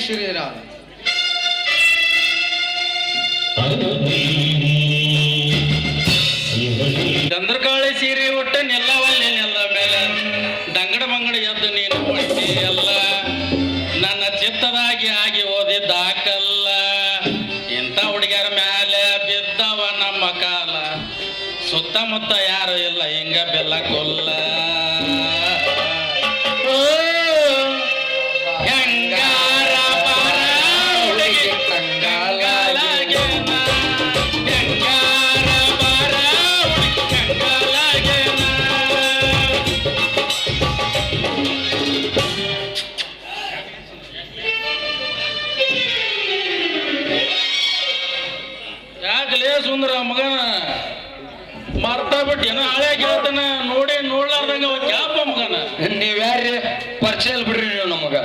ಶ್ರೀರಾಮ್. ಚಂದ್ರಕಾಳಿ ಸೀರೆ ಒಟ್ಟ ನೆಲ್ಲವಲ್ಲಿ ನೆಲ್ಲ ಮೇಲೆ ದಂಗಡ ಮಂಗಡ ಎದ್ದು ನೀನು ಹೊಡಿತಿ ಎಲ್ಲ ನನ್ನ ಚಿತ್ತದಾಗಿ ಆಗಿ ಓದಿದ್ದ ಕಲ್ಲ ಇಂಥ ಹುಡುಗಿಯರ ಮೇಲೆ ಬಿದ್ದವ ನಮ್ಮ ಕಾಲ ಸುತ್ತಮುತ್ತ ಯಾರು ಇಲ್ಲ ಹಿಂಗ ಬೆಲ್ಲ ಕೊಲ್ಲ ಹೆಂಗಾರ ಬಾರ ಹುಡುಗಿ ಕಂಗಾಲಾಗೆ ಹೆಂಗಾರ ಬಾರ ಹುಡುಗಿ ಕಂಗಾಲಾಗೆ ಯಾಕಲೇ ಸುಂದರ ಮಗನ ಮರ್ತಾ ಬಿಟ್ಟೇನ ಹಳೆ ಗೆಳತನ ನೋಡಿ ನೋಡ್ಲಾರ್ದಂಗ ಕ್ಯಾಪ ಮಗನ ನೀವ್ಯಾರ್ರಿ ಪರಿಚಯ ಬಿಡ್ರಿ ನೀವು ನಮಗ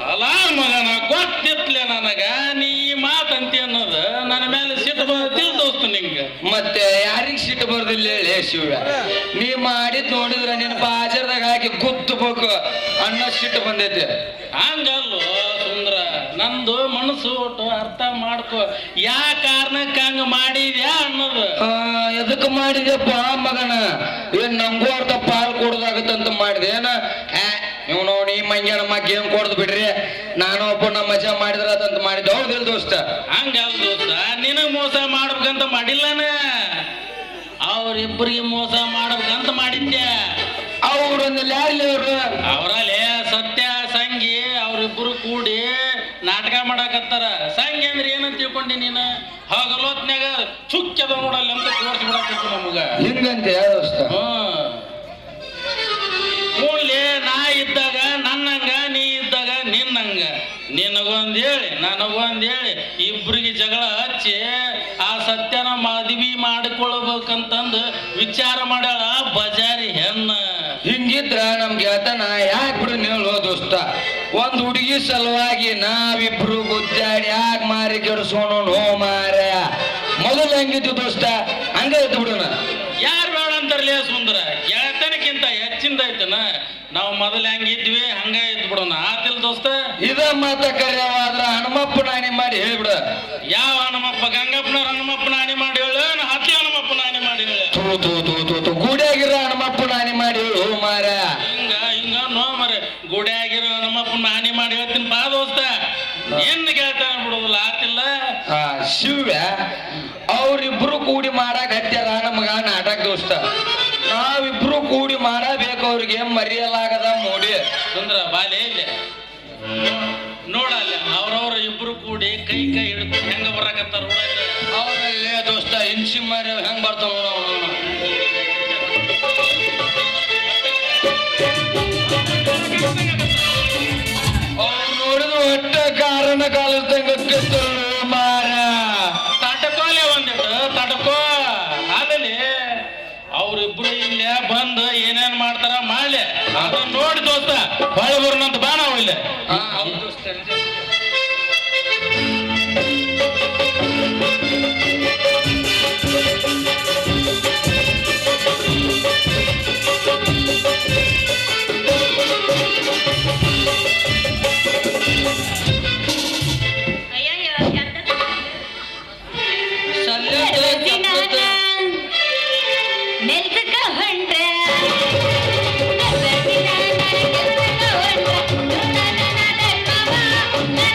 ಅಲ್ಲ ಮಗನ ಗೊತ್ತಿತ್ಲೆ ನನಗ ನೀ ಮಾತಂತಿ ಅನ್ನೋದು ನನ್ನ ಮೇಲೆ ಸಿಟ್ಟು ತಿಳಿದೋಸ್ತು ನಿಂಗ ಮತ್ತೆ ಯಾರಿಗ್ ಸಿಟ್ಟು ಬರ್ದಿಲ್ಲ ಹೇಳಿ ಶಿವ ನೀ ಮಾಡಿದ್ ನೋಡಿದ್ರ ನಿನ್ ಬಾಜರ್ದಾಗ ಹಾಕಿ ಗುತ್ತಬೇಕು ಅನ್ನೋ ಸಿಟ್ಟು ಬಂದೈತಿ ಹಂಗಲ್ಲು ಸುಂದರ ನಂದು ಮನಸ್ಸು ಒಟ್ಟು ಅರ್ಥ ಮಾಡ್ಕೊ ಯಾ ಕಾರಣಕ್ಕೆ ಹಂಗ ಮಾಡಿದ್ಯಾ ಅನ್ನೋದು ಎದಕ್ ಮಾಡಿದ್ಯಪ್ಪ ಮಗನ ಏನ್ ನಂಗೂ ಅರ್ಥ ಪಾಲ್ ಕೊಡೋದಾಗತ್ತಂತ ಮಾಡಿದೆ ಏನ ನೀವು ನೋಡಿ ಮಂಗ್ಯಾನ ಮಗ್ಗೆ ಏನ್ ಕೊಡ್ದು ಬಿಡ್ರಿ ನಾನು ಒಬ್ಬ ನಮ್ಮ ಮಜಾ ಮಾಡಿದ್ರಂತ ಮಾಡಿದ್ದೆ ಹೌದಿಲ್ಲ ದೋಸ್ತ ಹಂಗಲ್ ದೋಸ್ತ ನಿನಗ್ ಮೋಸ ಮಾಡ್ಬೇಕಂತ ಮಾಡಿಲ್ಲನ ಅವ್ರಿಬ್ರಿಗೆ ಮೋಸ ಮಾಡ್ಬೇಕಂತ ಮಾಡಿದ್ದೆ ಅವ್ರೊಂದು ಯಾರ್ಲಿ ಅವ್ರು ಅವರಲ್ಲಿ ಸತ್ಯ ಸಂಗಿ ಅವ್ರಿಬ್ರು ಕೂಡಿ ನಾಟಕ ಮಾಡಾಕತ್ತಾರ ಸಂಗಿ ಅಂದ್ರೆ ಏನಂತ ತಿಳ್ಕೊಂಡಿ ನೀನು ಹಗಲೊತ್ನ್ಯಾಗ ಚುಕ್ಕದ ನೋಡಲ್ಲ ಅಂತ ತೋರ್ಸಿ ಬಿಡಾಕತ್ತು ನಮಗ ಹಿಂಗಂತೆ ದೋಸ್ತ ಮೂಲೆ ನಾ ಇದ್ದಾಗ ನನ್ನಂಗ ನೀ ಇದ್ದಾಗ ನಿನ್ನಂಗ ನಿನಗೊಂದ್ ಹೇಳಿ ನನಗೊಂದ್ ಹೇಳಿ ಇಬ್ರಿಗೆ ಜಗಳ ಹಚ್ಚಿ ಆ ಸತ್ಯನ ಮದ್ವಿ ಮಾಡಿಕೊಳ್ಬೇಕಂತಂದು ವಿಚಾರ ಮಾಡ್ಯಾಳ ಬಜಾರಿ ಹೆಣ್ಣ ಹಿಂಗಿದ್ರ ನಮ್ಗೆ ಅದನ್ನ ಯಾಕೆ ಬಿಡು ನೀವು ದೋಸ್ತ ಒಂದ್ ಹುಡುಗಿ ಸಲುವಾಗಿ ನಾವಿಬ್ರು ಗುದ್ದಾಡಿ ಯಾಕೆ ಮಾರಿ ಕೆಡಿಸೋಣ ನೋ ಮಾರ ಮೊದಲು ಹೆಂಗಿದ್ದು ದೋಸ್ತ ಹಂಗ ಇದ್ದು ಬಿಡೋಣ ಯಾರು ಬೇಡ ಅಂತಾರಲೇ ಸುಂದರ ಗೆಳತನಕ್ಕಿಂತ ಹೆಚ್ಚಿಂದ ಐತನ ನಾವು ಮೊದಲು ಹೆಂಗಿದ್ವಿ ಹಂಗ ಇದ್ ಬಿಡೋಣ ಆತಿಲ್ ದೋಸ್ತ ಇದ ಮಾತ ಕರೆಯವಾದ್ರ ಹನುಮಪ್ಪ ನಾನಿ ಮಾಡಿ ಹೇಳ್ಬಿಡ ಯಾವ ಹನುಮಪ್ಪ ಗಂಗಪ್ಪನವ್ರ ಹನುಮಪ್ಪ ನಾನಿ ಮಾಡಿ ಹೇಳು ಹತ್ತಿ ಹನುಮಪ್ಪ ನಾನಿ ಮಾಡಿ ಹೇಳು ಗೂಡಿಯಾಗಿರೋ ಹನುಮಪ್ಪ ನಾನಿ ಮಾಡಿ ಹೇಳು ಮಾರ ಹಿಂಗ ನೋ ಮರೆ ಗುಡಿಯಾಗಿರೋ ಹನುಮಪ್ಪ ನಾನಿ ಮಾಡಿ ಹೇಳ್ತೀನಿ ಬಾ ದೋಸ್ತ ಏನ್ ಗೆಳತನ ಬಿಡೋದಿಲ್ಲ ಆತಿಲ್ಲ ಶಿವ್ಯ ಅವ್ರಿಬ್ರು ಕೂಡಿ ಮಾಡಕ್ ಹತ್ಯಾರ ನಮಗ ನಾಟಕ ದೋಸ್ತ ನಾವಿಬ್ರು ಕೂಡಿ ಮಾಡಬೇಕು ಅವ್ರಿಗೆ ಮರೆಯಲಾಗದ ಮೋಡಿ ಸುಂದರ ಬಾಲೆ ಇಲ್ಲಿ ನೋಡಲ್ಲ ಅವ್ರವ್ರ ಇಬ್ರು ಕೂಡಿ ಕೈ ಕೈ ಹಿಡಿದು ಹೆಂಗ ಬರಾಕತ್ತಾರ ಅವರಲ್ಲೇ ದೋಸ್ತ ಹಿಂಸಿ ಮರಿ ಹೆಂಗ್ ಬರ್ತಾವ ಅವ್ರು ನೋಡಿದ್ರು ಒಟ್ಟ ಕಾರಣ ಕಾಲಿಸ್ದಂಗ ಮಾರ ತಡ್ಕೋಲೆ ಒಂದಿಟ್ಟು ತಡ್ಕೋ ಅಲ್ಲಿ ಅವ್ರಿಬ್ರು ಇಲ್ಲೇ ಬಂದು ಏನೇನ್ ಮಾಡ್ತಾರ ಮಾಡ್ಲಿ ಅದನ್ನ ನೋಡಿ ದೋಸ್ತ ಹೊಳೆ ಬರ್ನಂತ ಬಾ ನಾವು ಇಲ್ಲೇ Thank you.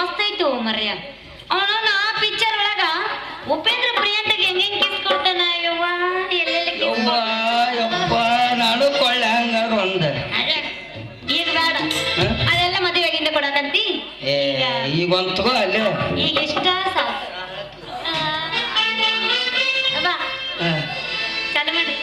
ಮಸ್ತ್ ಐತು ಮರ್ಯ. ಅವನು ಆ ಪಿಕ್ಚರ್ ಒಳಗ ಉಪೇಂದ್ರ ಪ್ರಿಯಾಂತಗೆ ಹೆಂಗ್ ಕಿಸ್ ಕೊಡ್ತಾನ ಯವ್ವ, ಎಲ್ಲೆಲ್ಲಿ kiss ಯವ್ವ ಯಪ್ಪ ನಾನು ಕೊಳ್ಳೆ ಹಂಗಾರ ಒಂದ ಅದೇ, ಈಗ ಬೇಡ ಅದೆಲ್ಲ ಮದುವೆಗಿಂದ ಕೊಡಕಂತಿ. ಏ ಈಗ ಒಂದ್ ತಗೋ ಅಲ್ಲೇ. ಈಗ ಇಷ್ಟ ಸಾಕು. ಬಾ ಚಾಲು ಮಾಡಿ.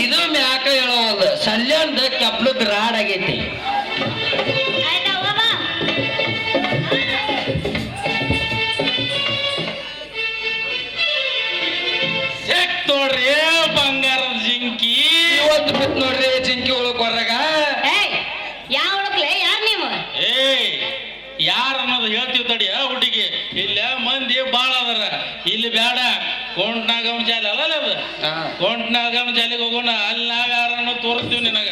ಇದೊಮ್ಮೆ ಯಾಕ ಹೇಳೋದು ಸಲ್ಯಾಂದ ಕಪ್ಲದ ರಾಡ್ ಆಗೈತಿ. ಆಯ್ತಾ ಹೋಗ. ಚೆಕ್ ನೋಡ್ರಿ ಬಂಗಾರದ ಜಿಂಕಿ. ಇವತ್ತು ಬಿತ್ತು ನೋಡ್ರಿ ಜಿಂಕಿ ಒಳಗ್ ಹೊರಗ. ಏಯ್ ಯಾವ ಹುಡುಕ್ಲೆ ಯಾರ್ ನೀವು? ಏಯ್ ಯಾರ ಅನ್ನೋದು ಹೇಳ್ತೀವಿ ತಡಿ ಹುಡುಗಿ. ಇಲ್ಲ ಮಂದಿ ಬಾಳ ಅದರ, ಇಲ್ಲಿ ಬೇಡ. ಕೊಂಟ್ನಾಗಮ ಜಾಲಿ ಅಲ್ಲ ಅದು, ಕೊಂಟ್ನಾಗಮ ಜಾಲಿಗೆ ಹೋಗೋಣ. ಅಲ್ಲಿ ನಾವ್ ಯಾರನ್ನ ತೋರಿಸ್ತೀವಿ ನಿನಗ.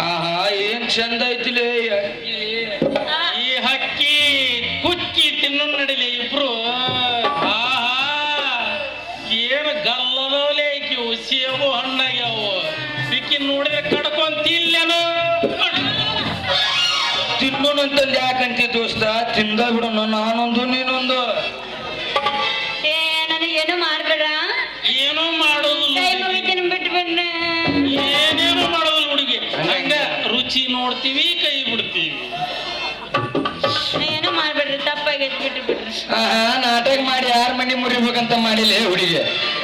ಆಹಾ ಏನ್ ಚಂದ ಐತಿಲೇ ಈ ಹಕ್ಕಿ ಕುಕ್ಕಿ ತಿನ್ನು ನಡಿಲಿ ಇಬ್ರು. ಆಹಾ ಏನು ಗಲ್ಲದವಲೇ ಇಕ್ಕಿವು, ಸೇಬು ಹಣ್ಣಾಗ್ಯಾವು. ಇಕ್ಕಿ ನೋಡಿದ್ರೆ ಕಡ್ಕೊಂತಿಲ್ಲೇನೋ. ತಿನ್ನೋಣಂತಲ್ಲಿ ಯಾಕಂತಿ ದೋಸ್ತ, ತಿಂದ ಬಿಡೋಣ ನಾನೊಂದು ನೀನೊಂದು. ಏ ನನಗೇನು ಮಾಡ್ಬೇಡ, ಏನೂ ಮಾಡೋದು ಕೈ ಮುಗಿತೀನಿ ಬಿಟ್ಟು ಬಿಡ್ನೆ. ಏನೇನು ಮಾಡೋದಿಲ್ಲ ಹುಡುಗಿ. ಹಂಗ ರುಚಿ ನೋಡ್ತೀವಿ, ಕೈ ಬಿಡ್ತೀವಿ. ಏನು ಮಾಡ್ಬೇಡ್ರಿ, ತಪ್ಪಾಗೈತಿ ಬಿಟ್ಟು ಬಿಡ್ರಿ. ನಾಟಕ ಮಾಡಿ ಯಾರ ಮನಿ ಮುರಿಬೇಕಂತ ಮಾಡಿಲ್ಲ ಹುಡುಗಿ.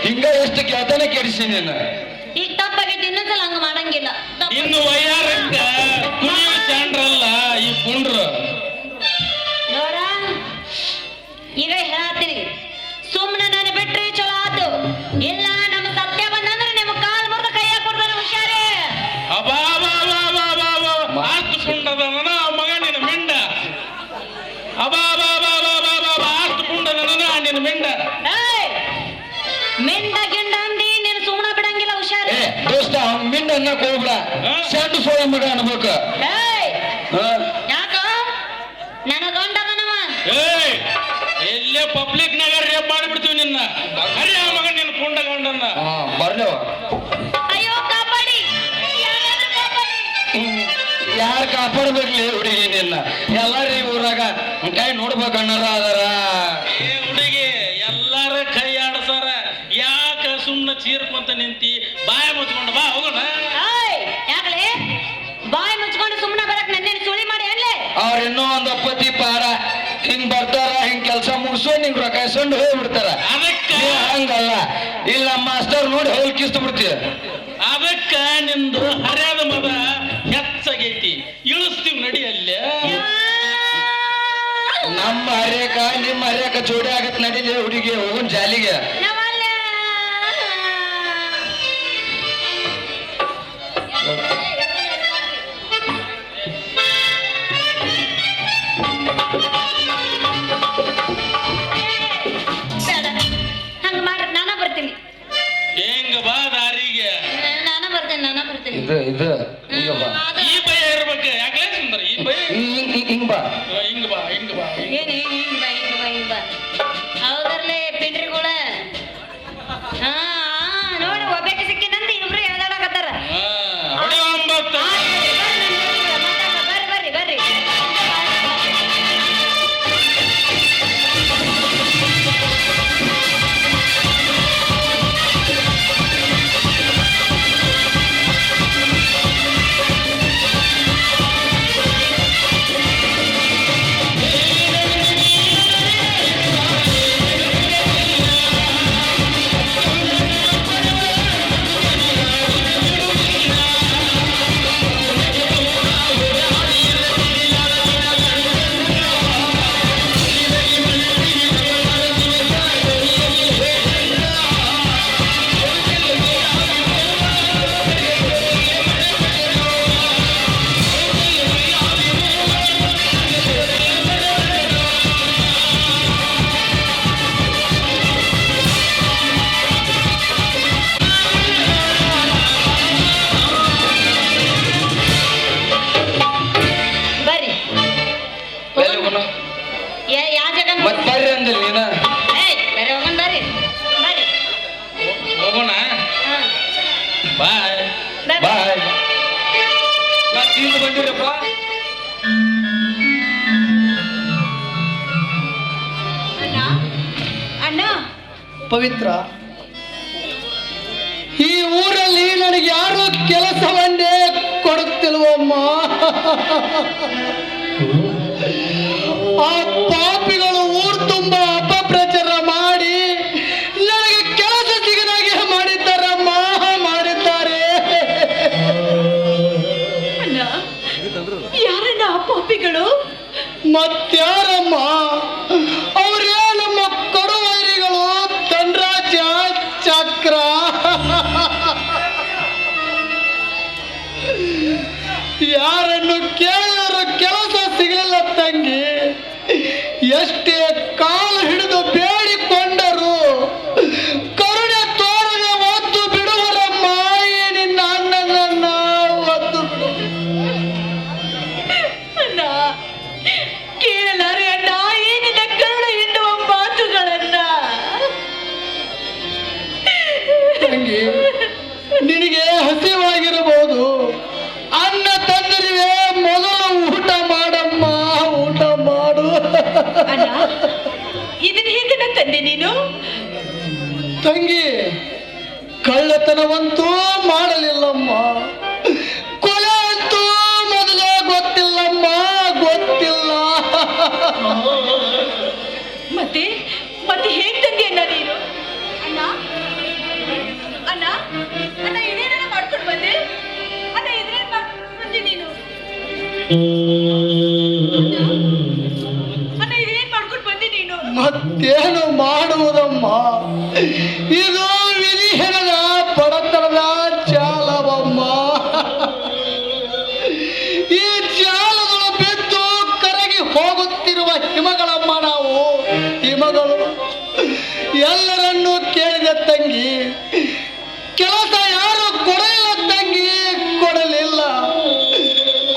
ಹಿಂಗ ಎಷ್ಟು ಕೆತನ ಕೆಡಿಸಿ ನೀನು. ಈಗ ತಪ್ಪಾಗೈತಿ, ಇನ್ನೊಂದ್ಸಲ ಹಂಗ ಮಾಡಂಗಿಲ್ಲ. ಇನ್ನು ವಯ್ಯಾರಕ್ಕ ಕುಣಿಯೋ ಚಾಂಡ್ರಲ್ಲ ಈ ಪುಂಡ್ರು. ನೋಡ ಈಗ ಹೇಳ್ತೀನಿ, ಸುಮ್ಮನೆ ನಾನು ಬಿಟ್ರಿ ಚಲೋ ಆತು. ಇಲ್ಲ ನಮ್ಮ ಸತ್ಯ ಬಂದಂದ್ರೆ ನಿಮ್ಮ ಕಾಲ್ ಮುರಿದ ಕೈಯಾಗ ಕೊಡ್ತಾನೆ, ಹುಷಾರೇ. ಅಬಾ ಆಸ್ತು ಪುಂಡದ ಮಗ ನಿನ್ನ ಮಿಂಡ. ಅಬಾ ಆಸ್ತು ಪುಂಡದ ನಿನ್ನ ಮಿಂಡ. ಮೆಂಡ ಗಿಂಡ ಅಂದಿ ನೀನು ಸುಮ್ಮನೆ ಬಿಡಂಗಿಲ್ಲ, ಹುಷಾರೇ. ದೋಸ್ತ ಅವ್ನ ಮಿಂಡ ಅನ್ನಕ್ ಹೋಗ್ಬಿಡ, ಸಣ್ಣ ಸೋಳ ಮಗ ಅನ್ಬೇಕು. ಯಾಕ ನನ್ನ ಗಂಡದನವ ಎಲ್ಲೇ ಪಬ್ಲಿಕ್ ನಾಗ ರೇಪ್ ಮಾಡಿಬಿಡ್ತೀವಿ ನಿನ್ನ. ಅರೆ ಆ ಮಗ ನಿನ್ನ ಪುಂಡ ಗಂಡನ್ನ. ಬರ್ಲವ. ಅಯ್ಯೋ ಕಾಪಾಡಿ, ಯಾರು ಕಾಪಾಡ್ಬೇಕ್ಲಿ ಹುಡುಗಿ ನಿನ್ನ. ಎಲ್ಲಾರ ಈ ಊರಾಗ ಕೈ ನೋಡ್ಬೇಕನ್ನಾರ ಅದರ. ಹುಡುಗಿ ಎಲ್ಲಾರ ಕೈ ಆಡ್ಸಾರ. ಯಾಕ ಸುಮ್ಮನೆ ಸುಮ್ಮನೆ ಚೀರ್ಕೊಂತ ನಿಂತಿ ಬಾಯ ಮುಚ್ಕೊಂಡು ಬಾ ಹೋಗೋಣ. ಏಯ್, ಯಾಕಲೆ ಬಾಯಿ ಮುಚ್ಕೊಂಡು ಸುಮ್ಮನೆ ಬರಕ್ ನನ್ನೇನು ಸುಳಿ ಮಾಡಿ ಅಲ್ಲೇ ಅವ್ರ ಇನ್ನೂ ಒಂದ್ ಒಪ್ಪತ್ತಿ ಪಾರ ಹಿಂಗ್ ಬರ್ತಾರ, ಹಿಂಗ್ ಕೆಲ್ಸ ಮುಗಿಸ್ಕೊಂಡು ಹಿಂಗ್ ರೊಕ್ಕ ಇಸ್ಕೊಂಡು ಹೋಗ್ಬಿಡ್ತಾರ. ಅದಕ್ಕ ಹಂಗಲ್ಲ, ಇಲ್ಲ ನಮ್ಮ ಮಾಸ್ತರ್ ನೋಡಿ ಹೋಗಿ ಕಿಸ್ತು ಬಿಡ್ತೀವಿ. ಅದಕ್ಕ ನಿಂದು ಹರ್ಯಾದ ಮದ ಹೆಚ್ಚಾಗೈತಿ, ಇಳಿಸ್ತೀವಿ ನಡಿ ಅಲ್ಲೇ. ನಮ್ಮ ಹರ್ಯಾಕ ನಿಮ್ಮ ಹರ್ಯಾಕ ಜೋಡಿ ಆಗತ್ ನಡಿಲಿ ಹುಡುಗಿ ಹೋಗುನ್ ಜಾಲಿಗೆ. ನವಲ್ಲ ಬೇಡ, ಹಂಗ ಮಾಡ್ರಿ ನಾನ ಬರ್ತೀನಿ. ಹೆಂಗ ಬಾ ದಾರಿಗೆ ನಾನ ಬರ್ತೀನಿ. ಇದು ಹಿಂಗ ಬಾ, ಈ ಭಯ ಇರ್ಬೇಕು. ಯಾಕಲೇ ಸುಂದರ ಈ ಭಯ ಹಿಂಗ್ ಬಾ. ಹಿಂಗ ಬಾ ಹಿಂಗ ಬಾ ಏನ್ ಹಿಂಗ ಹೌದರ್ಲೆ ಪಿಂಡ್ರಿಗಳ. ಹಾ ನೋಡಿ ಒಬ್ಬಕ್ಕೆ ಸಿಕ್ಕಿನಂತ ಇಬ್ರು ಎಳ್ದಾಡಕತ್ತಾರ. ಹೊಡೆ ಒಂಬತ್ತು. ಬರ್ರಿ ಬರ್ರಿ ಯಾವ ಜಾಗ ಮತ್ ಬರ್ರಿ ಅಂದಿಲ್ಲ ನೀನ. ಬೇರೆ ಹೋಗೋಣ ಬರ್ರಿ ಬರ್ರಿ ಹೋಗೋಣ. ಬಾಯ್ ಬಾಯ್. ಬಂದಿರಪ್ಪ. ಅಣ್ಣ ಪವಿತ್ರ, ಈ ಊರಲ್ಲಿ ನನಗೆ ಯಾರು ಕೆಲಸವನ್ನೇ ಕೊಡುತ್ತಿಲ್ವಮ್ಮ. ಆ ಪಾಪಿಗಳು ಊರು ತುಂಬ ಅಪಪ್ರಚಾರ ಮಾಡಿ ನನಗೆ ಕೆಲಸ ಸಿಗದಾಗೆ ಮಾಡಿದ್ದಾರಮ್ಮ, ಮಾಡಿದ್ದಾರೆ. ಅಣ್ಣ ಯಾರಣ್ಣ ಆ ಪಾಪಿಗಳು? ಮತ್ಯಾರಮ್ಮ, ಅವರೇ ನಮ್ಮ ಕಡುವೈರಿಗಳು, ಧನರಾಜ, ಚಕ್ರ. ಯಾರನ್ನು ಕೇಳಿದರೂ ಕೆಲಸ ಸಿಗಲಿಲ್ಲ ತಂಗಿ. ಎಷ್ಟೇ ಕಾಲು ಹಿಡಿದು ಬೇಡಿಕೊಂಡರು ಕರುಣೆ ತೋರದೆ ಒದ್ದು ಬಿಡುವರಮ್ಮ. ಈ ನಿನ್ನ ಅಣ್ಣನನ್ನ ಒದ್ದು ಬಿಡು. ಅಣ್ಣ ಕೇಳಲಾರೆ ಅಣ್ಣ ಏನಿದೆ ಕರುಣೆ ಎನ್ನುವ ಮಾತುಗಳನ್ನ. ತಂಗಿ, ನಿನಗೆ ಹಸಿವಾಗಿರಬಹುದು, ಅನ್ನ ತಂದಿರುವೆ, ಮೊದಲು ಊಟ ಮಾಡಮ್ಮ, ಊಟ ಮಾಡು. ಅಣ್ಣ ಇದನ್ನ ಹೇಗಣ್ಣ ತಂದೆ ನೀನು? ತಂಗಿ, ಕಳ್ಳತನವಂತೂ ಮಾಡಲಿಲ್ಲಮ್ಮ, ಕೊಲೆ ಅಂತೂ ಮೊದಲೇ ಗೊತ್ತಿಲ್ಲಮ್ಮ, ಗೊತ್ತಿಲ್ಲ. ಮತ್ತೆ ಮತ್ತೆ ಹೇಗ್ ತಂದೆ ಅಣ್ಣ ನೀನು? ಅಣ್ಣ ಅಣ್ಣ ಅಣ್ಣ ಇದೇನ ಮಾಡ್ಕೊಂಡು ಬಂದೆ? ಅಣ್ಣ ಇದೇನ್ ಮಾಡ್ಕೊಂಡು ಬಂದೆ ನೀನು? ಅಣ್ಣ ಇದೇನ್ ಮಾಡ್ಕೊಂಡು ಬಂದೆ ನೀನು? ಮತ್ತೇನು ಮಾಡುವುದಮ್ಮ, ಇದು ವಿಧಿ ಹೆಣದ ಬಡತನದ ಜಾಲವಮ್ಮ. ಈ ಜಾಲಗಳು ಬಿದ್ದು ಕರಗಿ ಹೋಗುತ್ತಿರುವ ಹಿಮಗಳಮ್ಮ ನಾವು, ಹಿಮಗಳು. ಎಲ್ಲರನ್ನೂ ಕೇಳಿದ ತಂಗಿ, ಕೆಲಸ ಯಾರು ಕೊಡಲಿಲ್ಲ ತಂಗಿ, ಕೊಡಲಿಲ್ಲ.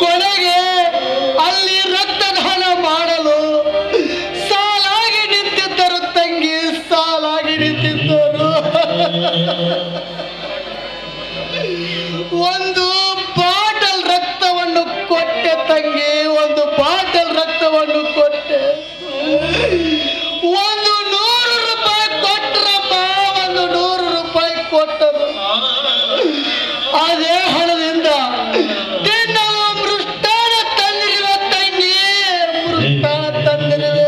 ಕೊನೆಗೆ ಅಲ್ಲಿ ರಕ್ತದಾನ ಮಾಡಲು ಸಾಲಾಗಿ ನಿಂತಿದ್ದರು ತಂಗಿ, ಸಾಲಾಗಿ ನಿಂತಿದ್ದರು. ಅದೇ ಹಣದಿಂದ ತಿನ್ನಲು ಮೃಷ್ಟಾನ ತಂದಿರುವ ತಂಗಿ, ಮೃಷ್ಟಾನ ತಂದಿರುವೆ.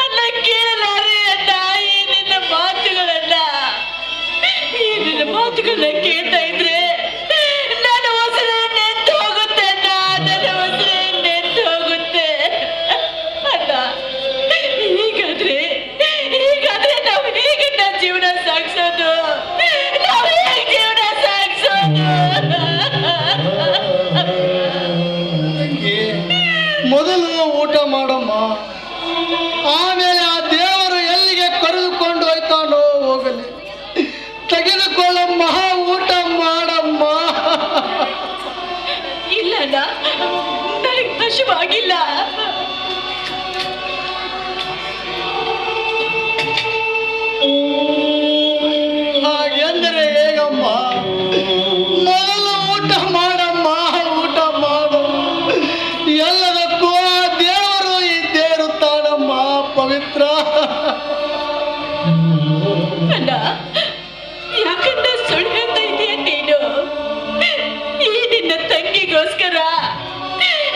ಅಲ್ಲ ಕೇಳಲಾರೆ ಅಣ್ಣ ಈ ನಿನ್ನ ಮಾತುಗಳನ್ನ, ಈ ನಿನ್ನ ಮಾತುಗಳನ್ನ ಕೇಳ್ತಾ ಇದ್ರೆ ನನ್ನ ಉಸಿರು ನಿಂತು ಹೋಗುತ್ತೆ ಅಣ್ಣ, ನನ್ನ ಉಸಿರು ನಿಂತು ಹೋಗುತ್ತೆ ಅಣ್ಣ. ಹೀಗಾದ್ರೆ ನಾವು ಹೇಗಣ್ಣ ಜೀವನ ಸಾಗಿಸೋದು, ನಾವು ಹೇಗೆ ಜೀವನ ಸಾಗಿಸೋದು? ತಂಗಿ, ಮೊದಲು ಊಟ ಮಾಡಮ್ಮ, ಆಮೇಲೆ ಆ ದೇವರು ಎಲ್ಲಿಗೆ ಕರೆದುಕೊಂಡು ಹೋಯ್ತಾನೋ ಹೋಗಲಿ. ತೆಗೆದುಕೊಳ್ಳಮ್ಮ, ಊಟ ಮಾಡಮ್ಮ. ಇಲ್ಲಣ್ಣ, ನನಗೆ ಹಸಿವಾಗಿಲ್ಲ. ಹಾಗೆಂದರೆ ಹೇಗಮ್ಮ? ಮೊದಲು ಊಟ ಮಾಡಮ್ಮ, ಊಟ ಮಾಡು. ಎಲ್ಲದಕ್ಕೂ ಆ ದೇವರು ಇದ್ದೇ ಇರುತ್ತಾನಮ್ಮ ಪವಿತ್ರ. ಅಣ್ಣ, ಯಾಕಂತ ಸುಳ್ಳು ಹೇಳ್ತಾ ಇದೀಯ ನೀನು? ಈ ನಿನ್ನ ತಂಗಿಗೋಸ್ಕರ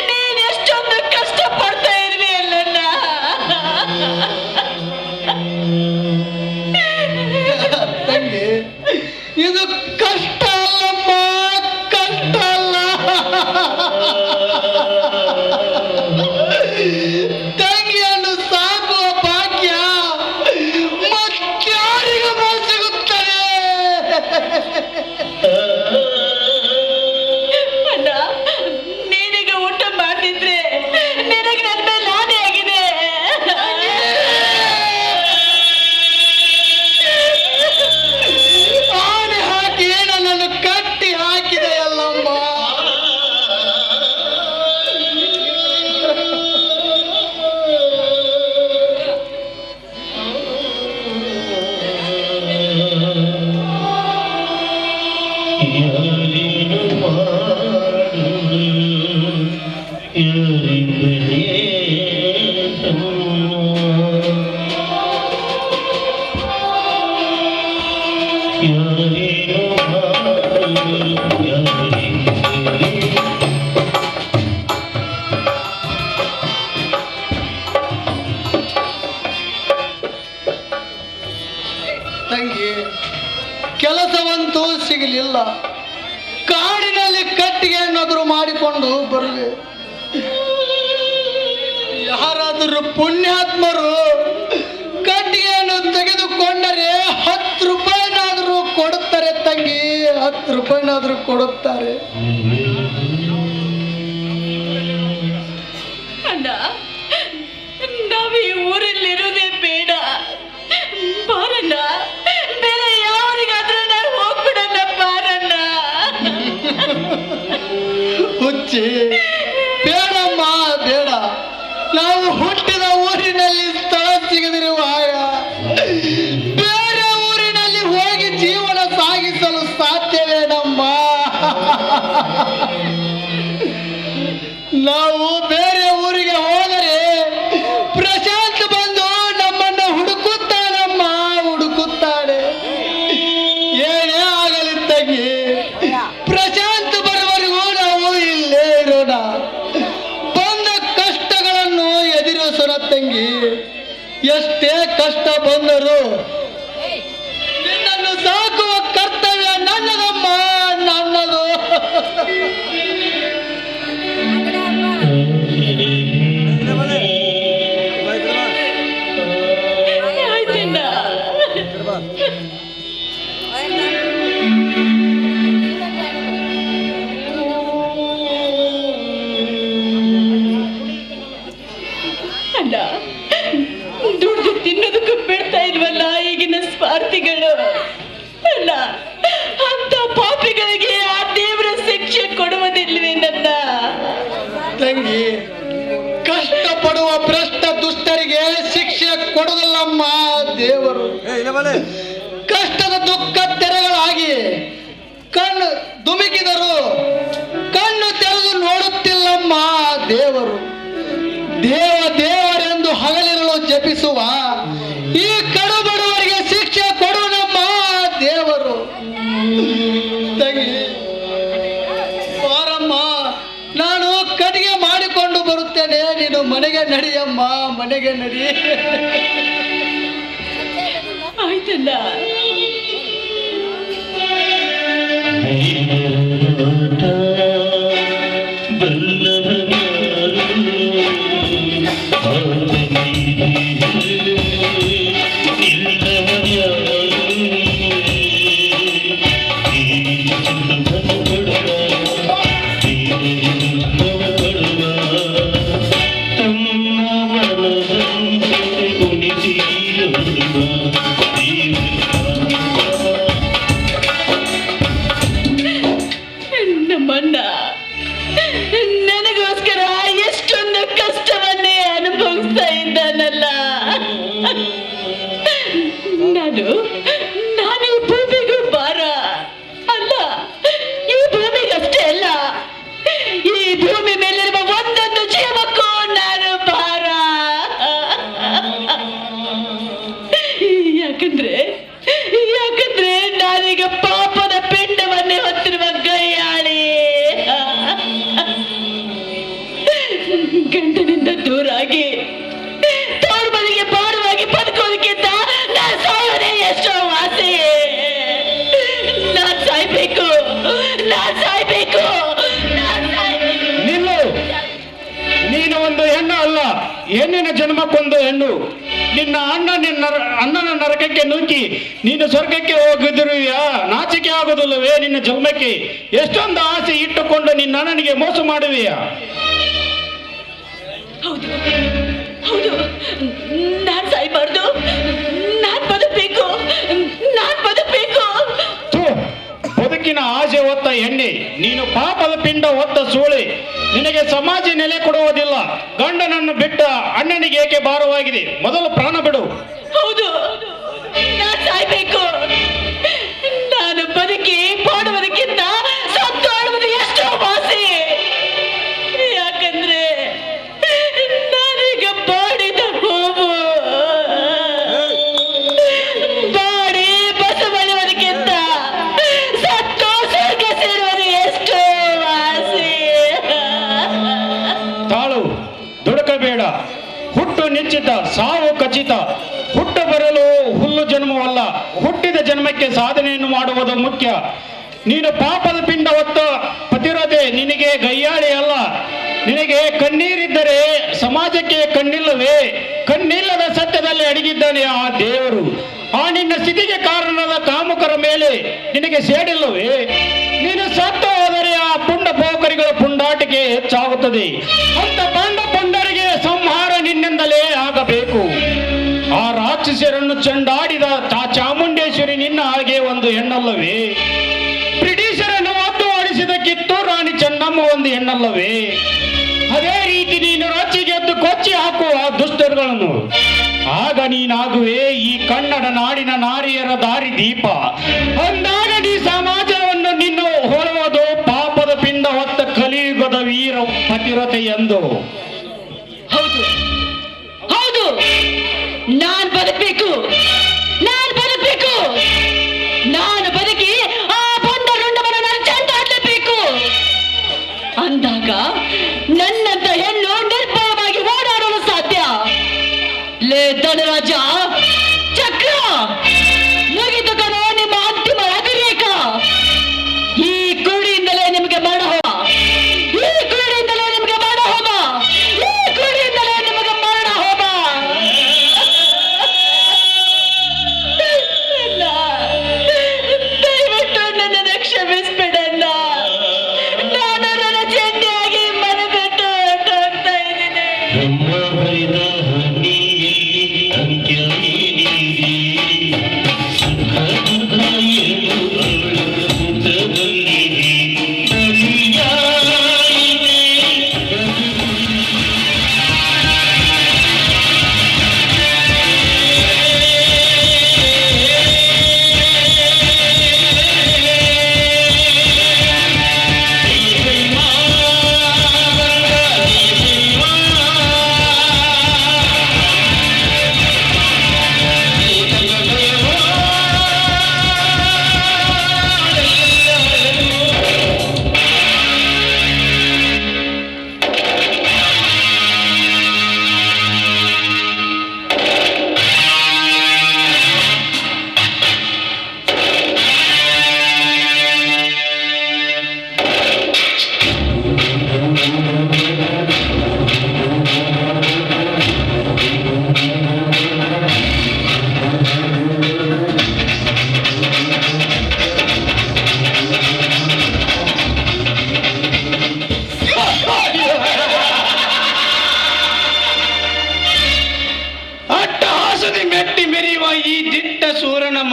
ನೀನ್ ಎಷ್ಟೊಂದು ಕಷ್ಟ ಪಡ್ತಾ ಇರ್ವಿ ಅಲ್ಲಣ್ಣ. ತಂಗಿ, ಇದು ಕಷ್ಟ ಅಲ್ಲಮ್ಮ, ಕಷ್ಟ ಅಲ್ಲ. ತಂಗಿಯನ್ನು ಸಾಕುವ ಭಾಗ್ಯ ಮತ್ತಾರಿಗೂ ಸಿಗುತ್ತದೆ. ಅಣ್ಣ, ನೀನೀಗ ಊಟ ಮಾಡ್ತಿದ್ರೆ ನಿನಗೆ ನನ್ನ ಮೇಲೆ ಆಣೆ ಆಗಿದೆ. ಆಣೆ ಹಾಕಿ ನನ್ನನ್ನು ಕಟ್ಟಿ ಹಾಕಿದೆ ಅಲ್ಲಮ್ಮ. ತಂಗಿ, ಕೆಲಸವಂತೂ ಸಿಗಲಿಲ್ಲ. ಕಾಡಿನಲ್ಲಿ ಕಟ್ಟಿಗೆಯನ್ನಾದರೂ ಮಾಡಿಕೊಂಡು ಬರುವೆ. ಯಾರಾದರೂ ಪುಣ್ಯಾತ್ಮರು ಕಟ್ಟಿಗೆಯನ್ನು ತೆಗೆದುಕೊಂಡರೆ 10 ರೂಪಾಯಿನಾದರೂ ಕೊಡುತ್ತಾರೆ ತಂಗಿ, 10 ರೂಪಾಯಿನಾದರೂ ಕೊಡುತ್ತಾರೆ. ಅಣ್ಣ, ನಾವು ಈ ಊರಲ್ಲಿರುವುದೇ ಬೇಡ, ಬಾರಣ್ಣ. ಬೇರೆ ಯಾರಿಗಾದ್ರೂ ನಾವು ಹೋಗ್ಬಿಡಣ್ಣ, ಬಾರಣ್ಣ. ಹುಚ್ಚಿ, ಬೇಡಮ್ಮ ಬೇಡ. ನಾವು ಹುಟ್ಟಿದ ಊರಿನಲ್ಲಿ ಸ್ಥಳ ಸಿಗದಿರುವಾಗ ಬೇರೆ ಊರಿನಲ್ಲಿ ಹೋಗಿ ಜೀವನ ಸಾಗಿಸಲು ಸಾಧ್ಯವೇನಮ್ಮ? ನಾವು ಬೇರೆ ಊರಿಗೆ ಹೋದರೆ ಪ್ರಶಾಂತ್ ಬಂದು ನಮ್ಮನ್ನು ಹುಡುಕುತ್ತಾನಮ್ಮ, ಹುಡುಕುತ್ತಾನೆ. ಏನೇ ಆಗಲಿ ತಂಗಿ, ಪ್ರಶಾಂತ್ ಬರುವವರೆಗೂ ನಾವು ಇಲ್ಲೇ ಇರೋಣ. ಬಂದ ಕಷ್ಟಗಳನ್ನು ಎದುರಿಸೋಣ ತಂಗಿ. ಎಷ್ಟೇ ಕಷ್ಟ ಬಂದರೂ ನಿನ್ನನ್ನು ಸಾಕುವ ಕರ್ತವ್ಯ ನನ್ನದಮ್ಮ, ನನ್ನದು. ಆಯ್ತಣ್ಣ. ಅಣ್ಣ, ದುಡ್ಡು ತಿನ್ನೋದಕ್ಕೂ ಬಿಡ್ತಾ ಇಲ್ವಲ್ಲ ಈಗಿನ ಸ್ವಾರ್ಥಿಗಳು. ಅಣ್ಣ, ಅಂತ ಪಾಪಿಗಳಿಗೆ ಆ ದೇವರ ಶಿಕ್ಷೆ ಕೊಡುವುದಿಲ್ವೇ ನನ್ನ? ತಂಗಿ, ಕಷ್ಟಪಡುವ ಭ್ರಷ್ಟ ದುಷ್ಟರಿಗೆ ಶಿಕ್ಷೆ ಕೊಡುವುದಿಲ್ಲಮ್ಮ ದೇವರು. ಕಷ್ಟದ ದುಃಖ ತೆರೆಗಳಾಗಿ ಕಣ್ಣು ಧುಮುಕಿದರು ಕಣ್ಣು ತೆರೆದು ನೋಡುತ್ತಿಲ್ಲಮ್ಮ ದೇವರು. ದೇವರೆಂದು ಹಗಲಿರಲು ಜಪಿಸುವ ಈ ಕಡು ಬಡವರಿಗೆ ಶಿಕ್ಷೆ ಕೊಡು ನಮ್ಮ ಮನೆಗೆ ನಡಿ. ಆಯ್ತಲ್ಲ. ನಮ್ಮಣ್ಣ ನನಗೋಸ್ಕರ ಎಷ್ಟೊಂದು ಕಷ್ಟವನ್ನೇ ಅನುಭವಿಸ್ತಾ ಇದ್ದಾನಲ್ಲ. ನಾನು ಈ ಭೂಮಿಗೂ ಭಾರ ಅಲ್ಲ, ಈ ಭೂಮಿಗಷ್ಟೇ ಅಲ್ಲ, ಈ ಭೂಮಿ ಮೇಲಿರುವ ಒಂದೊಂದು ಜೀವಕ್ಕೂ ನಾನು ಭಾರ. ಯಾಕಂದ್ರೆ ನಾನೀಗ ಪಾಪದ ಪಿಂಡವನ್ನೇ ಹೊತ್ತಿರುವ ಗಯ್ಯಾಳಿ. ಗಂಡನಿಂದ ದೂರಾಗಿ ತೋರ್ಮನೆಗೆ ಭಾರವಾಗಿ ಬದುಕೋದಕ್ಕಿಂತ ನಾನು ಸಾಯೋದೇ ಎಷ್ಟೋ ವಾಸಿ. ನಾನ್ ಸಾಯ್ಬೇಕು. ನಿಲ್ಲು. ನೀನು ಒಂದು ಹೆಣ್ಣು ಅಲ್ಲ, ಹೆಣ್ಣಿನ ಜನ್ಮಕ್ಕೊಂದು ಹೆಣ್ಣು. ನಿನ್ನ ಅಣ್ಣನ ನರಕಕ್ಕೆ ನುಗ್ಗಿ ನೀನು ಸ್ವರ್ಗಕ್ಕೆ ಹೋಗಿದಿರುವಿಯಾ? ನಾಚಿಕೆ ಆಗುವುದಿಲ್ಲವೇ ನಿನ್ನ ಜನ್ಮಕ್ಕೆ? ಎಷ್ಟೊಂದು ಆಸೆ ಇಟ್ಟುಕೊಂಡು ನಿನ್ನ ಅಣ್ಣನಿಗೆ ಮೋಸ ಮಾಡುವಿಯಾ? ಹೌದು, ನಾನ್ ಸಾಯ್ಬಾರ್ದು. ನಾನ್ ಬದುಕಬೇಕು. ಬದುಕಿನ ಆಸೆ ಹೊತ್ತ ಎಣ್ಣೆ, ನೀನು ಪಾಪದ ಪಿಂಡ ಹೊತ್ತ ಸೂಳೆ. ನಿನಗೆ ಸಮಾಜ ನೆಲೆ ಕೊಡುವುದಿಲ್ಲ. ಗಂಡನನ್ನು ಬಿಟ್ಟ ಅಣ್ಣನಿಗೆ ಏಕೆ ಭಾರವಾಗಿದೆ? ಮೊದಲು ಪ್ರಾಣ ಬಿಡು. ಹೌದು, ನಾನ್ ಸಾಯ್ಬೇಕು. ನಾನು ಬದುಕಿ ಬಾಡುವುದಕ್ಕಿಂತ ಸತ್ತು ಆಡುವುದು ಎಷ್ಟೋ ವಾಸಿ. ಯಾಕಂದ್ರೆ ನಾನೀಗ ಬಾಡಿದ ಹೂವು. ಬಾಡಿ ಬಸವಳುವುದಕ್ಕಿಂತ ಸತ್ತು ಸ್ವರ್ಗ ಸೇರುವುದು ಎಷ್ಟೋ ವಾಸಿ. ತಾಳು, ದುಡುಕಬೇಡ. ಹುಟ್ಟು ನಿಶ್ಚಿತ, ಸಾವು ಖಚಿತ. ಹುಟ್ಟು ಬರಲು ಹುಲ್ಲು ಜನ್ಮವಲ್ಲ, ಹುಟ್ಟಿದ ಜನ್ಮಕ್ಕೆ ಸಾಧನೆಯನ್ನು ಮಾಡುವುದು ಮುಖ್ಯ. ನೀನು ಪಾಪದ ಪಿಂಡ ಹೊತ್ತ ಪತಿರತೆ, ನಿನಗೆ ಗಯ್ಯಾಳಿ ಅಲ್ಲ. ನಿನಗೆ ಕಣ್ಣೀರಿದ್ದರೆ ಸಮಾಜಕ್ಕೆ ಕಣ್ಣಿಲ್ಲವೇ? ಕಣ್ಣಿಲ್ಲದ ಸತ್ಯದಲ್ಲಿ ಅಡಗಿದ್ದಾನೆ ಆ ದೇವರು. ಆ ನಿನ್ನ ಸ್ಥಿತಿಗೆ ಕಾರಣದ ಕಾಮುಕರ ಮೇಲೆ ನಿನಗೆ ಸೇಡಿಲ್ಲವೇ? ನೀನು ಸತ್ತು ಹೋದರೆ ಆ ಪುಂಡ ಪೋಕರಿಗಳ ಪುಂಡಾಟಿಕೆ ಹೆಚ್ಚಾಗುತ್ತದೆ. ಅಂತ ಬಂಡ ಪುಂಡರಿಗೆ ಸಂಹಾರ ನಿನ್ನಿಂದಲೇ ಆಗಬೇಕು. ಆ ರಾಕ್ಷಸರನ್ನು ಚೆಂಡಾಡಿದ ಚಾಮುಂಡೇಶ್ವರಿ ನಿನ್ನ ಹಾಗೆ ಒಂದು ಹೆಣ್ಣಲ್ಲವೇ? ಬ್ರಿಟಿಷರನ್ನು ಒದ್ದು ಓಡಿಸಿದ ಕಿತ್ತೂರು ರಾಣಿ ಚೆನ್ನಮ್ಮ ಒಂದು ಹೆಣ್ಣಲ್ಲವೇ? ಅದೇ ರೀತಿ ನೀನು ರೊಚ್ಚಿಗೆದ್ದು ಕೊಚ್ಚಿ ಹಾಕುವ ದುಷ್ಟರುಗಳನ್ನು. ಆಗ ನೀನಾಗುವೆ ಈ ಕನ್ನಡ ನಾಡಿನ ನಾರಿಯರ ದಾರಿ ದೀಪ. ಅಂದಾಗ ನೀ ಸಮಾಜವನ್ನು ನಿನ್ನ ಹೋಲುವುದು ಪಾಪದ ಪಿಂಡ ಹೊತ್ತ ಕಲಿಯುಗದ ವೀರ ಪತಿರತೆ ಎಂದು. ಹೌದು, ನಾನ್ ಬದುಕಬೇಕು. ನಾನು ಬದುಕಿ ಆ ಬಂಡ ರುಂಡವನ್ನು ನಾನು ಚೆಂಡಾಡ್ಲೇಬೇಕು. ಅಂದಾಗ ನನ್ನಂತ ಹೆಣ್ಣು ನಿರ್ಭಯವಾಗಿ ಓಡಾಡಲು ಸಾಧ್ಯ. ಲೇ ಧನರಾಜ, ಚಕ್ರ ಮುಗಿದು ಕಣೋ ನಿಮ್ಮ ಅಂತಿಮ ಅಭಿರೇಕ. ಈ ಕುಡಿಯಿಂದಲೇ ನಿಮಗೆ ಮರಣ ಹೋಮ.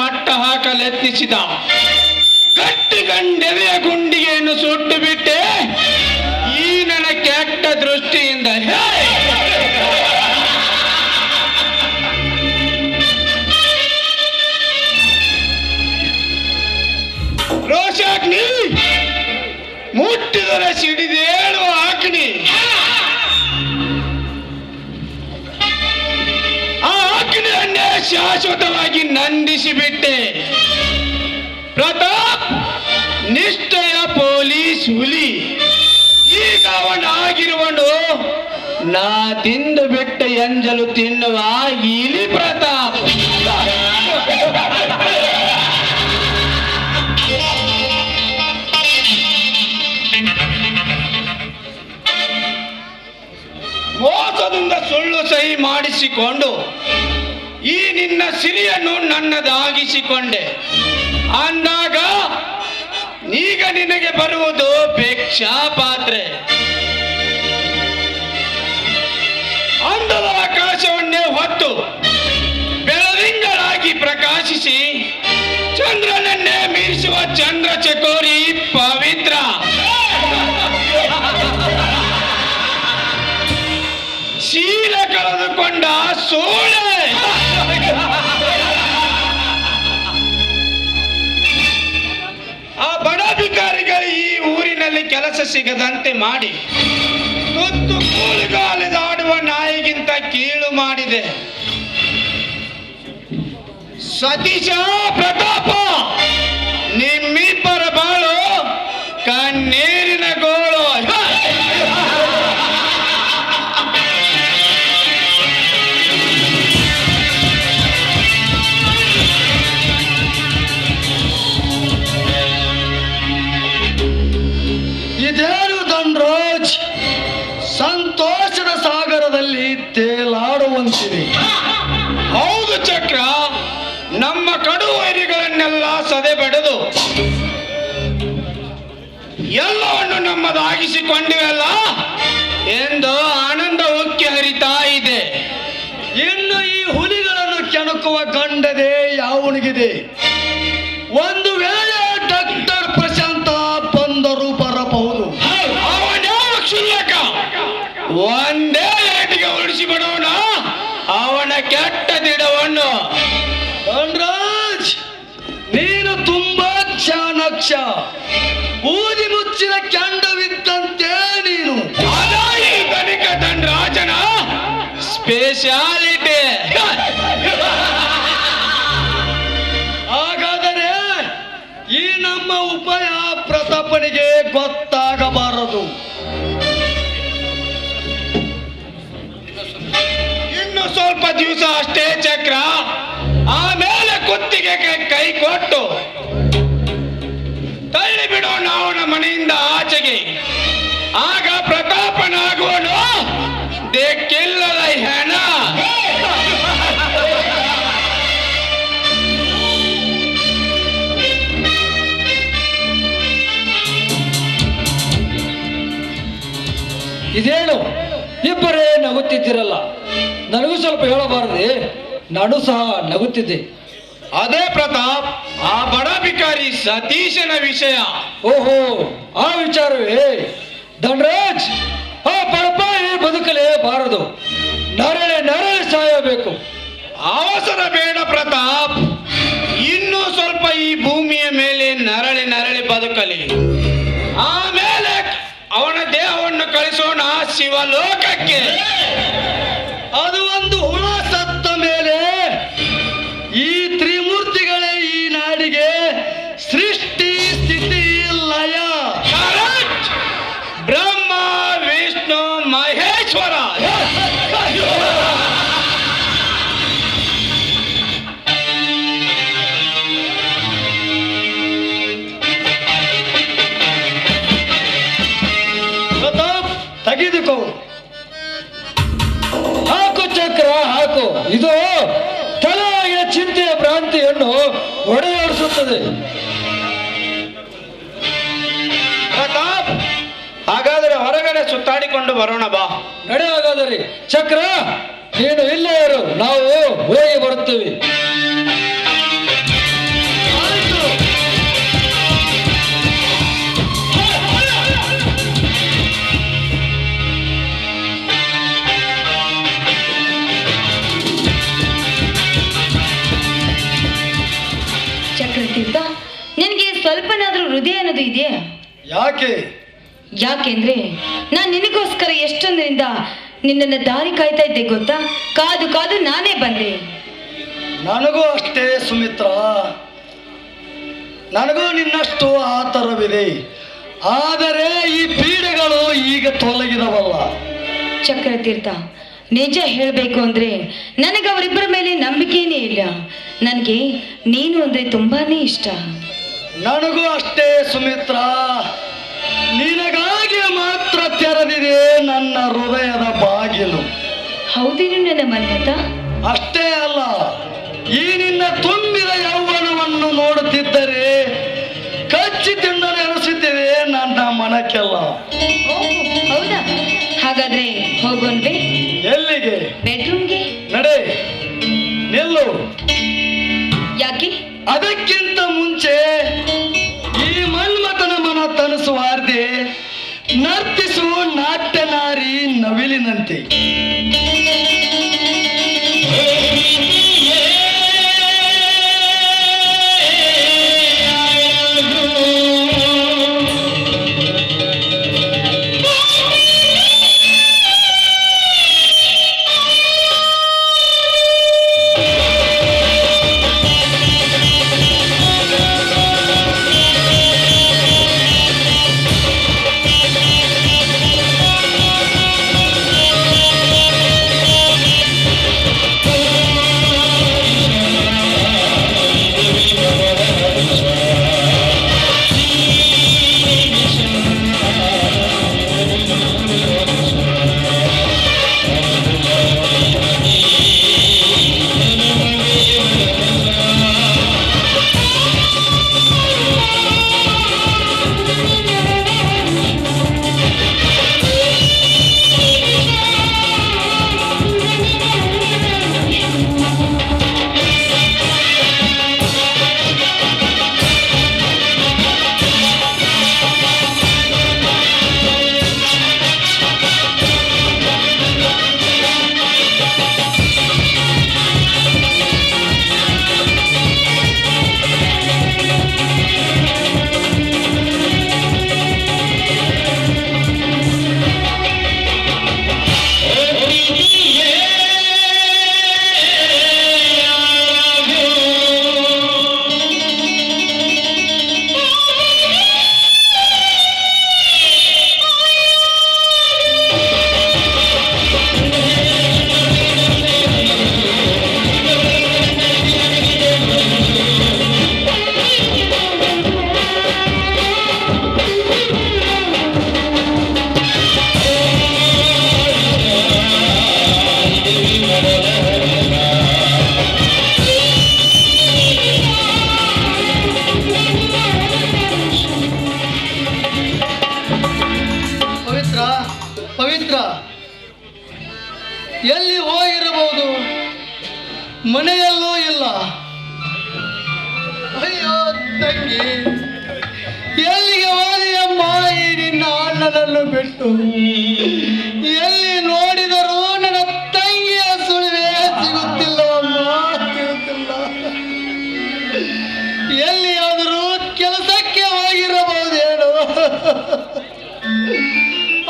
ಮಟ್ಟ ಹಾಕಲೆತ್ನಿಸಿದ. ಗಟ್ಟಿಗಂಡೆದೆಯ ಗುಂಡಿಗೆಯನ್ನು ಸುಟ್ಟು ಬಿಟ್ಟೆ ಈ ನನ್ನ ಕೆಟ್ಟ ದೃಷ್ಟಿಯಿಂದ. ರೋಷಾಗ್ನಿ ಮುಟ್ಟಿದರೆ ಸಿಡಿದೇಳುವ ಅಗ್ನಿ. ಆ ಅಗ್ನಿಯನ್ನೇ ಶಾಶ್ವತವಾಗಿ ನಂದಿಸಿ ಬಿಟ್ಟೆ. ಪ್ರತಾಪ್ ನಿಷ್ಠೆಯ ಪೊಲೀಸ್ ಹುಲಿ. ಈಗ ಅವನಾಗಿರುವನು ನಾ ತಿಂದು ಬಿಟ್ಟ ಎಂಜಲು ತಿನ್ನುವ ಇಲಿ ಪ್ರತಾಪ್. ಮೋಸದಿಂದ ಸುಳ್ಳು ಸಹಿ ಮಾಡಿಸಿಕೊಂಡು ಈ ನಿನ್ನ ಸಿರಿಯನ್ನು ನನ್ನದಾಗಿಸಿಕೊಂಡೆ ಅಂದಾಗ ಈಗ ನಿನಗೆ ಬರುವುದು ಭಿಕ್ಷಾ ಪಾತ್ರೆ. ಅಂದದ ಆಕಾಶವನ್ನೇ ಹೊತ್ತು ಬೆಳದಿಂಗಳಾಗಿ ಪ್ರಕಾಶಿಸಿ ಚಂದ್ರನನ್ನೇ ಮೀರಿಸುವ ಚಂದ್ರ ಚಕೋರಿ ಪವಿತ್ರ. ಶೀಲ ಕಳೆದುಕೊಂಡ ಸೋಳೆ. ಆ ಬಡಾಧಿಕಾರಿಗಳು ಈ ಊರಿನಲ್ಲಿ ಕೆಲಸ ಸಿಗದಂತೆ ಮಾಡಿ ತುತ್ತು ಕೂಲಿಗಾಲಿದಾಡುವ ನಾಯಿಗಿಂತ ಕೀಳು ಮಾಡಿದೆ. ಸತೀಶ, ಪ್ರತಾಪ, ನಿಮ್ಮಿಬ್ಬರ ಬಾಳು ಕಣ್ಣೀರಿನ ಗೋಳು. ಇದೇನು ಧನ್ರಾಜ್, ಸಂತೋಷದ ಸಾಗರದಲ್ಲಿ ತೇಲಾಡುವಂತಿದೆ. ಹೌದು ಚಕ್ರ, ನಮ್ಮ ಕಡು ವೈರಿಗಳನ್ನೆಲ್ಲ ಸದೆ ಬಡಿದು ಎಲ್ಲವನ್ನು ನಮ್ಮದಾಗಿಸಿಕೊಂಡಿವೆಲ್ಲ ಎಂದು ಆನಂದ ಉಕ್ಕಿ ಹರಿತಾ ಇದೆ. ಇನ್ನು ಈ ಹುಲಿಗಳನ್ನು ಕೆಣಕುವ ಗಂಡದೆ ಯಾವನಿಗಿದೆ? ಒಂದು ವೇಳೆ ಡಾಕ್ಟರ್ ಪ್ರಶಾಂತ ಬಂದರು ಬರಬಹುದು. ಅವನೇ ಕ್ಷುಲ್ಲಕ, ಒಂದೇ ಏಟಿಗೆ ಉಳಿಸಿ ಬಿಡೋಣ ಅವನ ಕೆಟ್ಟ ದಿಡವನ್ನು. ಧನ್ರಾಜ್, ನೀನು ತುಂಬಾ ಚಾಣಾಕ್ಷ. ಊದಿ ಮುಚ್ಚಿನ ಕೆಂಡವಿದ್ದಂತೆ ನೀನು. ಅದಾಗಿ ಧನಿಕ ಧನರಾಜನ ಸ್ಪೆಷಾಲಿಟಿ. ಹಾಗಾದರೆ ಈ ನಮ್ಮ ಉಪಾಯ ಪ್ರತಾಪನಿಗೆ ಗೊತ್ತಾಗಬಾರದು. ಇನ್ನು ಸ್ವಲ್ಪ ದಿವಸ ಅಷ್ಟೇ ಚಕ್ರ, ಆಮೇಲೆ ಕುತ್ತಿಗೆ ಕೈ ಕೊಟ್ಟು ತಳ್ಳಿ ಬಿಡೋಣ ಅವನ ಮನೆಯಿಂದ ಆಚೆಗೆ. ಆಗ ಪ್ರತಾಪನಾಗುವನು ದೇಕ್ಕಿಲ್ಲದ ಹೆಣ. ಇದೇನು ಇಬ್ಬರೇ ನಗುತ್ತಿದ್ದೀರಲ್ಲ, ನನಗೂ ಸ್ವಲ್ಪ ಹೇಳಬಾರದೆ? ನಾನು ಸಹ ನಗುತ್ತಿದ್ದೆ. ಅದೇ ಪ್ರತಾಪ್, ಆ ಬಡ ಭಿಕಾರಿ ಸತೀಶನ ವಿಷಯ. ಓಹೋ, ಆ ವಿಚಾರವೇ? ಧನ್ರಾಜ್, ಆ ಬಡಪಾಯಿ ಬದುಕಲೇಬಾರದು, ನರಳೆ ನರಳೆ ಸಾಯಬೇಕು. ಅವಸರ ಬೇಡ ಪ್ರತಾಪ್, ಇನ್ನೂ ಸ್ವಲ್ಪ ಈ ಭೂಮಿಯ ಮೇಲೆ ನರಳಿ ನರಳಿ ಬದುಕಲಿ. ಆಮೇಲೆ ಅವನ ದೇಹವನ್ನು ಕಳಿಸೋಣ ಶಿವಲೋಕಕ್ಕೆ. ಅದು ಒಂದು ಹುಳ ಸತ್ತ ಮೇಲೆ ಈ ತ್ರಿಮೂರ್ತಿಗಳೇ ಈ ನಾಡಿಗೆ ಸೃಷ್ಟಿ ಸ್ಥಿತಿ ಲಯ. ಕರೆಕ್ಟ್. ಬ್ರಹ್ಮ ವಿಷ್ಣು ಮಹೇಶ್ವರ. ಪ್ರತಾಪ್, ತೆಗೆದುಕೋ. ಹಾಕು ಚಕ್ರ, ಹಾಕು. ಇದು ತಲೆಯ ಚಿಂತೆಯ ಭ್ರಾಂತಿಯನ್ನು ಹೊಡೆಯಾಡಿಸುತ್ತದೆ. ಪ್ರತಾಪ್, ಹಾಗಾದರೆ ಹೊರಗಡೆ ಸುತ್ತಾಡಿಕೊಂಡು ಬರೋಣ ಬಾ. ನಡೆ ಹಾಗಾದರೆ. ಚಕ್ರ, ನೀನು ಇಲ್ಲೇ ಇರು, ನಾವು ಹೋಗಿ ಬರುತ್ತೇವೆ. ಹೃದಯ ಅನ್ನೋದು ಇದೆಯಾ? ಯಾಕೆ? ಯಾಕೆಂದ್ರೆ ನಾನು ನಿನಗೋಸ್ಕರ ಎಷ್ಟೊಂದರಿಂದ ನಿನ್ನನ್ನು ದಾರಿ ಕಾಯ್ತಾ ಇದ್ದೆ ಗೊತ್ತಾ? ಕಾದು ಕಾದು ನಾನೇ ಬಂದೆ. ನನಗೂ ಅಷ್ಟೇ ಸುಮಿತ್ರ, ನನಗೂ ನಿನ್ನಷ್ಟು ಆತರವಿದೆ. ಆದರೆ ಈ ಪೀಡೆಗಳು ಈಗ ತೊಲಗಿದವಲ್ಲ. ಚಕ್ರತೀರ್ಥ, ನಿಜ ಹೇಳಬೇಕು ಅಂದ್ರೆ ನನಗೆ ಅವರಿಬ್ಬರ ಮೇಲೆ ನಂಬಿಕೆನೇ ಇಲ್ಲ. ನನಗೆ ನೀನು ಅಂದ್ರೆ ತುಂಬಾನೇ ಇಷ್ಟ. ನನಗೂ ಅಷ್ಟೇ ಸುಮಿತ್ರ, ನಿನಗಾಗಿ ಮಾತ್ರ ತೆರೆದಿದೆ ನನ್ನ ಹೃದಯದ ಬಾಗಿಲು. ಹೌದೇನು ನನ್ನ ಮನ್ಮಥ? ಅಷ್ಟೇ ಅಲ್ಲ, ಈ ನಿನ್ನ ತುಂಬಿದ ಯೌವನವನ್ನು ನೋಡುತ್ತಿದ್ದರೆ ಕಚ್ಚಿ ತಿನ್ನಲು ಅನಿಸುತ್ತಿದೆ ನನ್ನ ಮನಕ್ಕೆಲ್ಲ. ಹೌದಾ? ಹಾಗಾದ್ರೆ ಹೋಗೋಣ್ವೆ? ಎಲ್ಲಿಗೆ? ಬೆಡ್ರೂಮ್ಗೆ. ನಡೆ, ನಿಲ್ಲು. ಯಾಕೆ? ಅದಕ್ಕಿಂತ ಮುಂಚೆ ಈ ಮನ್ಮಥನ ಮನ ತನಿಸುವಾರ್ದೆ ನರ್ತಿಸು ನಾಟ್ಯ ನಾರಿ ನವಿಲಿನಂತೆ. ಪವಿತ್ರ ಎಲ್ಲಿ ಹೋಗಿರಬಹುದು? ಮನೆಯಲ್ಲೂ ಇಲ್ಲ. ಅಯ್ಯೋ ತಂಗಿ, ಎಲ್ಲಿಗೆ ಹೋದಿಯಮ್ಮ ಈ ನಿನ್ನ ಅಣ್ಣನನ್ನು ಬಿಟ್ಟು? ಎಲ್ಲಿ ನೋಡಿದರೂ ನನ್ನ ತಂಗಿಯ ಸುಳಿವೆ ಸಿಗುತ್ತಿಲ್ಲವಮ್ಮ, ಸಿಗುತ್ತಿಲ್ಲ. ಎಲ್ಲಿಯಾದರೂ ಕೆಲಸಕ್ಕೆ ಹೋಗಿರಬಹುದೇನೋ,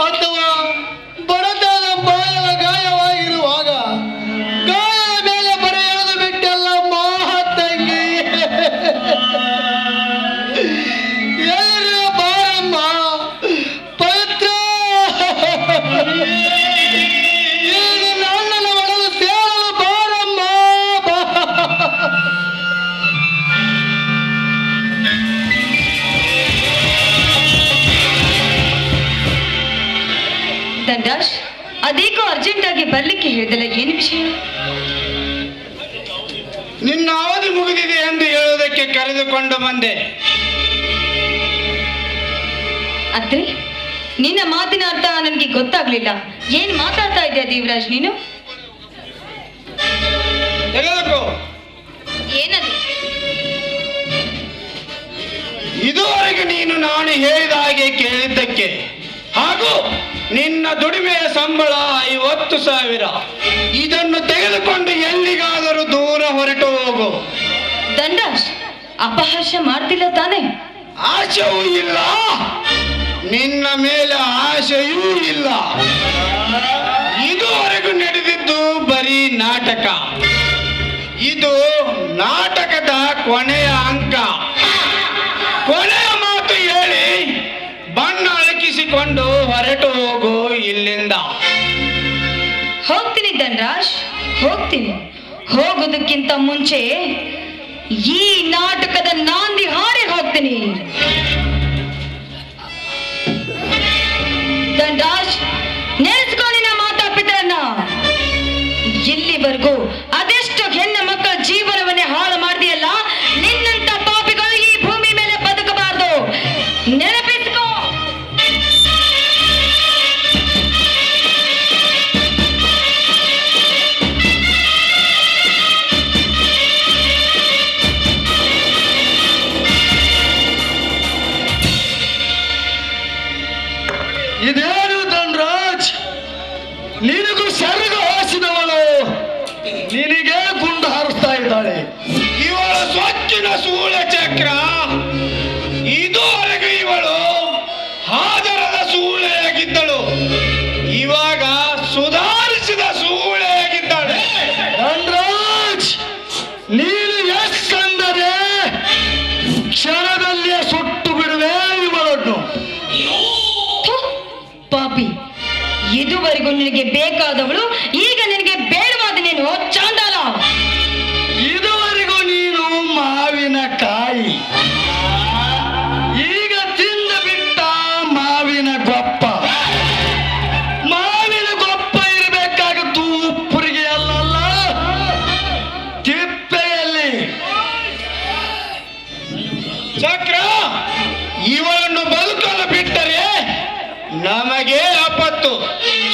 ಅಥವಾ ಬಡತನದ ಬಾಯಲ ಗಾಯವಾಗಿರುವಾಗ ಗಾಯದ ಮೇಲೆ ಬರೆ ಎಳೆದು ಬಿಟ್ಟಲ್ಲಮ್ಮ ತಂಗಿ. ಎಲ್ಲರೂ ಬಾರಮ್ಮ ಪವಿತ್ರ, ನನ್ನ ಒಡಲು ಸೇರಲು ಬಾರಮ್ಮ. ದಂಡಾಶ್, ಅದೇಕೋ ಅರ್ಜೆಂಟ್ ಆಗಿ ಬರ್ಲಿಕ್ಕೆ ಹೇಳಿದಲ್ಲ, ಏನು ವಿಷಯ? ನಿನ್ನ ಅವಧಿ ಮುಗಿದಿದೆ ಎಂದು ಹೇಳುವುದಕ್ಕೆ ಕರೆದುಕೊಂಡು ಬಂದೆ. ಅದ್ರೆ ನಿನ್ನ ಮಾತಿನ ಅರ್ಥ ನನಗೆ ಗೊತ್ತಾಗ್ಲಿಲ್ಲ. ಏನ್ ಮಾತಾಡ್ತಾ ಇದ್ಯಾ ದೇವರಾಜ್ ನೀನು? ತೆಗೆದುಕೋ. ಏನದು? ಇದುವರೆಗೆ ನೀನು ನಾನು ಹೇಳಿದ ಹಾಗೆ ಕೇಳಿದ್ದಕ್ಕೆ ಹಾಗೂ ನಿನ್ನ ದುಡಿಮೆಯ ಸಂಬಳ 50,000. ಇದನ್ನು ತೆಗೆದುಕೊಂಡು ಎಲ್ಲಿಗಾದರೂ ದೂರ ಹೊರಟು ಹೋಗು. ದಂಡಾಶ್, ಅಪಹಾಸ್ಯ ಮಾಡ್ತಿಲ್ಲ ತಾನೆ? ಆಶೆಯೂ ಇಲ್ಲ, ನಿನ್ನ ಮೇಲೆ ಆಶೆಯೂ ಇಲ್ಲ. ಇದುವರೆಗೂ ನಡೆದಿದ್ದು ಬರೀ ನಾಟಕ. ಇದು ನಾಟಕದ ಕೊನೆಯ ಅಂಕ. ಕೊನೆಯ ಮಾತು ಹೇಳಿ ಬಣ್ಣ ಅಳಕಿಸಿಕೊಂಡು ಹೊರಟು ಹೋಗು ಇಲ್ಲಿಂದ. ಹೋಗ್ತೀನಿ ಧನರಾಜ್, ಹೋಗ್ತೀನಿ. ಹೋಗೋದಕ್ಕಿಂತ ಮುಂಚೆ ಈ ನಾಟಕದ ನಾಂದಿ ಹಾಡಿ ಹೋಗ್ತೀನಿ. ಧನರಾಜ್, ನೆನೆಸ್ಕೊಂಡಿನ ಮಾತಾಪಿತರನ್ನ. ಇಲ್ಲಿವರೆಗೂ ಅದೆಷ್ಟು ಹೆಣ್ಣು ಮಕ್ಕಳ ಜೀವನವನ್ನೇ ಹಾಳು ಮಾಡಿದೆಯಲ್ಲ, ನಿನ್ನಂತ ಪಾಪಿಗಳು ಈ ಭೂಮಿ ಮೇಲೆ ಬದುಕಬಾರದು. ನೆನಪಿಸ್ಕೋ. ಇದೇನು ಧನರಾಜ್, ನಿನಗೂ ಸೆರಗು ಹಾಸಿದವಳು ನಿನಗೆ ಗುಂಡು ಹಾರಿಸ್ತಾ ಇದ್ದಾಳೆ. ಇವಳ ಸ್ವಚ್ಛನ ಸೂಳೆ ಚಕ್ರ. ಇದುವರೆಗೂ ಇವಳು ಹಾಜರದ ಸೂಳೆಯಾಗಿದ್ದಳು, ಇವಾಗ ಸುಧಾರಿಸಿದ ಸೂಳೆಯಾಗಿದ್ದಾಳೆ. ಧನರಾಜ್, ನೀನು ಎಷ್ಟಂದರೆ ಕ್ಷಣದಲ್ಲೇ ಸುಟ್ಟು ಬಿಡುವೆ ಇವಳನ್ನು. ಥು, ಪಾಪಿ, ಇದುವರೆಗೂ ನಿನಗೆ ಬೇಕಾದವಳು ಈಗ ನಿನಗೆ ಬೇಡವಾದನೇನು ಚಾಂಡಾಲ. ಇದುವರೆಗೂ ನೀನು ಮಾವಿನಕಾಯಿ, ಈಗ ತಿಂದು ಬಿಟ್ಟ ಮಾವಿನ ಗೊಪ್ಪ. ಮಾವಿನ ಗೊಪ್ಪ ಇರಬೇಕಾಗತ್ತು ಉಪ್ಪುರಿಗೆ ಅಲ್ಲಲ್ಲ, ತಿಪ್ಪೆಯಲ್ಲಿ. ಚಕ್ರ, ಇವಳನ್ನು ಬದುಕಲು ಬಿಟ್ಟರೆ ನಮಗೆ ಆಪತ್ತು.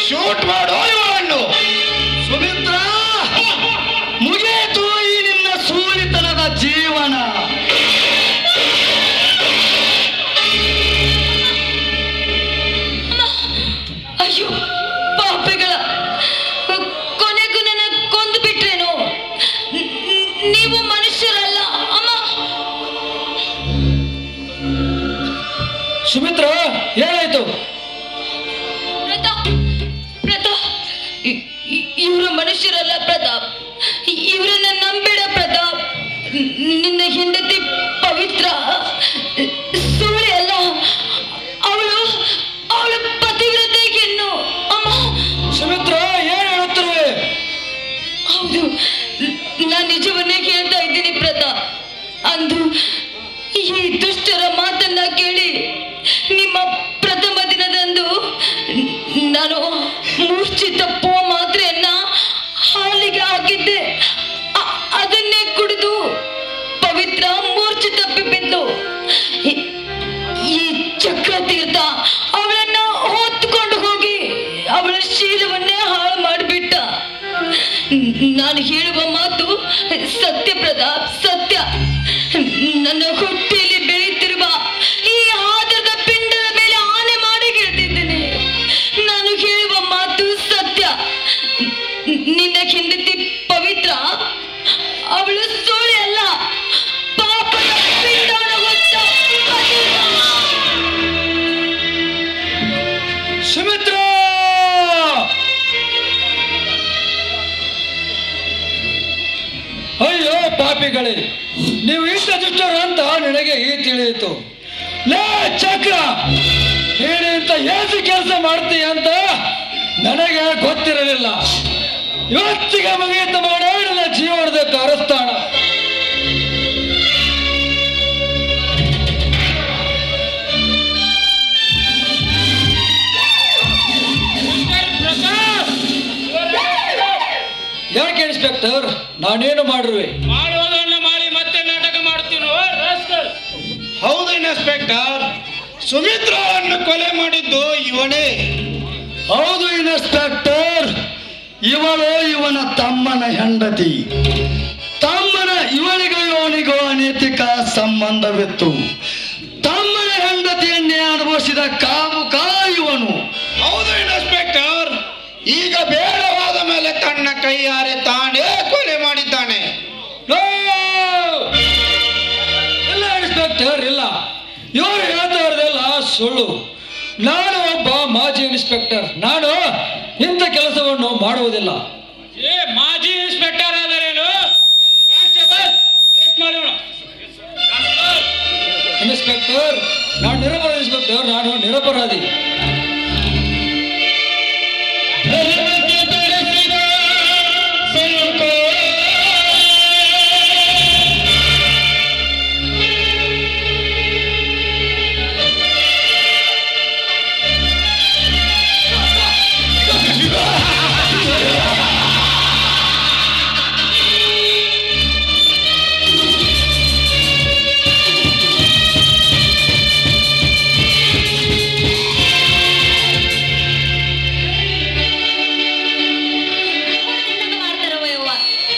ಶೂಟ್ ಮಾಡೋ ಇವಳನ್ನು. ಸುಮಿತ್ರ, ಮುಗಿಯಿತು ಈ ನಿನ್ನ ಸೂಳಿತನದ ಜೀವನ. ಅಯ್ಯೋ ಪಾಪಿಗಳ, ಕೊನೆಗೂ ನನ್ನ ಕೊಂದು ಬಿಟ್ರೇನು? ನೀವು ಮನುಷ್ಯರಲ್ಲ ಅಮ್ಮ. ಸುಮಿತ್ರ, ಏನಾಯ್ತು? ಪ್ರತಾಪ್, ಇವರು ಮನುಷ್ಯರಲ್ಲ ಪ್ರತಾಪ್. ಇವರನ್ನ ನಂಬೇಡ ಪ್ರತಾಪ್. ನಿನ್ನ ಹೆಂಡತಿ ಪವಿತ್ರ ಸುಳ್ಳೆ ಅಲ್ಲ, ಅವಳು ಪತಿವ್ರತೆ ಹೆಣ್ಣು ಅಮ್ಮ. ಸುಮಿತ್ರ, ಏನ್ ಹೇಳುತ್ತಿರುವೆ? ಹೌದು, ನಾನು ನಿಜವನ್ನೇ ಕೇಳ್ತಾ ಇದ್ದೀನಿ ಪ್ರತಾಪ್. ಅಂದು ಈ ದುಷ್ಟರ ಮಾತನ್ನ ಕೇಳಿ ನಿಮ್ಮ ಪ್ರಥಮ ದಿನದಂದು ನಾನು ಮೂರ್ಛಿತ ಮಾತ್ರೆಯನ್ನ ಹಾಲಿಗೆ ಹಾಕಿದ್ದೆ. ಅದನ್ನೇ ಕುಡಿದು ಪವಿತ್ರ ಮೂರ್ಛೆ ತಪ್ಪಿ ಬಿದ್ದು ಈ ಚಕ್ರತೀರ್ಥ ಅವಳನ್ನ ಹೊತ್ತುಕೊಂಡು ಹೋಗಿ ಅವಳ ಶೀಲವನ್ನೇ ಹಾಳು ಮಾಡಿಬಿಟ್ಟ. ನಾನು ಹೇಳುವ ಮಾತು ಸತ್ಯ ಪ್ರತಾಪ್, ಸತ್ಯ. ನನ್ನ ಹೊಟ್ಟೆಯಲ್ಲಿ ಬೆಳೆಯುತ್ತಿರುವ ಈ ಆದರದ ಪಿಂಡದ ಮೇಲೆ ಆನೆ ಮಾಡಿ ಹೇಳ್ತಿದ್ದೇನೆ. ನಾನು ಹೇಳುವ ಮಾತು ಸತ್ಯ. ನಿನ್ನ ಹೆಂಡತಿ ಪವಿತ್ರ ಅವಳು ಸೋಳೆ ಅಲ್ಲ, ಪಾಪದ ಪಿಂಡಾಣ ಹೊತ್ತ ಸುಮಿತ್ರ, ಅಯ್ಯೋ ಪಾಪಿಗಳೇ, ನೀವು ಇಷ್ಟ ದುಷ್ಟರು ಅಂತ ನನಗೆ ಈ ತಿಳಿಯಿತು. ಲೇ ಚಕ್ರ, ನೀನು ಇಂಥ ಏಸು ಕೆಲಸ ಮಾಡ್ತೀಯ ಅಂತ ನನಗೆ ಗೊತ್ತಿರಲಿಲ್ಲ. ಇವತ್ತಿಗೆ ಮುಗಿಯಿತು ಮಾಡೋ ನನ್ನ ಜೀವನದ ಕಾರಸ್ಥಾನ. ಯಾಕೆ ಇನ್ಸ್ಪೆಕ್ಟರ್, ನಾನೇನು ಮಾಡಿರುವೆ? ಮಾಡುವುದನ್ನ ಮಾಡಿ ಮತ್ತೆ ನಾಟಕ ಮಾಡ್ತೀನೋ ರಾಸ್ಕಲ್. ಹೌದು ಇನ್ಸ್ಪೆಕ್ಟರ್, ಸುಮಿತ್ರವನ್ನು ಕೊಲೆ ಮಾಡಿದ್ದು ಇವನೇ. ಹೌದು ಇನ್ಸ್ಪೆಕ್ಟರ್, ಇವಳು ಇವನ ತಮ್ಮನ ಹೆಂಡತಿ. ತಮ್ಮನ ಇವಳಿಗೂ ಇವನಿಗೂ ಅನೈತಿಕ ಸಂಬಂಧವಿತ್ತು. ತಮ್ಮನ ಹೆಂಡತಿಯನ್ನೇ ಅನುಭವಿಸಿದ ಕಾಮುಕ ಇವನು. ಹೌದು ಇನ್ಸ್ಪೆಕ್ಟರ್, ಈಗ ಬೇಡವಾದ ಮೇಲೆ ತನ್ನ ಕೈಯಾರೆ ತಾನೇ ಕೊಲೆ ಮಾಡಿದ್ದಾನೆ. ಇಲ್ಲ ಇನ್ಸ್ಪೆಕ್ಟರ್, ಇಲ್ಲ. ಇವರು ಹೇಳ್ತಾ ಇರೋದೆಲ್ಲ ಸುಳ್ಳು. ನಾನು ಒಬ್ಬ ಮಾಜಿ ಇನ್ಸ್ಪೆಕ್ಟರ್. ನಾನು ಇಂಥ ಕೆಲಸವನ್ನು ಮಾಡುವುದಿಲ್ಲ. ಏ ಮಾಜಿ ಇನ್ಸ್ಪೆಕ್ಟರ್ ಆದರೇನು? ಕಾನ್ಸ್ಟೇಬಲ್ ಅರೆಸ್ಟ್ ಮಾಡೋಣ. ಇನ್ಸ್ಪೆಕ್ಟರ್, ನಾನು ನಿರಪರಾಧಿ. ಇನ್ಸ್ಪೆಕ್ಟರ್, ನಾನು ನಿರಪರಾಧಿ.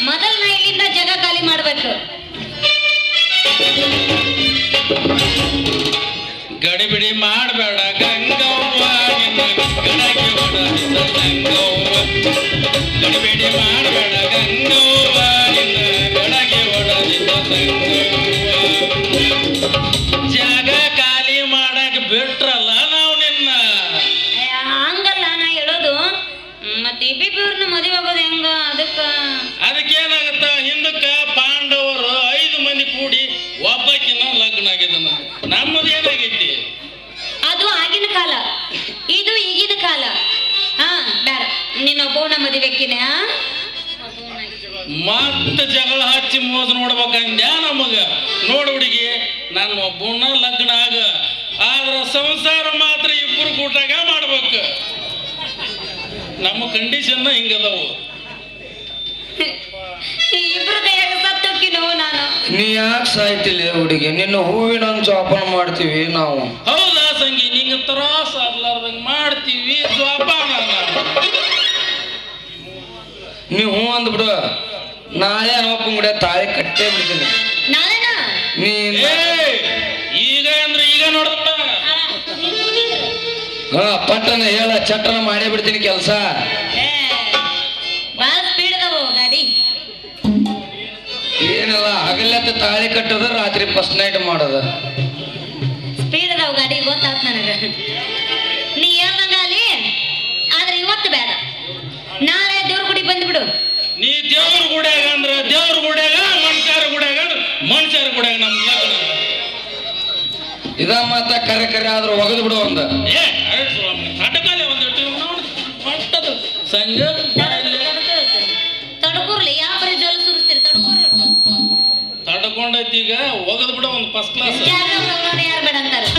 ಮೊದಲ ನಾ ಇಲ್ಲಿಂದ ಜಾಗ ಖಾಲಿ ಮಾಡ್ಬೇಕು. ಗಡಿಬಿಡಿ ಮಾಡಬೇಡ ಗಂಗವ್ವ, ನಿನ್ನ ಗಡಗೆ ಹೊಡೆದಿದ್ದ ಗಂಗವ್ವ. ಗಡಿಬಿಡಿ ಮಾಡಬೇಡ ಗಂಗವ್ವ, ನಿನ್ನ ಗಡಗೆ ಹೊಡೆದಿದ್ದ ಗಂಗವ್ವ. ಜಾಗ ಖಾಲಿ ಮಾಡಕ್ ಬಿಟ್ರಲ್ಲ ನಾವು ನಿನ್ನ. ಹಂಗಲ್ಲ ನಾ ಹೇಳೋದು. ಮತ್ತೆ ಇಬ್ಬಿಬ್ಬರನ್ನ ಮದುವೆ ಆಗೋದು ಹೆಂಗ? ಅದಕ್ಕೇನಾಗತ್ತ, ಹಿಂದಕ್ಕ ಪಾಂಡವರು 5 ಮಂದಿ ಕೂಡಿ ಒಬ್ಬಕಿನ ಲಗ್ನ ಆಗಿದ್ದನ. ನಮ್ಮದು ಏನಾಗೈತಿ? ಅದು ಆಗಿನ ಕಾಲ, ಇದು ಈಗಿನ ಕಾಲ. ಹಾ ಬೇಡ, ನಿನ್ನೊಬ್ಬವನ ಮದುವೆಕ್ಕಿನ ಮತ್ತ ಜಗಳ ಹಚ್ಚಿ ಮೋಸ ನೋಡ್ಬೇಕಂದ್ಯಾ ನಮಗ? ನೋಡು ಹುಡುಗಿ, ನನ್ನ ಒಬ್ಬನ ಲಗ್ನ ಆಗ, ಆದ್ರ ಸಂಸಾರ ಮಾತ್ರ ಇಬ್ಬರು ಕೂಟಾಗ ಮಾಡ್ಬೇಕು. ನಮ್ಮ ಕಂಡೀಷನ್ ಹಿಂಗದವು. ಇಬ್ರು ಕೈಯಾಗ ಸತ್ತೋಕಿನೋ ನಾನು. ನೀ ಯಾಕೆ ಸಾಯ್ತಿಲ್ಲ ಹುಡುಗಿ? ನಿನ್ನ ಹೂವಿನ ಜೋಪಾನ ಮಾಡ್ತೀವಿ ನಾವು. ಹೌದಾ ಸಂಗಿ? ನಿಂಗೆ ತ್ರಾಸ ಆಗ್ಲಾರ್ದಂಗ ಮಾಡ್ತೀವಿ ಜೋಪಾನ. ನೀ ಹೂ ಅಂದ್ಬಿಡು, ನಾಳೆ ಅಪ್ಪನ ಕೂಡ ತಾಳಿ ಕಟ್ಟೇ ಬಿಡ್ತೀನಿ. ನಾಳೆನಾ? ನೀ ಈಗ ಅಂದ್ರೆ ಈಗ ನೋಡ್ಬಿಡ. ಹಾ ಪಟ್ಟನ ಹೇಳ, ಚಟ್ಟನ ಮಾಡೇ ಬಿಡ್ತೀನಿ ಕೆಲಸ. ಬಾಳ ಸ್ಪೀಡ್ ಅದಾವ ಗಾಡಿ. ಏನಿಲ್ಲ, ಹಗಲತ್ತ ತಾಳಿ ಕಟ್ಟೋದು, ರಾತ್ರಿ ಫಸ್ಟ್ ನೈಟ್ ಮಾಡೋದು. ಸ್ಪೀಡ್ ಅದಾವ ಗಾಡಿ, ಗೊತ್ತಾತ್ ನನಗ. ನೀ ಹೇಳ್ದಂಗ ಅಲ್ಲಿ, ಆದ್ರೆ ಇವತ್ತು ಬೇಡ, ನಾಳೆ ದೇವ್ರ ಗುಡಿ ಬಂದ್ಬಿಡು. ನೀ ದೇವ್ರ ಗುಡ್ಯಾಗ ಅಂದ್ರ ದೇವ್ರ ಗುಡ್ಯಾಗ, ಮನುಷ್ಯರ ಗುಡ್ಯಾಗ ಮನುಷ್ಯರ ಗುಡ್ಯಾಗ. ನಮ್ ಇದ ಮಾತ ಕರೆ ಕರೆ ಆದ್ರೂ ಒಗದು ಬಿಡು ಒಂದ. ಅಟಕಾಲೆ ಒಂದಿಟ್ಟು ಮಟ್ಟದು ಸಂಜೆ ತಡ್ಕೂರ್ಲಿ, ಯಾವ ಬರೀ ಜೋಲ ಸುರಿಸ್ತೀರಿ? ತಡ್ಕೂರ್ ತಡ್ಕೊಂಡೈತಿ, ಈಗ ಒಗದ್ ಬಿಡ ಒಂದು ಫಸ್ಟ್ ಕ್ಲಾಸ್. ಯಾರು ಬೇಡ ಅಂತಾರೆ?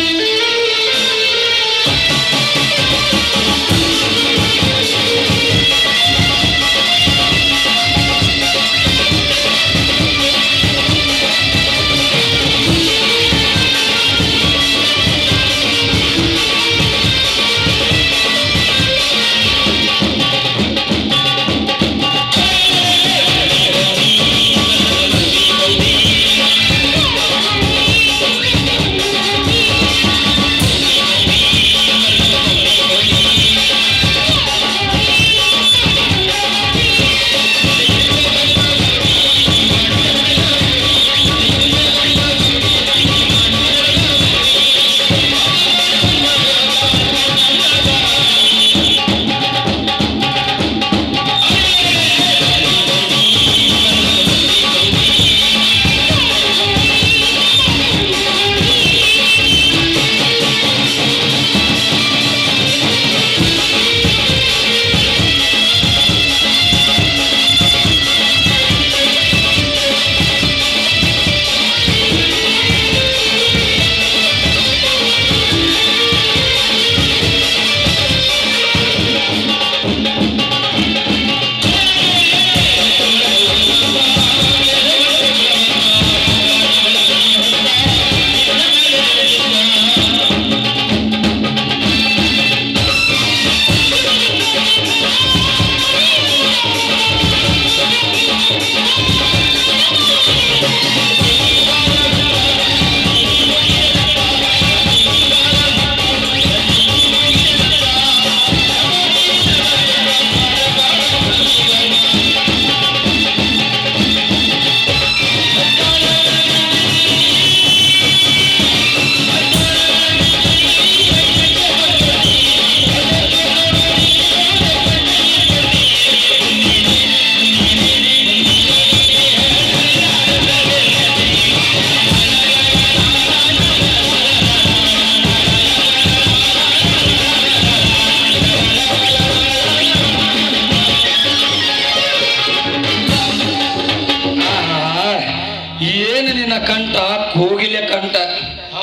ಕೋಗಿಲೆ ಕಂಠ.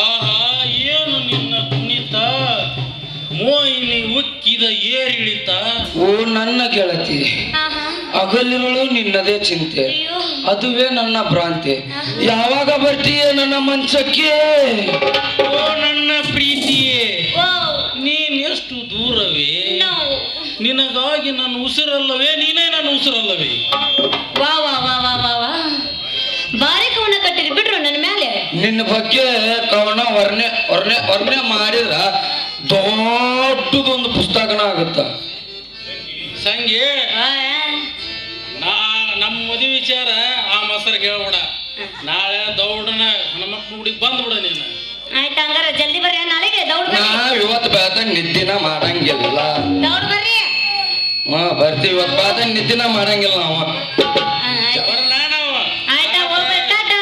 ಆಹಾ ಏನು ನಿನ್ನ ಕುಣಿತ ಮೋಹಿನಿ ಉಕ್ಕಿದ ಏರಿಳಿತ. ಓ ನನ್ನ ಗೆಳತಿ, ಹಗಲಿರುಳು ನಿನ್ನದೇ ಚಿಂತೆ, ಅದುವೇ ನನ್ನ ಭ್ರಾಂತಿ. ಯಾವಾಗ ಬರ್ತೀಯ ನನ್ನ ಮಂಚಕ್ಕೆ? ಓ ನನ್ನ ಪ್ರೀತಿಯೇ, ನೀನೆಷ್ಟು ದೂರವೇ, ನಿನಗಾಗಿ ನನ್ನ ಉಸಿರಲ್ಲವೇ, ನೀನೇ ನನ್ನ ಉಸಿರಲ್ಲವೇ. ವಾ ವಾ ವಾ ವಾ ವಾ ವಾ ಬಾರಿ ಕವನ ಕಟ್ಟಿರಿ ಬಿಡ್ರು ನನ್ನ ಮೇಲೆ. ನಿನ್ನ ಬಗ್ಗೆ ಕವನ ವರ್ಣೆ ಮಾಡಿದ್ರ ದೊಡ್ಡದೊಂದು ಪುಸ್ತಕನ ಆಗುತ್ತ. ಸಂಗೆ ನಮ್ಮ ಮದುವೆ ವಿಚಾರ ಆ ಮೊಸರಿಗೆ ಹೇಳ್ಬಿಡ. ನಾಳೆ ದೌಡನ ಹನುಮಕ್ಕ ಗುಡಿಗೆ ಬಂದ್ಬಿಡ ನೀನು. ಆಯ್ತು ಹಂಗಾರ ಜಲ್ದಿ ಬರ್ರಿ, ನಾಳೆಗೆ ದೌಡ್ ಬರ್ರಿ. ನಾವ್ ಇವತ್ತು ಬೇತ ನಿದ್ದಿನ ಮಾಡಂಗಿಲ್ಲ. ದೌಡ್ ಬರ್ರಿ. ಬರ್ತೀವಿ. ಇವತ್ತು ಬೇತ ನಿದ್ದಿನ ಮಾಡಂಗಿಲ್ಲ ನಾವು. ಬರಲ್ಲ ನಾವು. ಆಯ್ತಾ ಹೋಗ್ಬೇಕು. ಟಾಟಾ.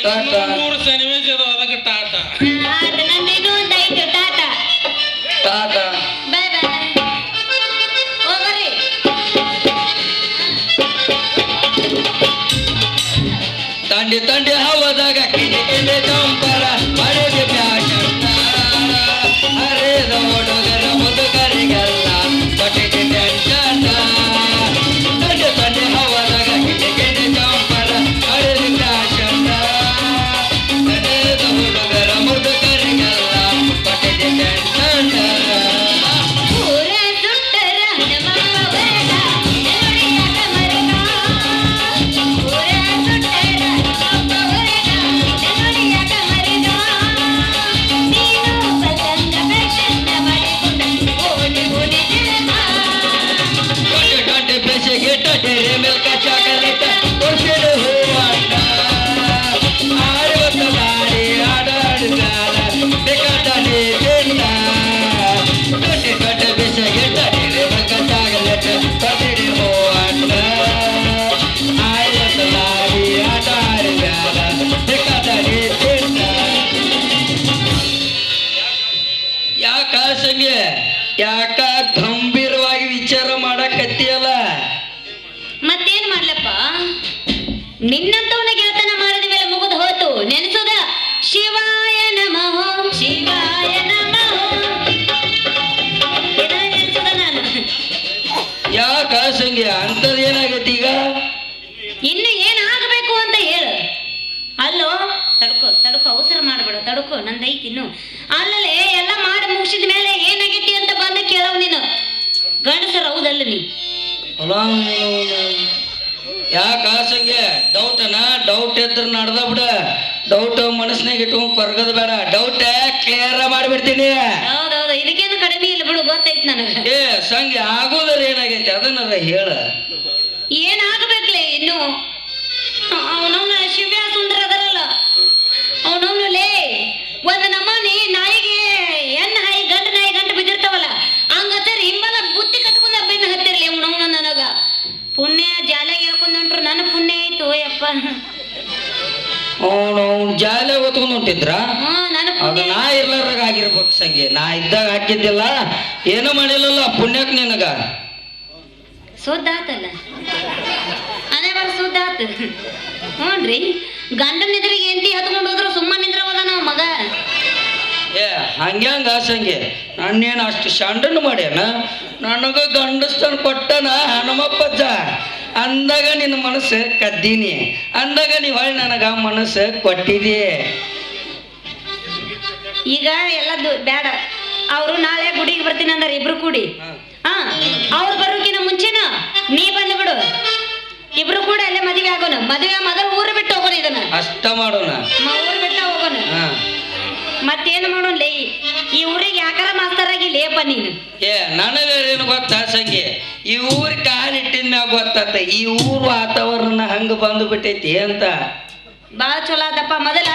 ಟಾಟಾ. 3 ಸನ್ನಿವೇಶ ಅದಾವ, ಅದಕ್ಕೆ ಟಾಟಾ. ಆಯ್ತು ನಂದಿದು ಒಂದು ಐದು. ಟಾಟಾ. ಟಾಟಾ. ಬಾಯ್ ಬಾಯ್. ಹೋಗ್ಬರ್ರಿ. ತಂಡಿ ತಂಡಿ ಹವದಾಗ ಕಿಡಿ ಕಿಡಿ ಜಂಪರ ಮಳೆಗೆ ಬ್ಯಾಟಂತ ಹರಿದ ಹುಡುಗರ ಮುದುಕರಿಗೆಲ್ಲ ಪಟಿಗೆ ಟೆನ್ಷನ್. ತಂಡಿ ತಂಡಿ ಹವದಾಗ ಕಿಡಿ ಕಿಡಿ ಜಂಪರ ಮಳೆಗೆ ಬ್ಯಾಟಂತ ಹರಿದ ಹುಡುಗರ ಮುದುಕರಿಗೆಲ್ಲ ಪಟಿಗೆ ಟೆನ್ಷನ್. ಊರ ಸುಟ್ಟರ ಹನುಮಪ್ಪ ವರದ, ನೆಲುಡಿಯಾಗ ಮರಗ. ಊರ ಸುಟ್ಟರ ಹನುಮಪ್ಪ ವರದ, ನೆಲುಡಿಯಾಗ ಮರಗ. ನೀನು ಪತಂಗ ಪ್ರಶಸ್ತ ಮಾಡಿಕೊಂಡು ಓಡಿ ಓಡಿ ಜಲಗ. ಟೊಟ್ಟೆ ಟೊಟ್ಟೆ ಬೆಸೆಗೆ ಟೊಟ್ಟೆರೆ ಮಿಲ್ಕ ಚಾಕಲೇಟ ಕೊಡ್ಸಿಡು ಹೂವಾಟ ಆಡುತ್ತ ಮಾಡಿ ಆಡಾಡಿದಾರ ಬೇಕಾಟನೆ ತಿಂದ. ಟೊಟ್ಟೆ ಟೊಟ್ಟೆ ಬೆಸೆಗೆ ಟೊಟ್ಟೆರೆ ಮಿಲ್ಕ ಚಾಕಲೇಟ ಕೊಡ್ಸಿಡು ಹೂವಾಟ ಆಡುತ್ತ ಮಾಡಿ ಆಡಾಡಿದಾರ ಬೇಕಾಟನೆ ತಿಂದ. ಯಾಕ ಸಂಗೆ, ಯಾಕ ಗಂಭೀರವಾಗಿ ವಿಚಾರ ಮಾಡಕತ್ತಿಯಲ್ಲ? ಮತ್ತೇನ್ ಮಾಡ್ಲಪ್ಪ, ನಿನ್ನಂತವನ ಗೆಳತನ ಮಾಡಿದ ಮೇಲೆ ಮುಗಿದು ಹೋತು. ನೆನೆಸುದ ಶಿವಾಯ ನಮಃ ಶಿವಾಯ ನಮಃ ಇದನ್ನ ನೆನೆಸುದ ನಾನು. ಯಾಕ ಸಂಗೆ ಅಂತದೇನಾಗೈತಿ ಈಗ? ಇನ್ನು ಏನಾಗಬೇಕು ಅಂತ ಹೇಳು. ಅಲ್ಲೋ ತಡ್ಕೋ ತಡ್ಕೋ, ಅವಸರ ಮಾಡ್ಬೇಡ, ತಡ್ಕೋ, ನಂದೈತಿ ಇನ್ನು. ಅಲ್ಲಲೇ ಎಲ್ಲ ಮಾಡಿ ಮುಗಿಸಿದ ಮೇಲೆ ಏನಾಗೈತಿ ಅಂತ ಬಂದು ಕೇಳವ್ ನೀನು. ಗಂಡಸರ ಹೌದಲ್ಲ ನೀ. ಯಾಕ ಸಂಗೆ ಡೌಟ್ ಇದ್ರ ನಡ್ದ ಬಿಡ. ಡೌಟ್ ಮನಸ್ನಾಗ ಇಟ್ಕೊಂಡ್ ಕೊರಗದ ಬೇಡ. ಡೌಟ್ ಕ್ಲಿಯರ್ ಮಾಡಿಬಿಡ್ತೀನಿ. ಹೌದೌದು, ಇದಕ್ಕೇನು ಕಡಿಮೆ ಇಲ್ಲ ಬಿಡು, ಗೊತ್ತೈತಿ ನನಗ. ಏ ಸಂಗೆ ಆಗೋದ್ರ ಏನಾಗೈತಿ ಅದನ್ನ ಹೇಳ. ಏನಾಗಬೇಕ್ಲೆ ಇನ್ನು? ಅವನವನ ಶಿವ್ಯ ಸುಂದರ ಅದರಲ್ಲ, ಅವನವನು ಲೇ ಒಂದು ನಮ್ಮನೆ ನಾಯಿಗೆ ಹೆಣ್ಣು ನಾಯಿ ಗಂಟು ಬಿದ್ದಿರ್ತಾವಲ್ಲ, ಹಂಗತ್ತರ ಹಿಂಬಲ ಬುತ್ತಿ ಕಟ್ಕೊಂಡ ಬೆನ್ನ ಹತ್ತಿರ್ಲಿ ಅವನವನ. ನನಗ ಪುಣ್ಯ ಜಾಲಾಗಿ ಹೇಳ್ಕೊಂಡ್ರು ನನ್ನ ಪುಣ್ಯ ಆಯ್ತು ಯಪ್ಪ. ಅವ್ನು ಜಾಲೆ ಹೊತ್ಕೊಂಡ್ ಹೊಂಟಿದ್ರ? ನನ್ನ ಅದು ಪುಣ್ಯ. ನಾ ಇರ್ಲಾರ್ದಾಗ ಆಗಿರ್ಬೇಕು ಸಂಗೆ. ನಾ ಇದ್ದಾಗ ಹಾಕಿದ್ದಿಲ್ಲ, ಏನು ಮಾಡಿಲ್ಲಲ್ಲ ಪುಣ್ಯಕ್ ನಿನಗ. ಸುದ್ದ ಆತಲ್ಲ, ಅನೇ ಬರ ಸುದ್ದ ಆತ. ಹ್ಞೂನ್ರಿ, ಗಂಡನ ನಿದ್ರಿಗೆ ಎಂತಿ ಹತ್ಕೊಂಡು ಹೋದ್ರು ಸುಮ್ಮನೆ ನಿದ್ರವಲ್ಲ ನಾವು ಮಗ. ಏ ಹಂಗ್ಯಾಂಗ ಸಂಗೆ, ನಾನೇನು ಅಷ್ಟು ಶಾಂಡನ್ನು ಮಾಡ್ಯಾನ? ನನಗ ಗಂಡಸ್ತನ ಕೊಟ್ಟನ ಹನುಮಪ್ಪಜ್ಜ. ಅಂದಾಗ ನಿನ್ನ ಮನಸ್ಸು ಕದ್ದೀನಿ, ಅಂದಾಗ ನೀವು ಹೊಳ್ಳಿ ನನಗ ಮನಸ್ಸು ಕೊಟ್ಟಿದಿ. ಈಗ ಎಲ್ಲ ಬೇಡ, ಅವರು ನಾಳೆ ಗುಡಿಗೆ ಬರ್ತೀನಿ ಅಂದಾರ ಇಬ್ರು ಕೂಡಿ. ಅವ್ರು ಬರೋಕಿನ ಮುಂಚೆನ ನೀ ಬಂದ್ಬಿಡು, ಇಬ್ರು ಕೂಡ ಅಲ್ಲೇ ಮದುವೆ ಆಗೋಣ. ಮದುವೆ ಮೊದಲು ಊರು ಬಿಟ್ಟು ಹೋಗೋಣ, ಇದನ್ನ ಅಷ್ಟ ಮಾಡೋಣ. ಊರು ಬಿಟ್ಟ ಹೋಗೋಣ. ಮತ್ತೇನು ಮಾಡೋಣ, ಈ ಊರಿಗೆ ಯಾಕಾರ ಮಾಸ್ತರ್ ಆಗಿ ಲೇಪ ನೀನು. ಏ ನನಗೇನು ಗೊತ್ತಾ ಸಂಗೆ, ಈ ಊರ್ ಕಾಲಿಟ್ಟಿನ ಮ್ಯಾಗ ಗೊತ್ತಾತ ಈ ಊರ್ ವಾತಾವರಣ ಹಂಗ ಬಂದು ಬಿಟ್ಟೈತಿ ಅಂತ. ಬಾಳ ಚಲೋ ಆದಪ್ಪ. ಮೊದಲ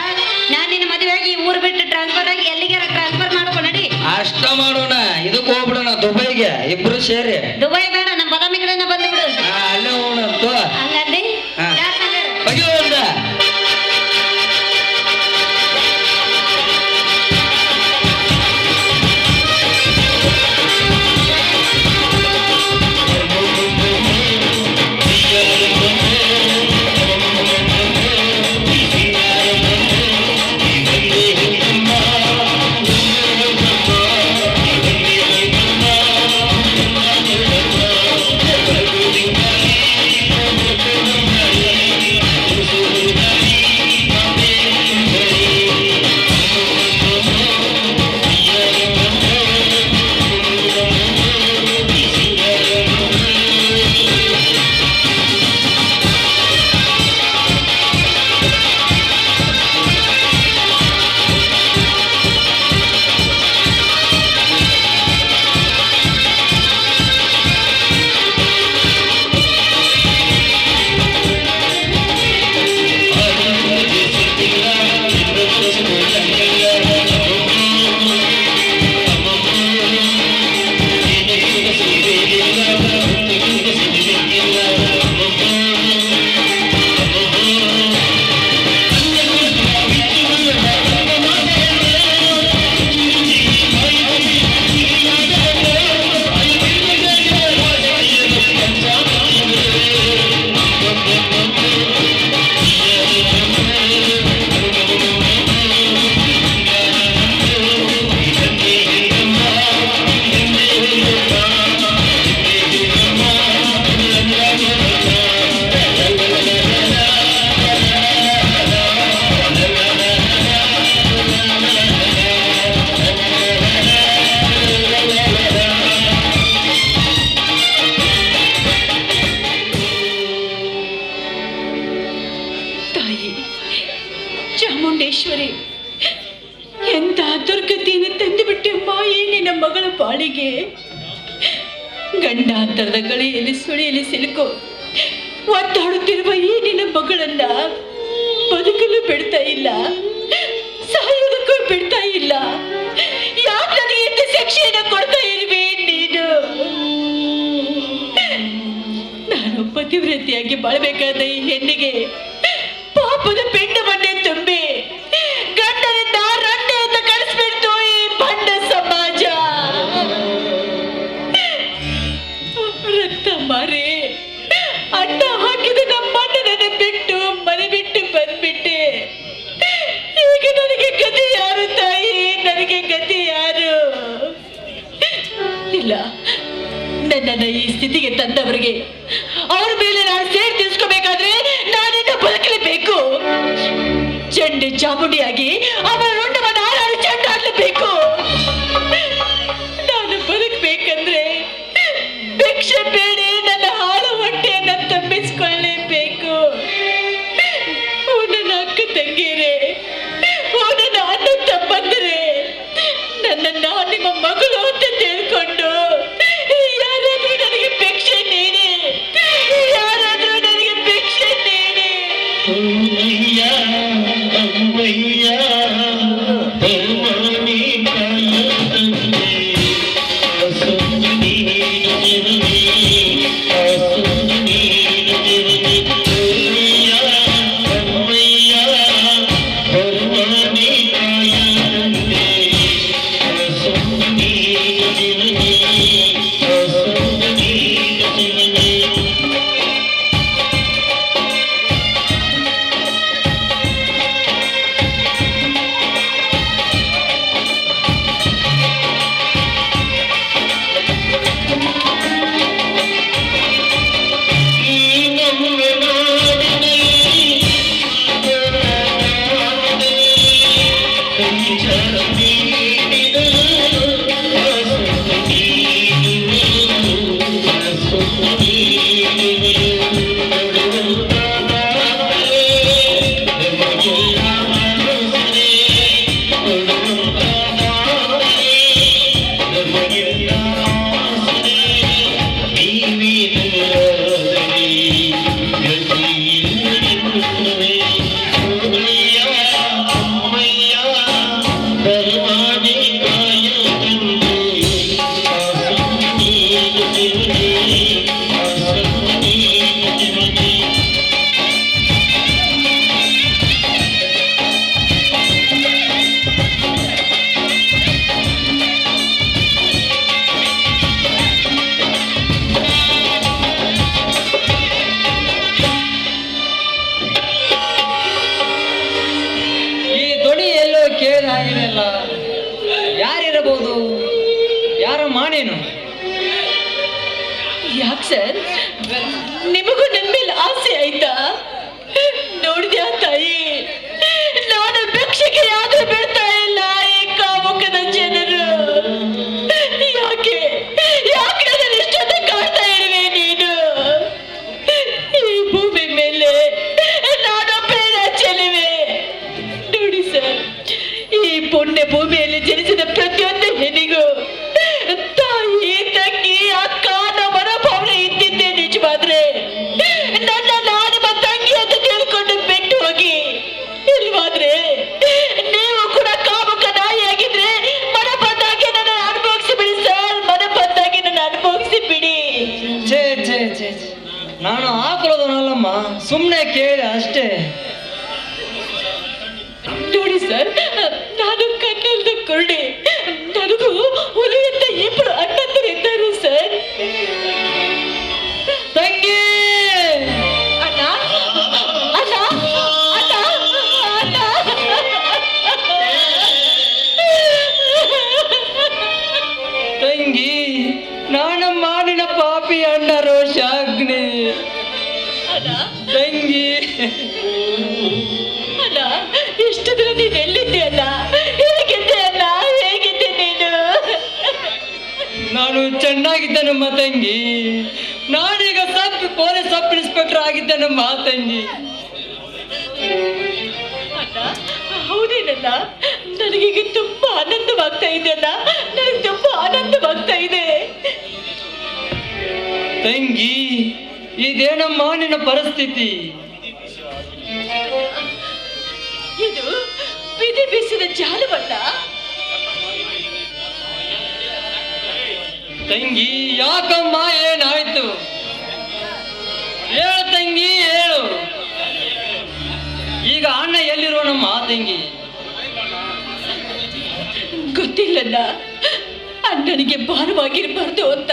ನಾನ್ ನಿನ್ನ ಮದುವೆ ಆಗಿ ಊರು ಬಿಟ್ಟು ಟ್ರಾನ್ಸ್ಫರ್ ಆಗಿ ಎಲ್ಲಿಗಾರ ಟ್ರಾನ್ಸ್ಫರ್ ಮಾಡ್ಕೊ ನಡಿ. ಅಷ್ಟ ಮಾಡೋಣ. ಇದಕ್ಕೆ ಹೋಗ್ಬಿಡೋಣ ದುಬೈಗೆ ಇಬ್ರು ಸೇರಿ. ದುಬೈ ಬೇಡ, ನಮ್ಮ ಬಾದಾಮಿ ಕಡೆನ ಬಂದ್ಬಿಡು. ಅಲ್ಲೇ ಹೋಗೋಣಂತು. ಹಂಗಂದಿ ಬಗೆ ಒಂದ ಎಂತ ದುರ್ಗತಿಯನ್ನು ತಂದು ಬಿಟ್ಟೆಮ್ಮ ಈ ನಿನ್ನ ಮಗಳ ಪಾಳಿಗೆ. ಗಂಡಾಂತರದ ಗಳಿಯಲ್ಲಿ ಸುಳಿಯಲ್ಲಿ ಸಿಲುಕು ಒದ್ದಾಡುತ್ತಿರುವ ಈ ನಿನ್ನ ಮಗಳನ್ನ ಬದುಕಲು ಬಿಡ್ತಾ ಇಲ್ಲ, ಸಾಯೋದಕ್ಕೂ ಬಿಡ್ತಾ ಇಲ್ಲ. ಯಾಕೆ ನನಗೆ ಇಂಥ ಶಿಕ್ಷೆಯನ್ನು ಕೊಡ್ತಾ ಇರುವೆ ನೀನು? ನಾನು ಪತಿವ್ರತಿಯಾಗಿ ಬಾಳ್ಬೇಕಾದ ಈ ಹೆಣ್ಣಿಗೆ ಪಾಪದ ಪಿಂಡವನ್ನೇ ತುಂಬಿ ಗಂಡನಿಂದ ರಂಡೆ ಅಂತ ಕಳಿಸ್ಬಿಡ್ತು ಈ ಬಂಡ ಸಮಾಜ. ರಕ್ತ ಮಾರಿ ಅಡ್ಡ ಹಾಕಿದ ನಮ್ಮಣ್ಣನನ್ನು ಬಿಟ್ಟು ಮನೆ ಬಿಟ್ಟು ಬಂದ್ಬಿಟ್ಟೆ. ಈಗ ನನಗೆ ಗತಿ ಯಾರು ತಾಯಿ? ನನಗೆ ಗತಿ ಯಾರು? ಇಲ್ಲ, ನನ್ನನ್ನು ಈ ಸ್ಥಿತಿಗೆ ತಂದವರಿಗೆ ಅವ್ರ ಮೇಲೆ ನಾನು ಸೇರಿ ತಿಳಿಸ್ಕೋಬೇಕಾದ್ರೆ ನಾನಿನ್ನು ಬದುಕಲೇಬೇಕು. ಚಂಡಿ ಚಾಮುಂಡಿಯಾಗಿ ಅವರ ರುಂಡವನ್ನು ಹಾರಾಡಿ ಚೆಂಡಾಡ್ಲೇಬೇಕು. ನಾನು ಬದುಕಬೇಕಂದ್ರೆ ಭಿಕ್ಷೆ ಬೇಡಿ ನನ್ನ ಹಾಳು ಹೊಟ್ಟೆಯನ್ನು ತುಂಬಿಸ್ಕೊಳ್ಳೇಬೇಕು. ನನ್ನ ಅಕ್ಕ ತಂಗಿರೇ, ನನ್ನ ಅಣ್ಣ ತಮ್ಮಂದಿರೇ, ನನ್ನನ್ನ ನಿಮ್ಮ ಮಗಳು ಅಂತ ತಿಳ್ಕೊಂಡು ಯಾರಾದ್ರೂ ನನಗೆ ಭಿಕ್ಷೆ ನೀಡಿ, ಯಾರಾದ್ರೂ ನನಗೆ ಭಿಕ್ಷೆ ನೀಡಿ. ಕೇಳಿದಾಗಿರಲ್ಲ, ಯಾರಿರಬಹುದು? ಯಾರ ಮಾನೇನು? ಯಾಕೆ ಸರ್, ನಿಮಗೂ ನನ್ನ ಮೇಲೆ ಆಸೆ ಆಯ್ತಾ? ನೋಡಿದ್ಯಾ ತಾಯಿ, ನಾನು ಭಿಕ್ಷೆಗೆ ಯಾವ್ದು ಬಿಡ್ತಾ ಇಲ್ಲ ಈ ಕಾಮುಕದ ಜನರು. ಯಾಕೆ ಯಾಕೆ ನನ್ನ ಇಷ್ಟೊಂದು ಕಾಡ್ತಾ ಇರುವೆ ನೀನು? ಈ ಭೂಮಿ ಮೇಲೆ ನಾನು ಬೇಡ ಚೆಲುವೆ. ನೋಡಿ ಸರ್, ಈ ಪುಣ್ಯ ಭೂಮಿಯಲ್ಲಿ ಜನಿಸಿದ ಪ್ರತಿಯೊಂದು ಹೆಣ್ಣಿಗೂ ತಾಯಿ, ತಂಗಿ, ಅಕ್ಕ ಅನ್ನೋ ಮನೋಭಾವನೆ ಇದ್ದಿದ್ದೆ ನಿಜವಾದ್ರೆ ನನ್ನ ನಿಮ್ಮ ತಂಗಿ ಅಂತ ತಿಳ್ಕೊಂಡು ಬಿಟ್ಟು ಹೋಗಿ. ಇಲ್ವಾದ್ರೆ ನೀವು ಕೂಡ ಕಾಮುಕ ನಾಯಿಯಾಗಿದ್ರೆ ಮನ ಬಂದಾಗೆ ನನ್ನ ಅನುಭವಿಸಿ ಬಿಡಿ ಸರ್, ಮನ ಬಂದಾಗೆ ನನ್ನ ಅನುಭವಿಸಿ ಬಿಡಿ. ಛೇ ಛೇ ಛೇ, ನಾನು ಹಾಕೊಳ್ಳೋದನ್ನಲ್ಲಮ್ಮ, ಸುಮ್ಮನೆ ಕೇಳಿ ಅಷ್ಟೇ. ನೋಡಿ ಸರ್, ನಾನು ಕಣ್ಣಲ್ದ ಕುರುಡಿ, ನನಗೂ ಹುಲಿಯಂತ ಇಬ್ಬರು ಅಣ್ಣಂದಿರಿದ್ದಾರೆ ಸರ್. ತಂಗಿ, ಅಣ್ಣ ಅಣ್ಣ ಅಣ್ಣ ಅಣ್ಣ. ತಂಗಿ, ನಾನು ಮಾಡಿನ ಪಾಪಿ ಅಣ್ಣ ರೋಷಾಗ್ನಿ. ಅಣ್ಣ ತಂಗಿ, ಅಣ್ಣ, ಇಷ್ಟು ದಿನ ನೀನು ಎಲ್ಲಿದ್ದೆ ಅಣ್ಣ? ಹೇಗಿದ್ದೆ ಅಣ್ಣ? ಹೇಗಿದ್ದೆ ನೀನು? ನಾನು ಚೆನ್ನಾಗಿದ್ದೇನಮ್ಮ ತಂಗಿ. ನಾನೀಗ ಪೊಲೀಸ್ ಸಬ್ ಇನ್ಸ್ಪೆಕ್ಟರ್ ಆಗಿದ್ದೇನಮ್ಮ ತಂಗಿ. ಅಣ್ಣ, ಹೌದೇನಣ್ಣ? ನನಗೀಗ ತುಂಬಾ ಆನಂದವಾಗ್ತಾ ಇದೆ ಅಣ್ಣ. ನನಗೆ ತುಂಬಾ ಆನಂದವಾಗ್ತಾ ಇದೆ. ತಂಗಿ, ಇದೇನಮ್ಮ ನಿನ್ನ ಪರಿಸ್ಥಿತಿ? ಇದು ವಿಧಿ ಬೀಸಿದ ಜಾಲವಣ್ಣ. ತಂಗಿ, ಯಾಕಮ್ಮ, ಏನಾಯ್ತು? ಹೇಳು ತಂಗಿ, ಹೇಳು. ಈಗ ಅಣ್ಣ ಎಲ್ಲಿರೋನಮ್ಮ ತಂಗಿ? ಗೊತ್ತಿಲ್ಲಣ್ಣ. ಅಣ್ಣನಿಗೆ ಭಾರವಾಗಿರಬಾರ್ದು ಅಂತ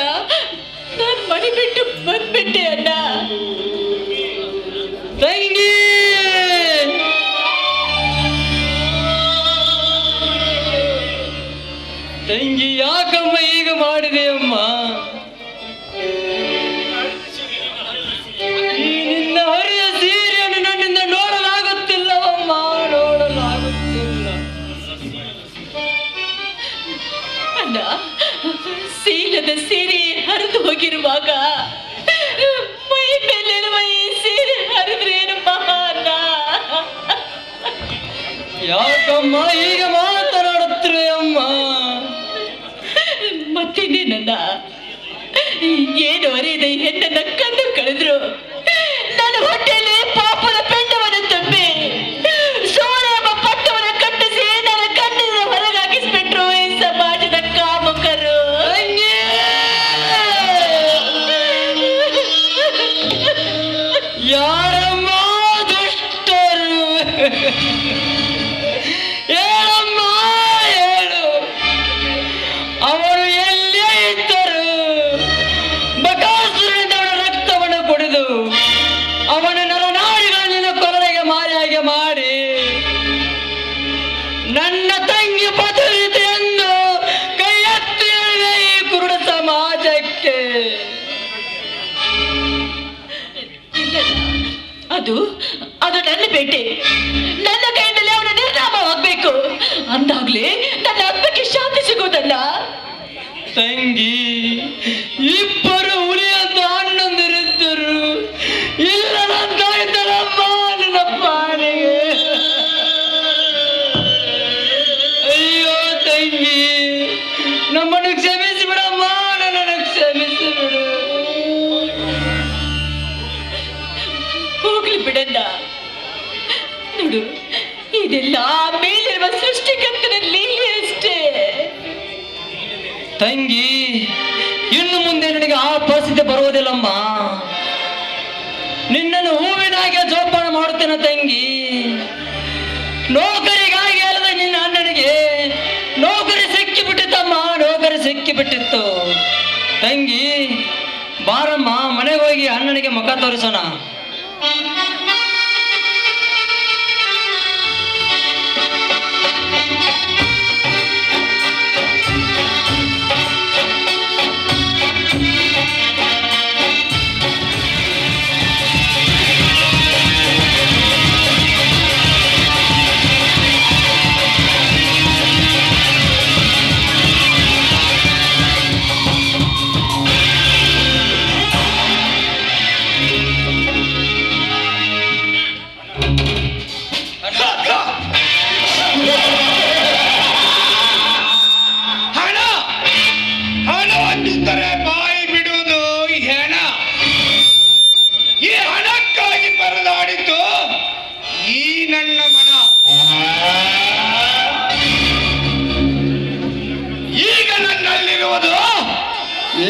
ನಾನು ಮನೆ ಬಿಟ್ಟು ಬಂದ್ಬಿಟ್ಟೆ ಅಣ್ಣ. ತಂಗಿ, ತಂಗಿ, ಯಾಕಮ್ಮ ಈಗ ಮಾಡಿದೆ ಅಮ್ಮ? ಈ ನಿನ್ನ ಹರಿಯ ಸೀರೆಯನ್ನು ನನ್ನಿಂದ ನೋಡಲಾಗುತ್ತಿಲ್ಲವಮ್ಮ, ನೋಡಲಾಗುತ್ತಿಲ್ಲ. ಅಣ್ಣ, ಸೀಲದ ಸೀರೆ ಹರಿದು ಹೋಗಿರುವಾಗ ಮೈ ಮೇಲಿರುವ ಈ ಸೀರೆ ಹರಿದ್ರೆ ಏನು ಮಹಾ ಅಣ್ಣ? ಯಾಕಮ್ಮ ಈಗ ಮಾತನಾಡುತ್ತಿರುವೆ ಅಮ್ಮ? ಮತ್ತಿನ್ನೇನಣ್ಣ, ಏನು ಅರಿಯದ ಈ ಹೆಣ್ಣನ್ನ ಕಂಡು ಕಳೆದ್ರು ನನ್ನ ಹೊಟ್ಟೆಯಲ್ಲಿ ಪಾಪದ ಪಿಂಡವನ್ನು ತುಂಬಿ ಸೋಳೆ ಎಂಬ ಪಟ್ಟವನ್ನು ಕಟ್ಟಿಸಿ ನನ್ನ ಕಣ್ಣಿನ ಹೊರಗಾಕಿಸ್ಬಿಟ್ರು ಈ ಸಮಾಜದ ಕಾಮಕರು. ಯಾರಮ್ಮ ದುಷ್ಟರು? ಹೇಳಮ್ಮ, ಹೇಳು. ಅವರು ಎಲ್ಲೇ ಇದ್ದರು ಬಕಾಸುರನಿಂದ ಅವನ ರಕ್ತವನ್ನು ಕುಡಿದು ಅವನ ನರನಾಡಿಗಳನ್ನು ಕೊರಳಿಗೆ ಮಾರಿಯಾಗಿ ಮಾಡಿ ನನ್ನ ತಂಗಿ ಪದವಿತೆಯನ್ನು ಕೈ ಎತ್ತಿ ಹೇಳಿದೆ ಈ ಕುರುಡ ಸಮಾಜಕ್ಕೆ. ಅದು ಅದು ನನ್ನ ಬೇಟೆ. ನನ್ನ ಕೈಯಲ್ಲಿ ಅವನ ನಿರ್ನಾಮವಾಗಬೇಕು. ಅಂದಾಗ್ಲೇ ನನ್ನ ಆತ್ಮಕ್ಕೆ ಶಾಂತಿ ಸಿಗೋದಲ್ಲ. ತಂಗಿ, ಇಬ್ಬರು ಹುಲಿಯಂತ ಅಣ್ಣಂದಿರಿದ್ದರು. ಇಲ್ಲ ನಂತಾಯ್ತಲ್ಲಮ್ಮ ನನ್ನ ಪಾಲಿಗೆ. ಅಯ್ಯೋ ತಂಗಿ, ನಮ್ಮನ್ನು ಕ್ಷಮಿಸಿ ಬಿಡಮ್ಮ, ನನ್ನನ್ನು ಕ್ಷಮಿಸಿ ಬಿಡು. ಹೋಗ್ಲಿ ಬಿಡಣ್ಣ. ನೋಡು, ಇದೆಲ್ಲ ಮೇಲಿರುವ ಸೃಷ್ಟಿಕರ್ತನ ಲೀಲೆ ಅಷ್ಟೇ. ತಂಗಿ, ಇನ್ನು ಮುಂದೆ ನನಗೆ ಆ ಪರಿಸ್ಥಿತಿ ಬರುವುದಿಲ್ಲಮ್ಮ. ನಿನ್ನನ್ನು ಹೂವಿನಾಗೆ ಜೋಪಾನ ಮಾಡುತ್ತೇನೆ ತಂಗಿ. ನೌಕರಿಗಾಗಿ ಅಲ್ಲದೆ ನಿನ್ನ ಅಣ್ಣನಿಗೆ ನೌಕರಿ ಸಿಕ್ಕಿಬಿಟ್ಟಿತ್ತಮ್ಮ, ನೌಕರಿ ಸಿಕ್ಕಿಬಿಟ್ಟಿತ್ತು. ತಂಗಿ, ಬಾರಮ್ಮ, ಮನೆಗೆ ಹೋಗಿ ಅಣ್ಣನಿಗೆ ಮುಖ ತೋರಿಸೋಣ.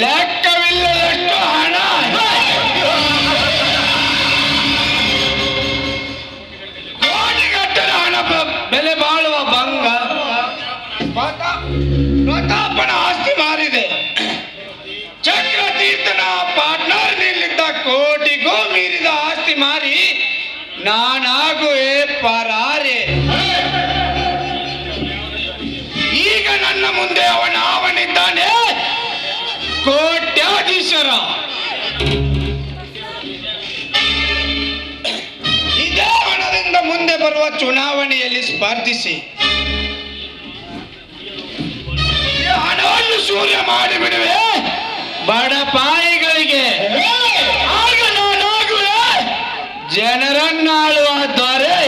ಲೆಕ್ಕವಿಲ್ಲದಷ್ಟು ಹಣ, ಕೋಟಿಗಟ್ಟಲೆ ಹಣ ಬೆಲೆ ಬಾಳುವ ಬಂಗ ಪ್ರತಾಪನ ಆಸ್ತಿ ಮಾರಿದೆ. ಚಕ್ರತೀರ್ಥನ ಪಾರ್ಟ್ನರ್ನಲ್ಲಿದ್ದ ಕೋಟಿಗೂ ಮೀರಿದ ಆಸ್ತಿ ಮಾರಿ ನಾನಾಗುವೆ ಪರಾರೆ. ಈಗ ನನ್ನ ಮುಂದೆ ಅವನಿದ್ದಾನೆ ಕೋಟ್ಯಾಧೀಶ್ವರ. ಇದೇ ಹಣದಿಂದ ಮುಂದೆ ಬರುವ ಚುನಾವಣೆಯಲ್ಲಿ ಸ್ಪರ್ಧಿಸಿ ಈ ಹಣವನ್ನು ಸೂರ್ಯ ಮಾಡಿಬಿಡುವೆ ಬಡಪಾಯಿಗಳಿಗೆ. ಆಗ ನಾನಾಗುವೆ ಜನರನ್ನಾಳುವ ದೊರೆ.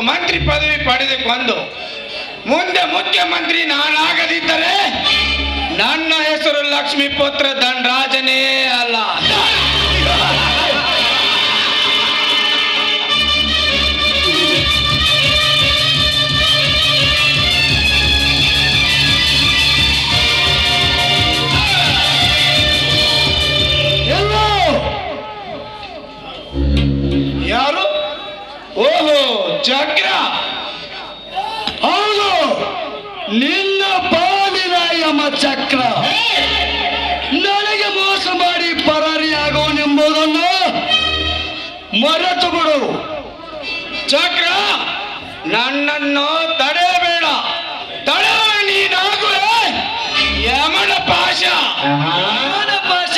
ಮಂತ್ರಿ ಪದವಿ ಪಡೆದುಕೊಂಡು ಮುಂದೆ ಮುಖ್ಯಮಂತ್ರಿ ನಾನಾಗದಿದ್ದರೆ ನನ್ನ ಹೆಸರು ಲಕ್ಷ್ಮೀಪುತ್ರ ಧನರಾಜನೇ ಅಲ್ಲ. ಯಾರು? ಓಹೋ, ಚಕ್ರ. ಹೌದು, ನಿನ್ನ ಪಾಲಿನ ಯಮ ಚಕ್ರ ನನಗೆ ಮೋಸ ಮಾಡಿ ಪರಾರಿಯಾಗೋನೆಂಬುದನ್ನು ಮರೆತು ಬಿಡು. ಚಕ್ರ, ನನ್ನನ್ನು ತಡೆಯಬೇಡ. ತಡೆಯುವ ನೀನಾಗುವೆ ಯಮನ ಪಾಶ. ಯಮನ ಪಾಶ,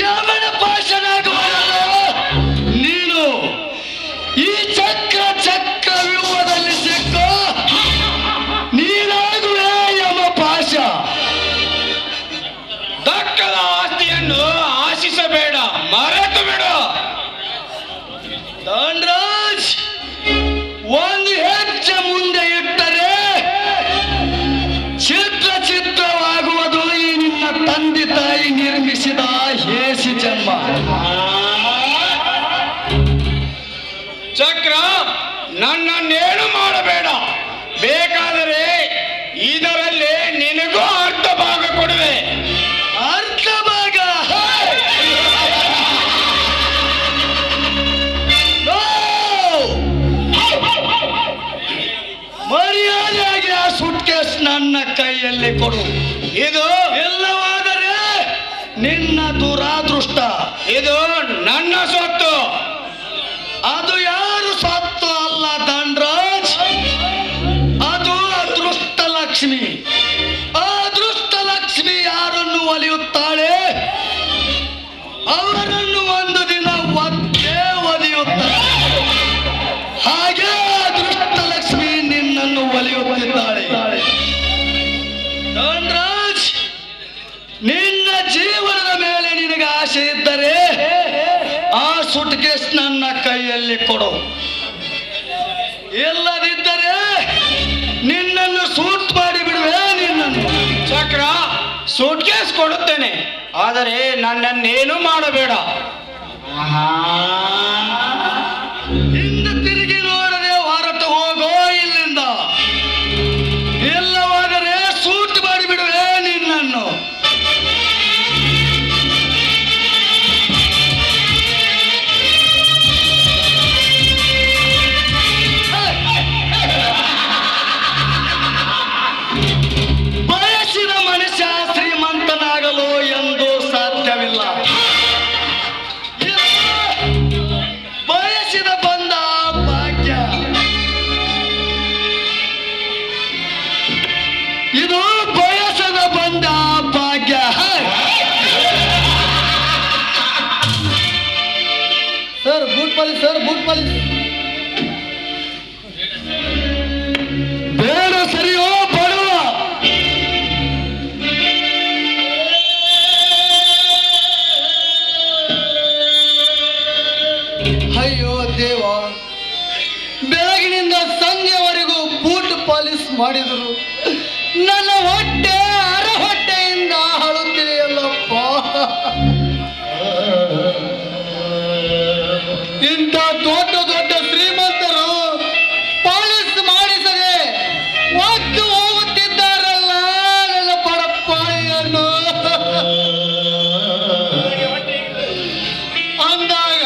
ಯಮನ ಪಾಶನಾಗುವನಲ್ಲ ನೀನು. ಈ ಚಕ್ರ ವ್ಯೂಹದಲ್ಲಿ ಸಿಕ್ಕು ನೀನಾಗುವೆ ಯಮ ಪಾಶ. ದಕ್ಕದ ಆಸ್ತಿಯನ್ನು ಆಶಿಸಬೇಡ, ಮರೆತು ಬಿಡು. ಧನರಾಜ್, ಒಂದು ಹೆಜ್ಜೆ ಮುಂದೆ ಇಟ್ಟರೆ ಚಿತ್ರವಾಗುವುದು ಈ ನಿನ್ನ ತಂದೆ ತಾಯಿ ನಿರ್ಮಿಸಿದ ಹೇಸಿ ಜನ್ಮ. ಚಕ್ರ, ನನ್ನನ್ನೇನು ಮಾಡಬೇಡ. ಬೇಕಾದರೆ ಇದರಲ್ಲಿ ನಿನಗೂ ಅರ್ಧ ಭಾಗ ಕೊಡುವೆ. ಅರ್ಧ ಭಾಗ? ಮರ್ಯಾದೆಯಾಗಿ ಆ ಸುಟ್ಕೇಸ್ ನನ್ನ ಕೈಯಲ್ಲಿ ಕೊಡು. ಇದು ಇಲ್ಲವಾದರೆ ನಿನ್ನ ದುರಾದೃಷ್ಟ. ಇದು ನನ್ನ ಸ್ವತ್ತು. ಅದು ಯಾರು ಸ್ವತ್ತು ಅಲ್ಲ ಧನರಾಜ್, ಅದು ಅದೃಷ್ಟ ಲಕ್ಷ್ಮಿ. ಆ ಅದೃಷ್ಟ ಲಕ್ಷ್ಮಿ ಯಾರನ್ನು ಒಲಿಯುತ್ತಾಳೆ ಅವರನ್ನು ಒಂದು ದಿನ ಒದ್ದೇ ಒಲಿಯುತ್ತಾಳೆ. ಹಾಗೆ ಅದೃಷ್ಟ ಲಕ್ಷ್ಮಿ ನಿನ್ನನ್ನು ಒಲಿಯುತ್ತಿದ್ದಾಳೆ. ಧನರಾಜ್, ನಿನ್ನ ಜೀವನದ ಮೇಲೆ ನಿನಗೆ ಆಸೆ ಇದ್ದರೆ ಆ ಸುಟ್ಕೇಸ್ ನನ್ನ ಕೈಯಲ್ಲಿ ಕೊಡು. ಇಲ್ಲದಿದ್ದರೆ ನಿನ್ನನ್ನು ಸೂಟ್ ಮಾಡಿ ಬಿಡುವೆ. ನಿನ್ನನ್ನು ಚಕ್ರ, ಸೂಟ್ಕೇಸ್ ಕೊಡುತ್ತೇನೆ, ಆದರೆ ನನ್ನನ್ನೇನು ಮಾಡಬೇಡ. ಹಿಂದೆ ತಿರುಗಿ ನೋಡದೆ ಹೊರಟು ಹೋಗೋ ಇಲ್ಲಿಂದ. ಇಲ್ಲವಾದರೆ ಸೂಟ್ ಮಾಡಿ ಬಿಡುವೆ ನಿನ್ನನ್ನು. ಬಯಸಿದ ಮನುಷ್ಯ ಶ್ರೀಮಂತನಾಗಲು ಎಂದು ಸಾಧ್ಯವಿಲ್ಲ. ಬಯಸಿದ ಬಂದ ಭಾಗ್ಯ. ಇದು ಬಯಸದ ಬಂದ ಭಾಗ್ಯ. Sir boot polish, sir boot polish. ಬೇಡ ಸರಿಯೋ ಬಡವ. ಅಯ್ಯೋ ದೇವ, ಬೆಳಗಿನಿಂದ ಸಂಜೆವರೆಗೂ ಬೂಟ್ ಪಾಲಿಸ್ ಮಾಡಿದರು. ನನ್ನ ಹೊಟ್ಟೆ ಅರ ಹೊಟ್ಟೆಯಿಂದ ಅಳುತ್ತಿದೆಯಲ್ಲಪ್ಪ. ಇಂಥ ದೊಡ್ಡ ದೊಡ್ಡ ಶ್ರೀಮಂತರು ಪಾಲಿಸ್ ಮಾಡಿಸದೆ ಒತ್ತು ಹೋಗುತ್ತಿದ್ದಾರಲ್ಲ ನನ್ನ ಪಡಪಾಳಿಯನ್ನು. ಅಂದಾಗ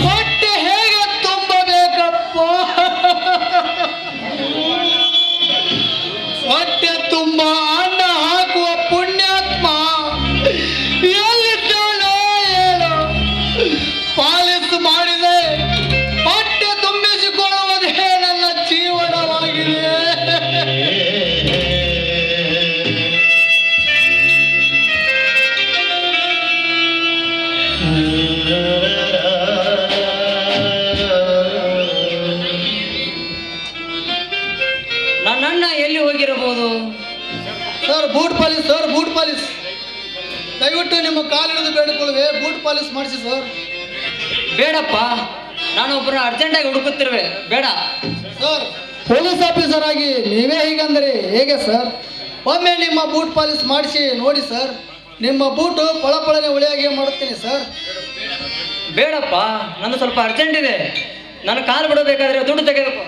ಹೊಟ್ಟೆ ಹೇಗೆ ತುಂಬಬೇಕಪ್ಪ? ಹೊಟ್ಟೆ ತುಂಬ ಅನ್ನ ಹಾಕುವ ಪುಣ್ಯಾತ್ಮ ಎಲ್ಲಿದ್ದಾನೋ ಏನೋ. ಪಾಲಿಸ್ ಮಾಡಿದೆ ಹೊಟ್ಟೆ ತುಂಬಿಸಿಕೊಳ್ಳುವುದೇ ನನ್ನ ಜೀವನವಾಗಿದೆ. ನನ್ನಣ್ಣ ಎಲ್ಲಿ ಹೋಗಿರಬಹುದು? Sir boot polish, sir boot polish. ದಯವಿಟ್ಟು ನಿಮ್ಮ ಕಾಲಿಡಿದು ಬೇಡಿಕೊಳ್ಳುವೆ, ಬೂಟ್ ಪಾಲಿಸ್ ಮಾಡಿಸಿ ಸರ್. ಬೇಡಪ್ಪ, ನಾನು ಒಬ್ಬರನ್ನ ಅರ್ಜೆಂಟಾಗಿ ಹುಡುಕುತ್ತಿರುವೆ, ಬೇಡ. ಸರ್, ಪೊಲೀಸ್ ಆಫೀಸರ್ ಆಗಿ ನೀವೇ ಹೀಗಂದ್ರೆ ಹೇಗೆ ಸರ್? ಒಮ್ಮೆ ನಿಮ್ಮ ಬೂಟ್ ಪಾಲಿಸ್ ಮಾಡಿಸಿ ನೋಡಿ ಸರ್. ನಿಮ್ಮ ಬೂಟು ಪಳಪಳನೆ ಒಳ್ಳೆಯಾಗಿ ಮಾಡುತ್ತೇನೆ ಸರ್. ಬೇಡಪ್ಪ, ನಂದು ಸ್ವಲ್ಪ ಅರ್ಜೆಂಟ್ ಇದೆ. ನನ್ನ ಕಾಲು ಬಿಡಬೇಕಾದ್ರೆ ದುಡ್ಡು ತೆಗೆದುಕೋ.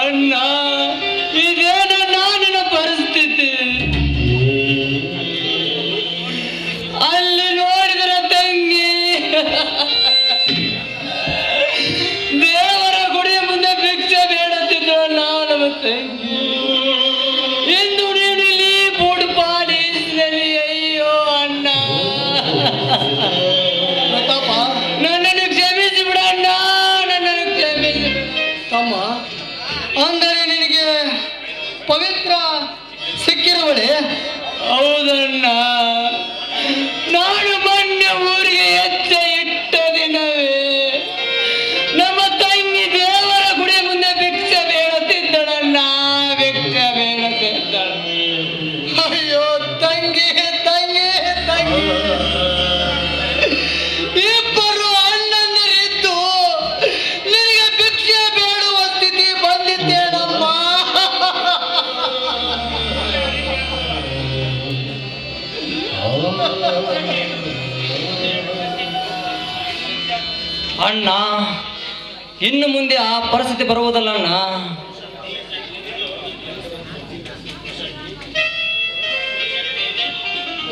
ಅಣ್ಣ, ಇದೇನು ನಾನಿನ ಪರಿಸ್ಥಿತಿ? ಅಲ್ಲಿ ನೋಡಿದ್ರ ತಂಗಿ ದೇವರ ಗುಡಿಯ ಮುಂದೆ ಭಿಕ್ಷೆ ಬೇಡುತ್ತಿದ್ರು. ನಾನು ತಂಗಿ ಇಂದು ನೀನು ಇಲ್ಲಿ ಬೂಡು ಪಾಲಿಸಿದಲ್ಲಿ. ಅಯ್ಯೋ ಅಣ್ಣ, ಪ್ರತಾಪ, ನನ್ನನ್ನು ಕ್ಷಮಿಸಿ ಬಿಡಣ್ಣ, ನನ್ನನ್ನು ಕ್ಷಮಿಸಿ ಬಿಡು. ತಮ್ಮ, ಅಂದರೆ ನಿನಗೆ ಪವಿತ್ರ ಸಿಕ್ಕಿರುವಳೆ? ಹೌದಣ್ಣ, ನಾನು ಮೊನ್ನೆ ಊರಿಗೆ ಹೆಜ್ಜೆ ಇಟ್ಟ ದಿನವೇ ನಮ್ಮ ತಂಗಿ ದೇವರ ಗುಡಿ ಮುಂದೆ ಭಿಕ್ಷೆ ಬೇಡುತ್ತಿದ್ದಳಣ್ಣ, ಭಿಕ್ಷೆ ಬೇಡುತ್ತಿದ್ದಳ. ಅಯ್ಯೋ ತಂಗಿ, ತಂಗಿ, ತಂಗಿ, ಇಬ್ಬರು ಅಣ್ಣಂದಿರಿದ್ದು ನಿನಗೆ ಭಿಕ್ಷೆ ಬೇಡುವ ಸ್ಥಿತಿ ಬಂದಿದ್ದೇನಮ್ಮ. ಅಣ್ಣ, ಇನ್ನು ಮುಂದೆ ಆ ಪರಿಸ್ಥಿತಿ ಬರುವುದಲ್ಲ ಅಣ್ಣ.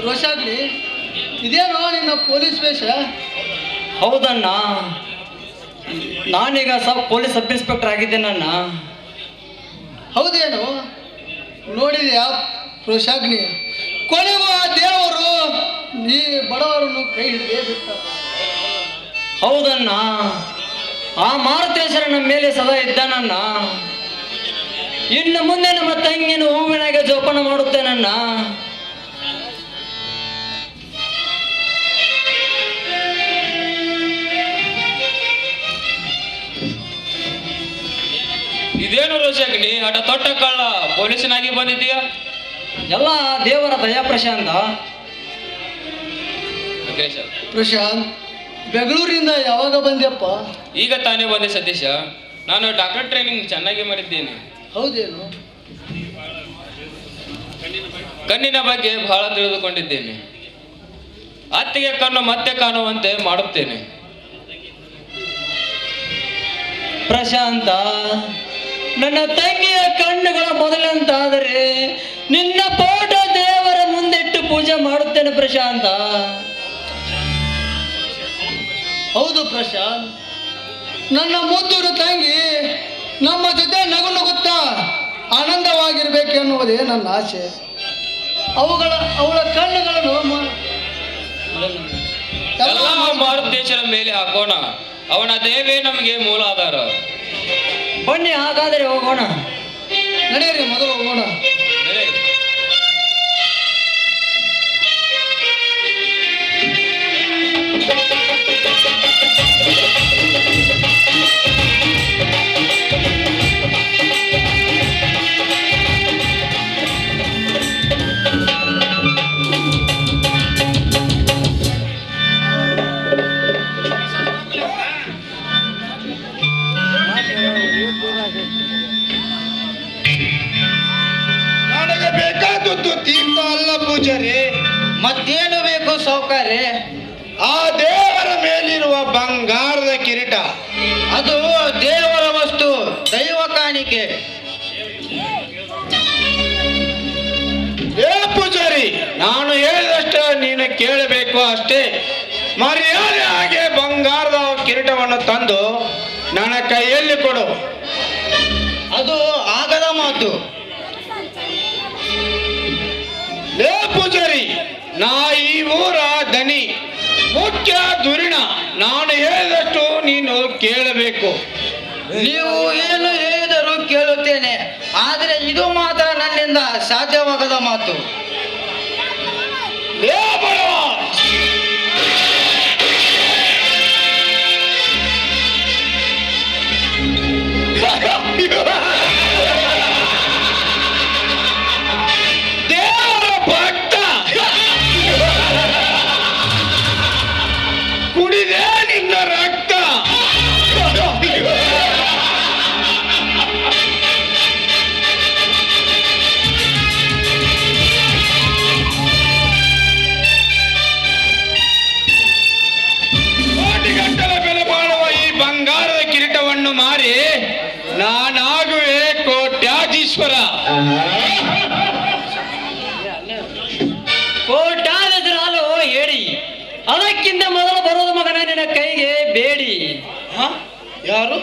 ರೋಷಾಗ್ಲಿ, ಇದೇನೋ ನಿನ್ನ ಪೊಲೀಸ್ ವೇಷ? ಹೌದಣ್ಣ, ನಾನೀಗ ಪೊಲೀಸ್ ಸಬ್ ಇನ್ಸ್ಪೆಕ್ಟರ್ ಆಗಿದ್ದೇನಣ್ಣ. ಹೌದೇನು? ನೋಡಿದ್ಯಾ ರೋಷಾಗ್ನಿ, ಕೊನೆಗೂ ಆ ದೇವರು ಈ ಬಡವರನ್ನು ಕೈ ಹಿಡಿದೇ ಬಿಟ್ಟ. ಹೌದಣ್ಣ, ಆ ಮಾರುತೇಶ್ವರ ನಮ್ಮ ಮೇಲೆ ಸದಾ ಇದ್ದಾನಣ್ಣ. ಇನ್ನು ಮುಂದೆ ನಮ್ಮ ತಂಗಿನ ಹೂವಿನಾಗೆ ಜೋಪಾನ ಮಾಡುತ್ತೇನಣ್ಣ. ಇದೇನು ರೋಷಾಗ್ನಿ, ಅಟ ತೊಟ್ಟ ಕಳ್ಳ ಪೊಲೀಸನಾಗಿ ಬಂದಿದ್ದೀಯಾ? ಎಲ್ಲ ದೇವರ ದಯಾ ಪ್ರಶಾಂತ. ಪ್ರಶಾಂತ್, ಬೆಂಗಳೂರಿಂದ ಯಾವಾಗ ಬಂದ್ಯಪ್ಪ? ಈಗ ತಾನೇ ಬಂದೆ ಸತೀಶ. ನಾನು ಡಾಕ್ಟರ್ ಟ್ರೈನಿಂಗ್ ಚೆನ್ನಾಗಿ ಮಾಡಿದ್ದೇನೆ. ಹೌದೇನು? ಕಣ್ಣಿನ ಬಗ್ಗೆ ಬಹಳ ತಿಳಿದುಕೊಂಡಿದ್ದೇನೆ. ಅತ್ತಿಗೆ ಕಣ್ಣು ಮತ್ತೆ ಕಾಣುವಂತೆ ಮಾಡುತ್ತೇನೆ. ಪ್ರಶಾಂತ, ನನ್ನ ತಂಗಿಯ ಕಣ್ಣುಗಳ ಮೊದಲಂತಾದರೆ ನಿನ್ನ ಫೋಟೋ ದೇವರ ಮುಂದಿಟ್ಟು ಪೂಜೆ ಮಾಡುತ್ತೇನೆ ಪ್ರಶಾಂತ. ಹೌದು ಪ್ರಶಾಂತ್, ನನ್ನ ಮುದ್ದೂರು ತಂಗಿ ನಮ್ಮ ಜೊತೆ ನಗು ನಗುತ್ತಾ ಆನಂದವಾಗಿರ್ಬೇಕೆನ್ನುವುದೇ ನನ್ನ ಆಸೆ. ಅವಳ ಕಣ್ಣುಗಳನ್ನು ಎಲ್ಲ ಮಾರುತೇಶ್ವರ ಮೇಲೆ ಹಾಕೋಣ. ಅವನ ದೇವೇ ನಮಗೆ ಮೂಲ ಆಧಾರ. ಬನ್ನಿ, ಹಾಗಾದರೆ ಹೋಗೋಣ. ನಡೆಯಿರಿ, ಮೊದಲು ಹೋಗೋಣ. ನಡೆ. ನನಗೆ ಬೇಕಾದದ್ದು ತೀರ್ಥ ಅಲ್ಲ ಪೂಜಾರಿ. ಮತ್ತೇನು ಬೇಕು ಸೌಕರ್ಯ? ಆ ದೇವರ ಮೇಲಿರುವ ಬಂಗಾರದ ಕಿರೀಟ. ಅದು ದೇವರ ವಸ್ತು, ದೈವ ಕಾಣಿಕೆ. ಏ ಪೂಜಾರಿ, ನಾನು ಹೇಳಿದಷ್ಟು ನೀನು ಕೇಳಬೇಕು ಅಷ್ಟೇ. ಮರ್ಯಾದೆ ಹಾಗೆ ಬಂಗಾರದ ಕಿರೀಟವನ್ನು ತಂದು ನನ್ನ ಕೈಯಲ್ಲಿ ಕೊಡು. ಅದು ಆಗದ ಮಾತು. ಏ ಪೂಜಾರಿ, ನಾ ಈ ಊರ ದನಿ, ಮುಖ್ಯ ದುರಿಣ. ನಾನು ಹೇಳಿದಷ್ಟು ನೀನು ಕೇಳಬೇಕು. ನೀವು ಏನು ಹೇಳಿದರೂ ಕೇಳುತ್ತೇನೆ, ಆದರೆ ಸಾಧ್ಯವಾಗದ ಮಾತು. ಲೇ ಬಡವ, ದೇವರ ಭಕ್ತ, ಕುಡಿದೆ ನಿನ್ನ ರಕ್ತ. ಕೋಟಿಗಟ್ಟಲೆ ಬೆಲೆ ಬಾಳುವ ಈ ಬಂಗಾರದ ಕಿರೀಟವನ್ನು ಮಾರಿ ನಾನಾಗುವೆ ಕೋಟ್ಯಾಧೀಶ್ವರ. ಕೋಟ್ಯಾಧೀಶರಾಲು ಹೇಳಿ, ಅದಕ್ಕಿಂತ ಮೊದಲು ಬರೋದು ಮಗನ ನಿನ್ನ ಕೈಗೆ ಬೇಡಿ. ಯಾರು?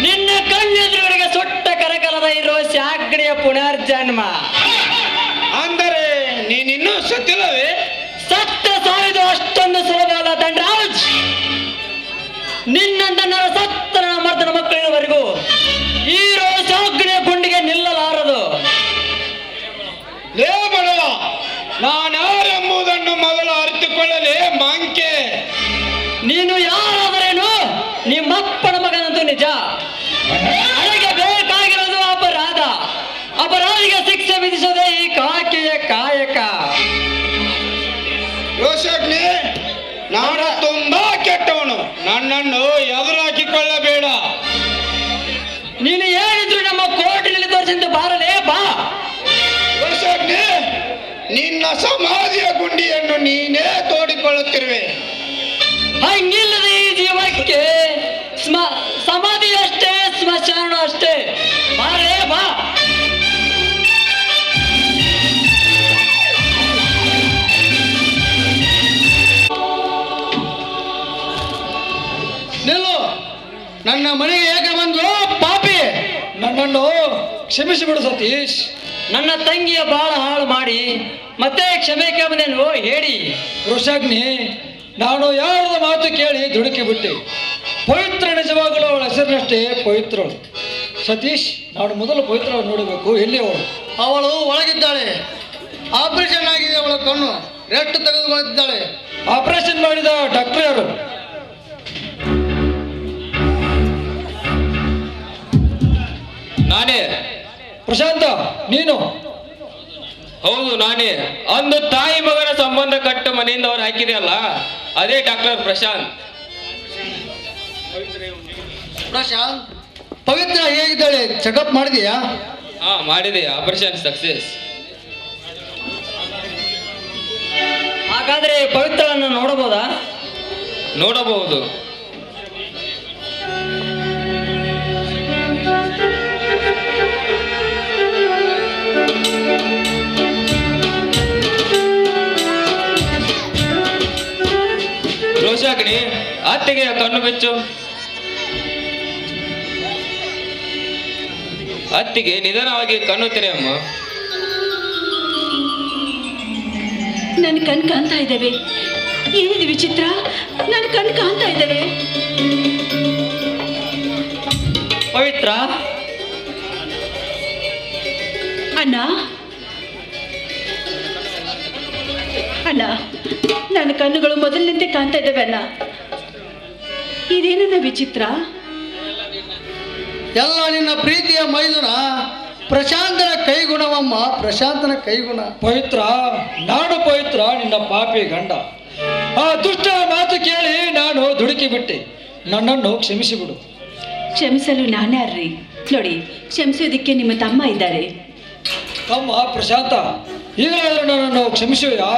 ನಿನ್ನ ಕಣ್ಣೆದುರುಗಳಿಗೆ ಸೊಟ್ಟ ಕರಕಲದ ಇರೋ ಶಾಗ್ಣಿಯ ಪುನರ್ಜನ್ಮ. ಅಂದರೆ ನೀನಿನ್ನೂ ಸತ್ತಿಲ್ಲವೇ? ಸತ್ತ ಸಾಯುದು ಅಷ್ಟೊಂದು ಸುಲಭ ಅಲ್ಲ ದಂಡರಾಜ್. ನಿನ್ನಂತ ನರ ಸತ್ತನ ಮರ್ದನ ಮಕ್ಕಳಿನವರೆಗೂ ಈ ಶಾಗ್ಣಿಯ ಗುಂಡಿಗೆ ನಿಲ್ಲಲಾರದು. ಲೇ ಬಡವ, ನಾನಾರೆಂಬುದನ್ನು ಮೊದಲು ಅರಿತುಕೊಳ್ಳಲೇ ಮಂಕೆ. ನೀನು ಯಾರಾದರೇನು, ನಿಮ್ಮಪ್ಪನ ಮಗನಂತೂ ನಿಜ. ನನಗೆ ಬೇಕಾಗಿರೋದು ಅಪರಾಧ. ಅಪರಾಧಿಗೆ ಶಿಕ್ಷೆ ವಿಧಿಸೋದೇ ಈ ಕಾಕಿಯ ಕಾಯಕ. ರೋಷಗ್ನಿ, ನಾನು ತುಂಬಾ ಕೆಟ್ಟವನು. ನನ್ನನ್ನು ಎದುರಾಕಿಕೊಳ್ಳಬೇಡ. ನೀನು ಏನಿದ್ರು ನಮ್ಮ ಕೋರ್ಟಿನಲ್ಲಿ ತೋರಿಸಿದ್ದು ಬಾರಲೇ ಬಾ. ರೋಷಗ್ನಿ, ನಿನ್ನ ಸಮಾಧಿಯ ಗುಂಡಿಯನ್ನು ನೀನೇ ತೋಡಿಕೊಳ್ಳುತ್ತಿರುವೆ. ಹಂಗಿಲ್ಲದ ಈ ಜೀವಕ್ಕೆ ಸಮಾಧಿ ಅಷ್ಟೇ, ಸ್ಮಶಾನ ಅಷ್ಟೇ. ಬಾರಲೇ ಬಾ. ನಿಲ್ಲು, ನನ್ನ ಮನೆಗೆ ಏಕೆ ಬಂದ್ರು ಪಾಪಿ? ನನ್ನನ್ನು ಕ್ಷಮಿಸಿಬಿಡು ಸತೀಶ್. ನನ್ನ ತಂಗಿಯ ಬಾಳ ಹಾಳು ಮಾಡಿ ಮತ್ತೆ ಕ್ಷಮೆ ಕೇಳಬಂದೇನು ಹೇಳಿ. ಋಷಾಗ್ನಿ, ನಾನು ಯಾರದ ಮಾತು ಕೇಳಿ ದುಡುಕಿ ಬಿಟ್ಟೆ. ಪವಿತ್ರ ನಿಜವಾಗಲೂ ಅವಳ ಹೆಸರಿನಷ್ಟೇ ಪವಿತ್ರಳು. ಸತೀಶ್, ನಾನು ಮೊದಲು ಪವಿತ್ರವನ್ನು ನೋಡಬೇಕು. ಎಲ್ಲಿ ಅವಳು? ಅವಳು ಒಳಗಿದ್ದಾಳೆ. ಆಪರೇಷನ್ ಆಗಿದೆ ಅವಳ ಕಣ್ಣು. ರೆಸ್ಟ್ ತೆಗೆದುಕೊಳ್ಳುತ್ತಿದ್ದಾಳೆ. ಆಪರೇಷನ್ ಮಾಡಿದ ಡಾಕ್ಟರ್ ಯಾರು? ನಾನೇ. ಪ್ರಶಾಂತ, ನೀನು? ಹೌದು, ನಾನೇ. ಅಂದು ತಾಯಿ ಮಗನ ಸಂಬಂಧ ಕಟ್ಟು ಮನೆಯಿಂದ ಅವ್ರು ಹಾಕಿದೆಯಲ್ಲ, ಅದೇ ಡಾಕ್ಟರ್ ಪ್ರಶಾಂತ್. ಪ್ರಶಾಂತ್, ಪವಿತ್ರ ಹೇಗಿದ್ದಾಳೆ? ಚೆಕಪ್ ಮಾಡಿದೀಯಾ? ಹಾ, ಮಾಡಿದೆ. Operation success. ಹಾಗಾದ್ರೆ ಪವಿತ್ರಳನ್ನು ನೋಡಬಹುದಾ? ನೋಡಬಹುದು. ರೋಷಾಗ್ನಿ, ಅತ್ತಿಗೆ ಕಣ್ಣು ಬಿಚ್ಚು. ಅತ್ತಿಗೆ ನಿಧಾನವಾಗಿ ಕಣ್ಣು ತೆರೆಯಮ್ಮ. ನನ್ನ ಕಣ್ ಕಾಣ್ತಾ ಇದ್ದಾವೆ. ಏನಿದೆ ವಿಚಿತ್ರ? ನನ್ನ ಕಣ್ ಕಾಣ್ತಾ ಇದ್ದಾವೆ. ಪವಿತ್ರ, ಅಣ್ಣ ಅಣ್ಣ, ನನ್ನ ಕಣ್ಣುಗಳು ಮೊದಲಿನಂತೆ ಕಾಣ್ತಾ ಇದ್ದಾವೆ ಅಣ್ಣ. ಇದೇನನ್ನ ವಿಚಿತ್ರ? ಎಲ್ಲ ನಿನ್ನ ಪ್ರೀತಿಯ ಮೈದುನ ಪ್ರಶಾಂತನ ಕೈಗುಣವಮ್ಮ, ಪ್ರಶಾಂತನ ಕೈಗುಣ. ಪವಿತ್ರ, ನಾನು ಪವಿತ್ರ ನಿನ್ನ ಪಾಪಿ ಗಂಡ. ಆ ದುಷ್ಟ ಮಾತು ಕೇಳಿ ನಾನು ದುಡುಕಿ ಬಿಟ್ಟೆ. ನನ್ನನ್ನು ಕ್ಷಮಿಸಿಬಿಡು. ಕ್ಷಮಿಸಲು ನಾನ್ಯಾರ್ರಿ? ನೋಡಿ, ಕ್ಷಮಿಸೋದಕ್ಕೆ ನಿಮ್ಮ ತಮ್ಮ ಇದ್ದಾರೆ. ತಮ್ಮ ಪ್ರಶಾಂತ, ಈಗಲಾದರೂ ನನ್ನನ್ನು ಕ್ಷಮಿಸುವೆಯಾ?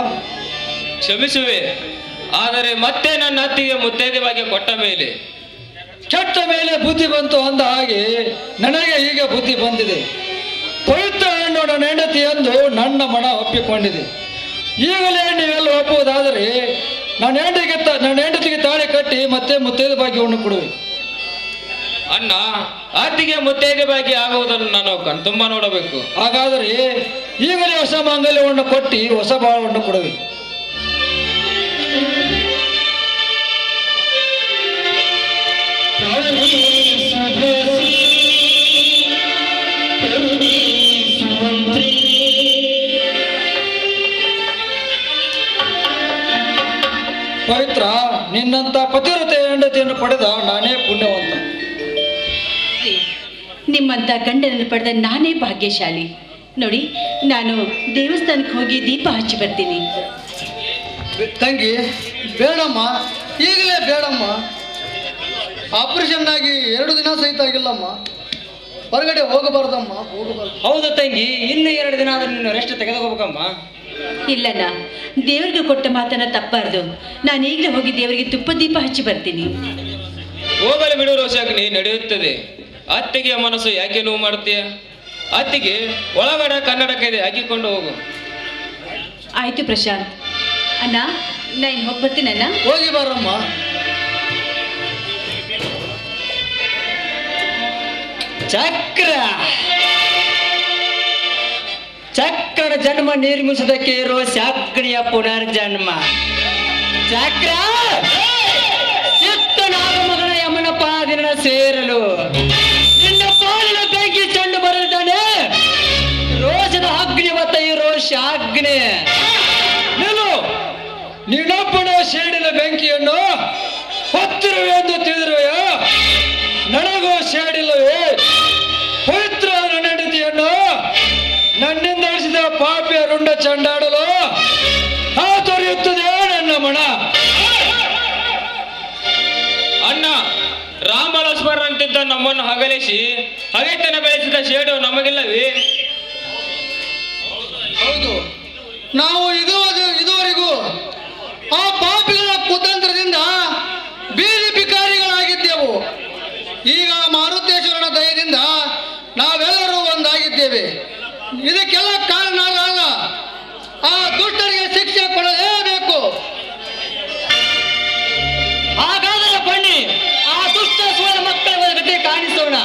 ಕ್ಷಮಿಸುವೆ, ಆದರೆ ಮತ್ತೆ ನನ್ನ ಅತ್ತಿಗೆ ಮುತ್ತೈದೆವಾಗಿ ಕೊಟ್ಟ ಮೇಲೆ. ಕೆಟ್ಟ ಮೇಲೆ ಬುದ್ಧಿ ಬಂತು ಅಂದ ಹಾಗೆ ನನಗೆ ಈಗ ಬುದ್ಧಿ ಬಂದಿದೆ. ಪವಿತ್ರ ಹೆಣ್ಣು ನನ್ನ ಹೆಂಡತಿ ಎಂದು ನನ್ನ ಮನ ಒಪ್ಪಿಕೊಂಡಿದೆ. ಈಗಲೇ ನೀವೆಲ್ಲ ಒಪ್ಪುವುದಾದರೆ ನನ್ನ ಹೆಂಡತಿಗೆ ತಾಳಿ ಕಟ್ಟಿ ಮತ್ತೆ ಮುತ್ತೈದೆ ಭಾಗ್ಯವನ್ನು ಕೊಡುವೆ. ಅಣ್ಣ, ಅತ್ತಿಗೆ ಮುತ್ತೈದೆ ಭಾಗ್ಯ ಆಗುವುದನ್ನು ನಾನು ಕಣ್ತುಂಬ ನೋಡಬೇಕು. ಹಾಗಾದರೆ ಈಗಲೇ ಹೊಸ ಮಾಂಗಲ್ಯವನ್ನು ಕೊಟ್ಟು ಹೊಸ ಬಾಳವನ್ನು ಕೊಡುವೆ. ಕರುಣಿ ನಿನ್ನಂತ ಪತಿವ್ರತೆ ಹೆಂಡತಿಯನ್ನು ಪಡೆದ ನಾನೇ ಪುಣ್ಯವಂತ. ನಿಮ್ಮಂತ ಗಂಡನನ್ನು ಪಡೆದ ನಾನೇ ಭಾಗ್ಯಶಾಲಿ. ನೋಡಿ, ನಾನು ದೇವಸ್ಥಾನಕ್ಕೆ ಹೋಗಿ ದೀಪ ಹಚ್ಚಿ ಬರ್ತೀನಿ. ತಂಗಿ, ಬೇಡಮ್ಮ, ಈಗಲೇ ಬೇಡಮ್ಮ. ಆಪರೇಷನ್ ಆಗಿ 2 ದಿನ ಸಹಿತ ಆಗಿಲ್ಲಮ್ಮ. ಹೊರಗಡೆ ಹೋಗಬಾರ್ದಮ್ಮ, ಹೋಗಬಾರ್ದು. ಹೌದು ತಂಗಿ, ಇನ್ನು 2 ದಿನ ಆದ್ರೆ ನೀನು ರೆಸ್ಟ್ ತೆಗೆದುಕೋಬೇಕಮ್ಮ. ಇಲ್ಲಣ್ಣ, ದೇವರಿಗೆ ಕೊಟ್ಟ ಮಾತನ್ನ ತಪ್ಪಾರ್ದು. ನಾನು ಈಗಲೇ ಹೋಗಿ ದೇವರಿಗೆ ತುಪ್ಪ ದೀಪ ಹಚ್ಚಿ ಬರ್ತೀನಿ. ಹೋಗಲು ಬಿಡು ರೋಷಾಗ್ನಿ, ನಡೆಯುತ್ತದೆ. ಅತ್ತಿಗೆ ಮನಸ್ಸು ಯಾಕೆ ನೋವು ಮಾಡ್ತೀಯ? ಅತ್ತಿಗೆ ಒಳಗಡೆ ಕನ್ನಡ ಕೈದೆ ಹಾಕಿಕೊಂಡು ಹೋಗು. ಆಯ್ತು ಪ್ರಶಾಂತ್. ಅಣ್ಣ, ನಾನು ಹೋಗಿ ಬರ್ತೀನಣ್ಣ. ಹೋಗಿ ಬಾರಮ್ಮ. ಚಕ್ರ ಚಕ್ರದ ಜನ್ಮ ನಿರ್ಮಿಸುವುದಕ್ಕೆ ಇರುವ ಶಾಗ್ನಿಯ ಪುನರ್ಜನ್ಮ. ಚಕ್ರ ಚಿತ್ತನಾಗ ಮಗನ ಯಮನ ಪಾದಿನ ಸೇರಲು ನಿನ್ನ ಪಾಲಿನ ಬೆಂಕಿ ಚೆಂಡು ಬರಲಿದ್ದಾನೆ. ರೋಷದ ಅಗ್ನಿ ಮತ್ತ ಈ ರೋಷಾಗ್ನಿ. ನೀನೊಬ್ಬನ ಸೇಡಿನ ಬೆಂಕಿಯನ್ನು ಹೊತ್ತಿರುವೆ ಎಂದು ತಿಳಿದಿರುವೆಯ? ನನಗೂ ಸೇಡಿಲ್ಲವೇ? ಪವಿತ್ರ ನನ್ನ ಹೆಂಡತಿಯನ್ನು ನನ್ನಿಂದ ಅಳಿಸಿದ ಪಾಪಿಯ ರುಂಡ ಚಂಡಾಡಲು ತೊರೆಯುತ್ತದೆ ನನ್ನ ಮನ. ಅಣ್ಣ, ರಾಮ ಲಕ್ಷ್ಮಣರಂತಿದ್ದ ನಮ್ಮನ್ನು ಹಗಲಿಸಿ ಹಗೆತನ ಬೆಳೆಸಿದ ಶೇಡು ನಮಗಿಲ್ಲವೇ? ಹೌದು, ನಾವು ಇದುವರೆಗೂ ಆ ಪಾಪಿಗಳ ಕುತಂತ್ರದಿಂದ ಬೀದಿ ಬಿಕಾರಿಗಳಾಗಿದ್ದೆವು. ಈಗ ಮಾರುತೇಶ್ವರನ ದಯದಿಂದ ನಾವೆಲ್ಲರೂ ಒಂದಾಗಿದ್ದೇವೆ. ಇದಕ್ಕೆಲ್ಲ ಕಾರಣ ಅಲ್ಲ, ಆ ದುಷ್ಟರಿಗೆ ಶಿಕ್ಷೆ ಕೊಡಲೇಬೇಕು. ಹಾಗಾದರೆ ಬನ್ನಿ, ಆ ದುಷ್ಟ ಸೋಳ ಮಕ್ಕಳ ಗತಿ ಕಾಣಿಸೋಣ.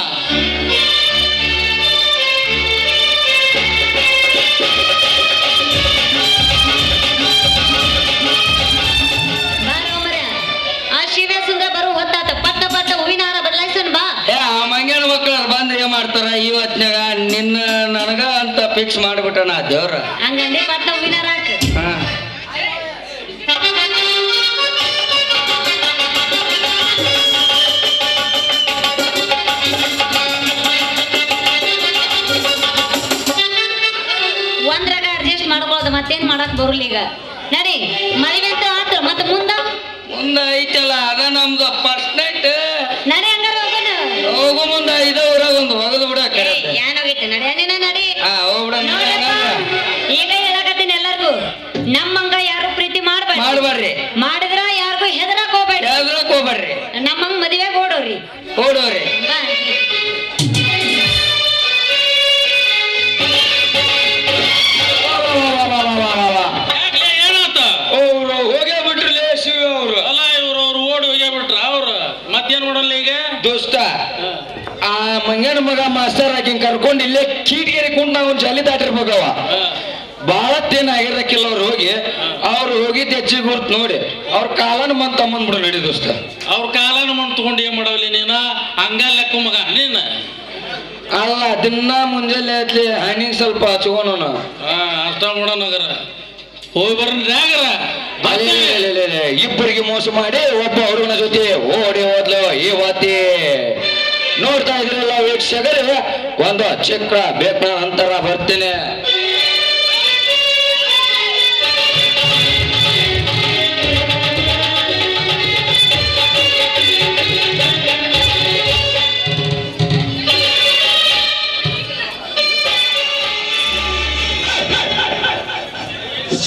ಆ ಶಿವ ಸುಂದರ ಬರೋ ಹೊತ್ತಾತ. ಪಟ್ಟ ಪಟ್ಟ ಹೂವಿನ ಹಾರ ಬದಲಾಯಿಸೋಣ ಬಾ. ಆ ಮಂಗ್ಯಾನ ಮಕ್ಕಳು ಬಂದ್ ಏನ್ ಮಾಡ್ತಾರ ಇವತ್ನಾಗ? ನಿನ್ನ ನನಗ ಅಂತ ಫಿಕ್ಸ್ ಮಾಡ್ಬಿಟ್ಟಣ ದೇವ್ರ. ಹಂಗಂದ್ರೆ ಪಟ್ಟ ಹೂವಿನ ಹಾರ ಹಾಕ. ಹಾ, ಒಂದ್ರಾಗ ಅಡ್ಜಸ್ಟ್ ಮಾಡ್ಕೊಳ್ಳೋದು, ಮತ್ತೇನ್ ಮಾಡಕ್ ಬರುಲ್ಲ. ಈಗ ನಡಿ, ಮದುವೆ ಅಂತ ಆತ್ರ. ಮತ್ತೆ ಮುಂದ ಐತಲ್ಲ ಅದ ನಮ್ದು ಫಸ್ಟ್ ನೈಟ್. ನಡಿ, ಹಂಗಾರ ಹೋಗೋಣ. ಹೋಗು ಮುಂದ ಇದ ಊರಾಗ ಒಂದು ಒಗದು ಬಿಡ. ಏನಾಗೈತೆ? ನಡಿ ಅಣ್ಣ, ನಡಿ. ಹೋಗ್ಬಿಡ. ಈಗ ಹೇಳಕತ್ತೀನಿ ಎಲ್ಲರಿಗೂ, ನಮ್ಮಂಗ ಯಾರು ಪ್ರೀತಿ ಮಾಡ್ಬಾರ್ರಿ. ಮಾಡಿದ್ರ ಯಾರಿಗೂ ಹೆದರಕ್ ಹೋಗ್ಬೇಡ್ರಿ. ಯಾವ್ದ್ರಕ್ ಹೋಗ್ಬಾರ್ರಿ. ನಮ್ಮಂಗ ಮದುವೆಗೆ ಓಡೋರಿ. ಓಡೋರಿ. ಏನಾತ? ಅವ್ರು ಹೋಗೇ ಬಿಟ್ರಲೇ ಶಿವ ಅವ್ರು. ಅಲ್ಲ, ಇವ್ರು ಓಡಿ ಹೋಗೇ ಬಿಟ್ರ. ಅವ್ರು ಮತ್ತೇನ್ ಮಾಡಲ್ಲ ಈಗ? ದೋಸ್ತ, ಆ ಮಂಗನ ಮಗ ಮಾಸ್ತರ್ ಆಕಿನ್ ಕರ್ಕೊಂಡು ಇಲ್ಲೇ ಕೀಟಗೇರಿ ಕುಂಡ್ ನಾವು ಜಲಿ ದಾಟಿರ್ಬೇಕವ. ಬಾಳತ್ತೇನ ಆಗಿರಕ್ಕಿಲ್ಲ ಅವ್ರು ಹೋಗಿದ್ದು ಹೆಚ್ಚಿಗೆ ಗುರ್ತು ನೋಡಿ ಅವ್ರ ಕಾಲನ ಮನ್ ತಮ್ಮನ್ ಬಿಡು. ನಡಿ ದೋಸ್ತ, ಅವ್ರ ಕಾಲನ ಮಣ್ಣು ತಗೊಂಡು ಏನ್ ಮಾಡವಲ್ಲಿ ನೀನ? ಹಂಗ ಲೆಕ್ಕ ಮಗ ನೀನ. ಅಲ್ಲ, ದಿನ ಮುಂಜಾನೆ ಆತ್ಲಿ ಹಣ್ಣಿಗೆ ಸ್ವಲ್ಪ ಹಚ್ಕೋಣ. ಅಷ್ಟ ಮಾಡೋಣಗರ ಹೋಗಿ ಬರ್ರ. ಇಬ್ಬರಿಗೆ ಮೋಸ ಮಾಡಿ ಒಬ್ಬ ಹುಡುಗನ ಜೊತೆ ಓಡಿ ಹೋದ್ಲು ಇವತ್ತಿ. ನೋಡ್ತಾ ಇದ್ರಲ್ಲ ವೀಕ್ಷಕರೇ, ಒಂದು ಚಿಕ್ಕ ಬೇಕ ಅಂತರ ಬರ್ತೀನಿ.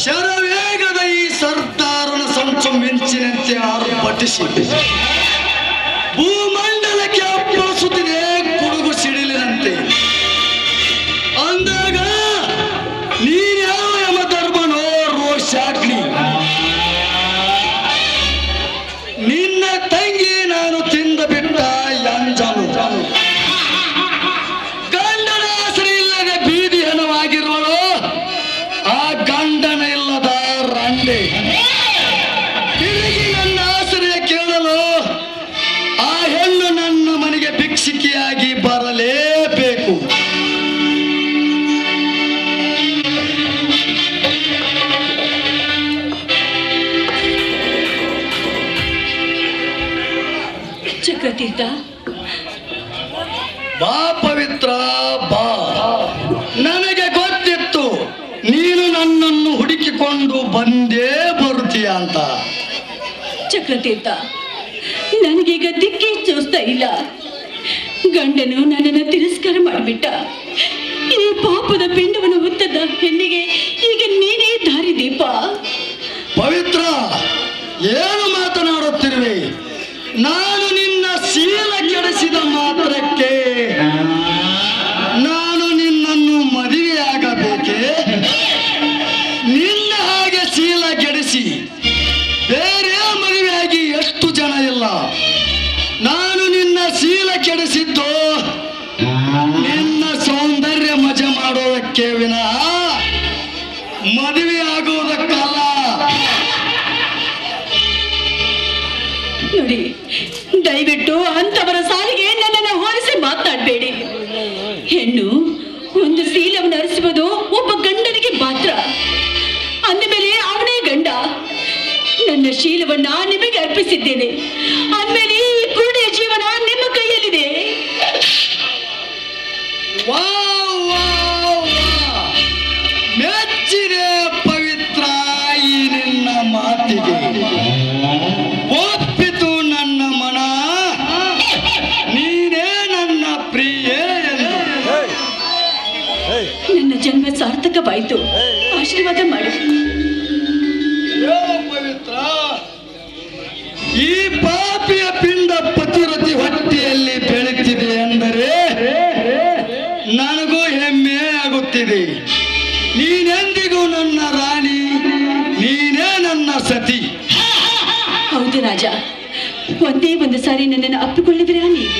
ಶರವೇಗದ ಈ ಸರ್ದಾರನ ಸಂಚು ಮಿಂಚಿನಂತೆ ಆರ್ಭಟಿಸಿ ಭೂಮಂಡಲಕ್ಕೆ ಅಪ್ಪಳಿಸುತ್ತಿದೆ ಗುಡುಗು ಸಿಡಿಲಿನಂತೆ. ಅಂದಾಗ ನೀನ್ಯಾವ ಯಮಧರ್ಮನೋ ರೋಷಾಗ್ನಿ? ನಿನ್ನ ತಂಗಿ ನಾನು ತಿಂದ ಬಿಟ್ಟ ಎಂಜಲು. ಗಂಡನ ಹೆಸರು ಇಲ್ಲದೆ ಬೀದಿ ಹೆಣವಾಗಿರುವಳು ಆ ಗಂಡನ ಇಲ್ಲದ ರಂಡೆ. ತಿರುಗಿ ನನ್ನ ಆಶ್ರಯ ಕೇಳಲು ಆ ಹೆಣ್ಣು ನನ್ನ ಮನೆಗೆ ಭಿಕ್ಷಿಕೆಯಾಗಿ ಬರಲೇಬೇಕು. ಚಕ್ರತೀರ್ಥ, ಬಾ ಪವಿತ್ರ ಬಾ. ನನಗೆ ಗೊತ್ತಿತ್ತು ನೀನು ನನ್ನನ್ನು ಹುಡುಕಿಕೊಂಡು ಬಂದೇ ಬರುತ್ತೀಯ ಅಂತ. ಚಕ್ರತೀರ್ಥ, ನನಗೀಗ ದಿಕ್ಕೇ ತೋರಿಸ್ತಾ ಇಲ್ಲ. ಗಂಡನು ನನ್ನನ್ನು ತಿರಸ್ಕಾರ ಮಾಡಿಬಿಟ್ಟ. ಈ ಪಾಪದ ಪಿಂಡವನ್ನು ಹೊತ್ತದ ಹೆಣ್ಣಿಗೆ ಈಗ ನೀನೇ ದಾರಿದೀಪ. ಪವಿತ್ರ, ಏನು ಮಾತನಾಡುತ್ತಿರುವೆ? ನಾನು ನಿನ್ನ ಶೀಲ ಕೆಡಿಸಿದ ಮಾತ್ರಕ್ಕೆ ನಾನು ನಿನ್ನನ್ನು ಮದುವೆಯಾಗಬೇಕೆ? ನಿನ್ನ ಹಾಗೆ ಶೀಲ ಕೆಡಿಸಿ ಬೇರೆ ಮದುವೆಯಾಗಿ ಎಷ್ಟು ಜನ ಇಲ್ಲ. ನಾನು ನಿನ್ನ ಶೀಲ ಕೆಡಿಸಿದ್ದು ನಿನ್ನ ಸೌಂದರ್ಯ ಮಜಾ ಮಾಡೋದಕ್ಕೆ ವಿನಃ ಮದುವೆಯಾಗುವುದಕ್ಕಲ್ಲ. ನೋಡಿ, ದಯವಿಟ್ಟು ಅಂತವರ ಸಾಲಿಗೆ ನನ್ನನ್ನು ಹೋಲಿಸಿ ಮಾತನಾಡಬೇಡಿ. ಹೆಣ್ಣು ಒಂದು ಶೀಲವನ್ನು ಹರಿಸುವುದು ಒಬ್ಬ ಗಂಡನಿಗೆ ಮಾತ್ರ. ಅಂದಮೇಲೆ ಅವನೇ ಗಂಡ. ನನ್ನ ಶೀಲವನ್ನ ನಿಮಗೆ ಅರ್ಪಿಸಿದ್ದೇನೆ. ಅಂದಮೇಲೆ ಈ ಕುರುಡಿಯ ಜೀವನ ನಿಮ್ಮ ಕೈಯಲ್ಲಿದೆ. ಮೆಚ್ಚಿದೆ ಪವಿತ್ರ ಈ ನಿನ್ನ ಮಾತಿಗೆ. ಒಪ್ಪಿತು ನನ್ನ ಮನ, ನೀನೇ ನನ್ನ ಪ್ರಿಯೆ ಎಂದು. ನನ್ನ ಜನ್ಮ ಸಾರ್ಥಕವಾಯಿತು. ಆಶೀರ್ವಾದ ಮಾಡಿ. ಪವಿತ್ರ, ಈ ಪಾಪಿಯ ಪಿಂಡ ಪತಿರತಿ ಹೊಟ್ಟೆಯಲ್ಲಿ ಬೆಳೀತಿದೆ ಎಂದರೆ ನನಗೂ ಹೆಮ್ಮೆ ಆಗುತ್ತಿದೆ. ನೀನೆಂದಿಗೂ ನನ್ನ ರಾಣಿ, ನೀನೇ ನನ್ನ ಸತಿ. ಹೌದು ರಾಜ, ಒಂದೇ ಒಂದು ಸಾರಿ ನನ್ನನ್ನು ಅಪ್ಪಿಕೊಳ್ಳುವಿರಾ ನೀವು?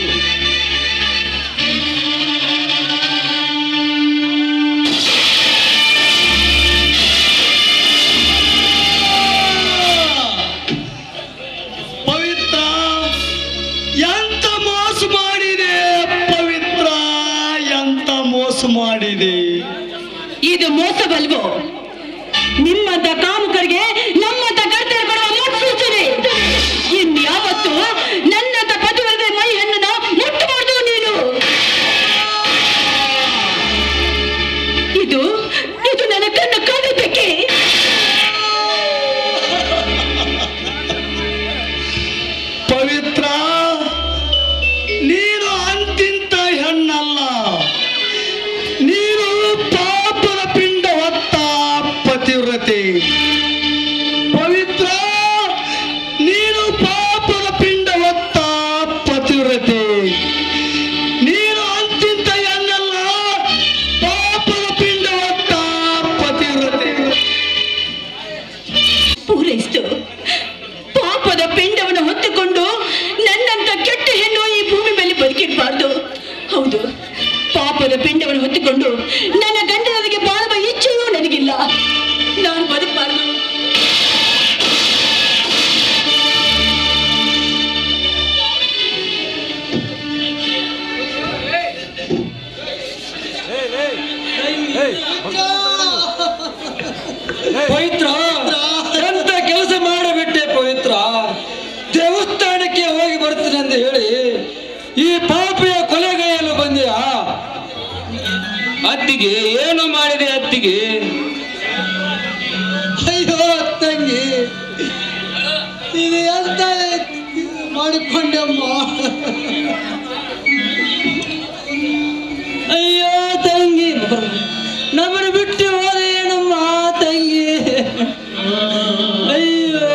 ಪವಿತ್ರ, ಎಂತ ಮೋಸ ಮಾಡಿದೆ ಪವಿತ್ರ, ಎಂತ ಮೋಸ ಮಾಡಿದೆ. ಇದು ಮೋಸವಲ್ವೋ? ನಿಮ್ಮಂತ ಕಾಮುಕರಿಗೆ ನಮ್ಮಂತ ಗರ್ತೆಯ ಕೊಡುವ ಮುನ್ಸೂಚನೆ. ಇನ್ಯಾವತ್ತು ನನ್ನಂತ ಪತಿವರ್ಗದ ಮೈ ಹೆಣ್ಣನ್ನ ಮುಟ್ಟಬಾರ್ದು ನೀನು. ಇದು ಇದು ನನ್ನ ಕಣ್ಣು ಕಾಣಬೇಕೆ? ಪವಿತ್ರ, ನೀನು ಅಂತಿಂತ ಹೆಣ್ಣಲ್ಲ. ನೀನು ಪಾಪದ ಪಿಂಡ ಹೊತ್ತ ಪತಿವ್ರತೆ. ಪವಿತ್ರ, ನೀನು ಪಾಪದ ಪಿಂಡ ಹೊತ್ತ ಪತಿವ್ರತೆ. ನೀನು ಅಂತಿಂತ ಹೆಣ್ಣಲ್ಲ, ಪಾಪದ ಪಿಂಡ ಹೊತ್ತ ಪತಿವ್ರತೆ. ಪೂರೈಸಿತು. ಪಾಪದ ಪಿಂಡವನ್ನು ಹೊತ್ತುಕೊಂಡು ನನ್ನಂತ ಕೆಟ್ಟ ಹೆಣ್ಣು ಈ ಭೂಮಿ ಮೇಲೆ ಬದುಕಿರಬಾರ್ದು. ಹೌದು, ಪಾಪದ ಪಿಂಡವನ್ನು ಹೊತ್ತುಕೊಂಡು ನನ್ನ ಗಂಡನಿಗೆ ಬಾಳುವ ಇಚ್ಛೆಯೂ ನನಗಿಲ್ಲ. ನಾನು ಬದುಕಬಾರ್ದು. ಪವಿತ್ರ, ಎಂತ ಕೆಲಸ ಮಾಡಿಬಿಟ್ಟೆ ಪವಿತ್ರ. ದೇವಸ್ಥಾನಕ್ಕೆ ಹೋಗಿ ಬರ್ತೀನಿ ಅಂತ ಹೇಳಿ ಈ ಪಾಪಿಯ ಕೊಲೆಗೈಯಲು ಬಂದೆಯಾ? ಅತ್ತಿಗೆ ಏನು ಮಾಡಿದೆ ಅತ್ತಿಗೆ? ಅಯ್ಯೋ ತಂಗಿ, ಇದು ಎಂತ ಮಾಡಿಕೊಂಡೆಮ್ಮ. ಅಯ್ಯೋ ತಂಗಿ, ನಮ್ಮನ್ನು ಬಿಟ್ಟು ಹೋದೆ ಏನಮ್ಮ ತಂಗಿ. ಅಯ್ಯೋ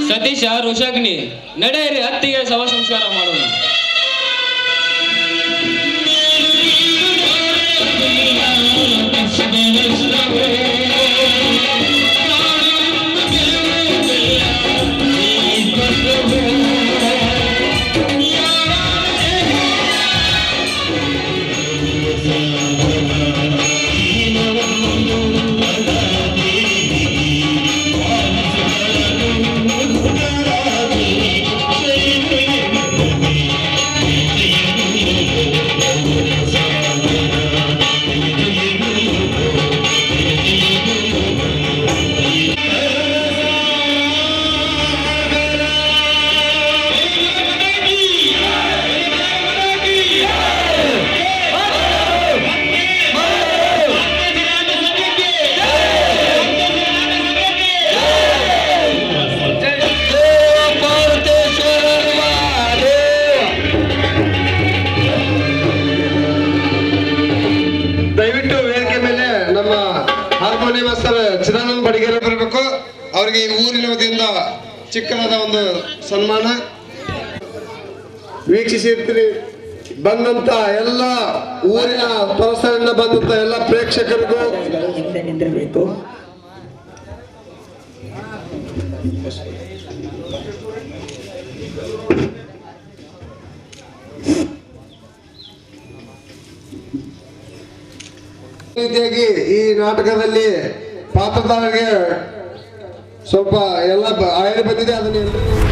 ಸತೀಶ, ಋಷಾಗ್ನಿ, ನಡೆಯಿರಿ, ಅತ್ತಿಗೆ ಶವ ಸಂಸ್ಕಾರ ಮಾಡೋಣ. ಚಿಕ್ಕದಾದ ಒಂದು ಸನ್ಮಾನ. ವೀಕ್ಷಿಸಿರ್ತೀರಿ ಬಂದಂತ ಎಲ್ಲ ಊರಿನ ಹೊರಸರಿಂದ ಬಂದಂತ ಎಲ್ಲ ಪ್ರೇಕ್ಷಕರಿಗೂ ನಿಂದಿರಬೇಕು. ರೀತಿಯಾಗಿ ಈ ನಾಟಕದಲ್ಲಿ ಪಾತ್ರಧಾರಿಗೆ ಸ್ವಲ್ಪ ಎಲ್ಲ ಆಯ್ಕೆ ಬಂದಿದೆ, ಅದನ್ನ ಎಲ್ಲರಿಗೂ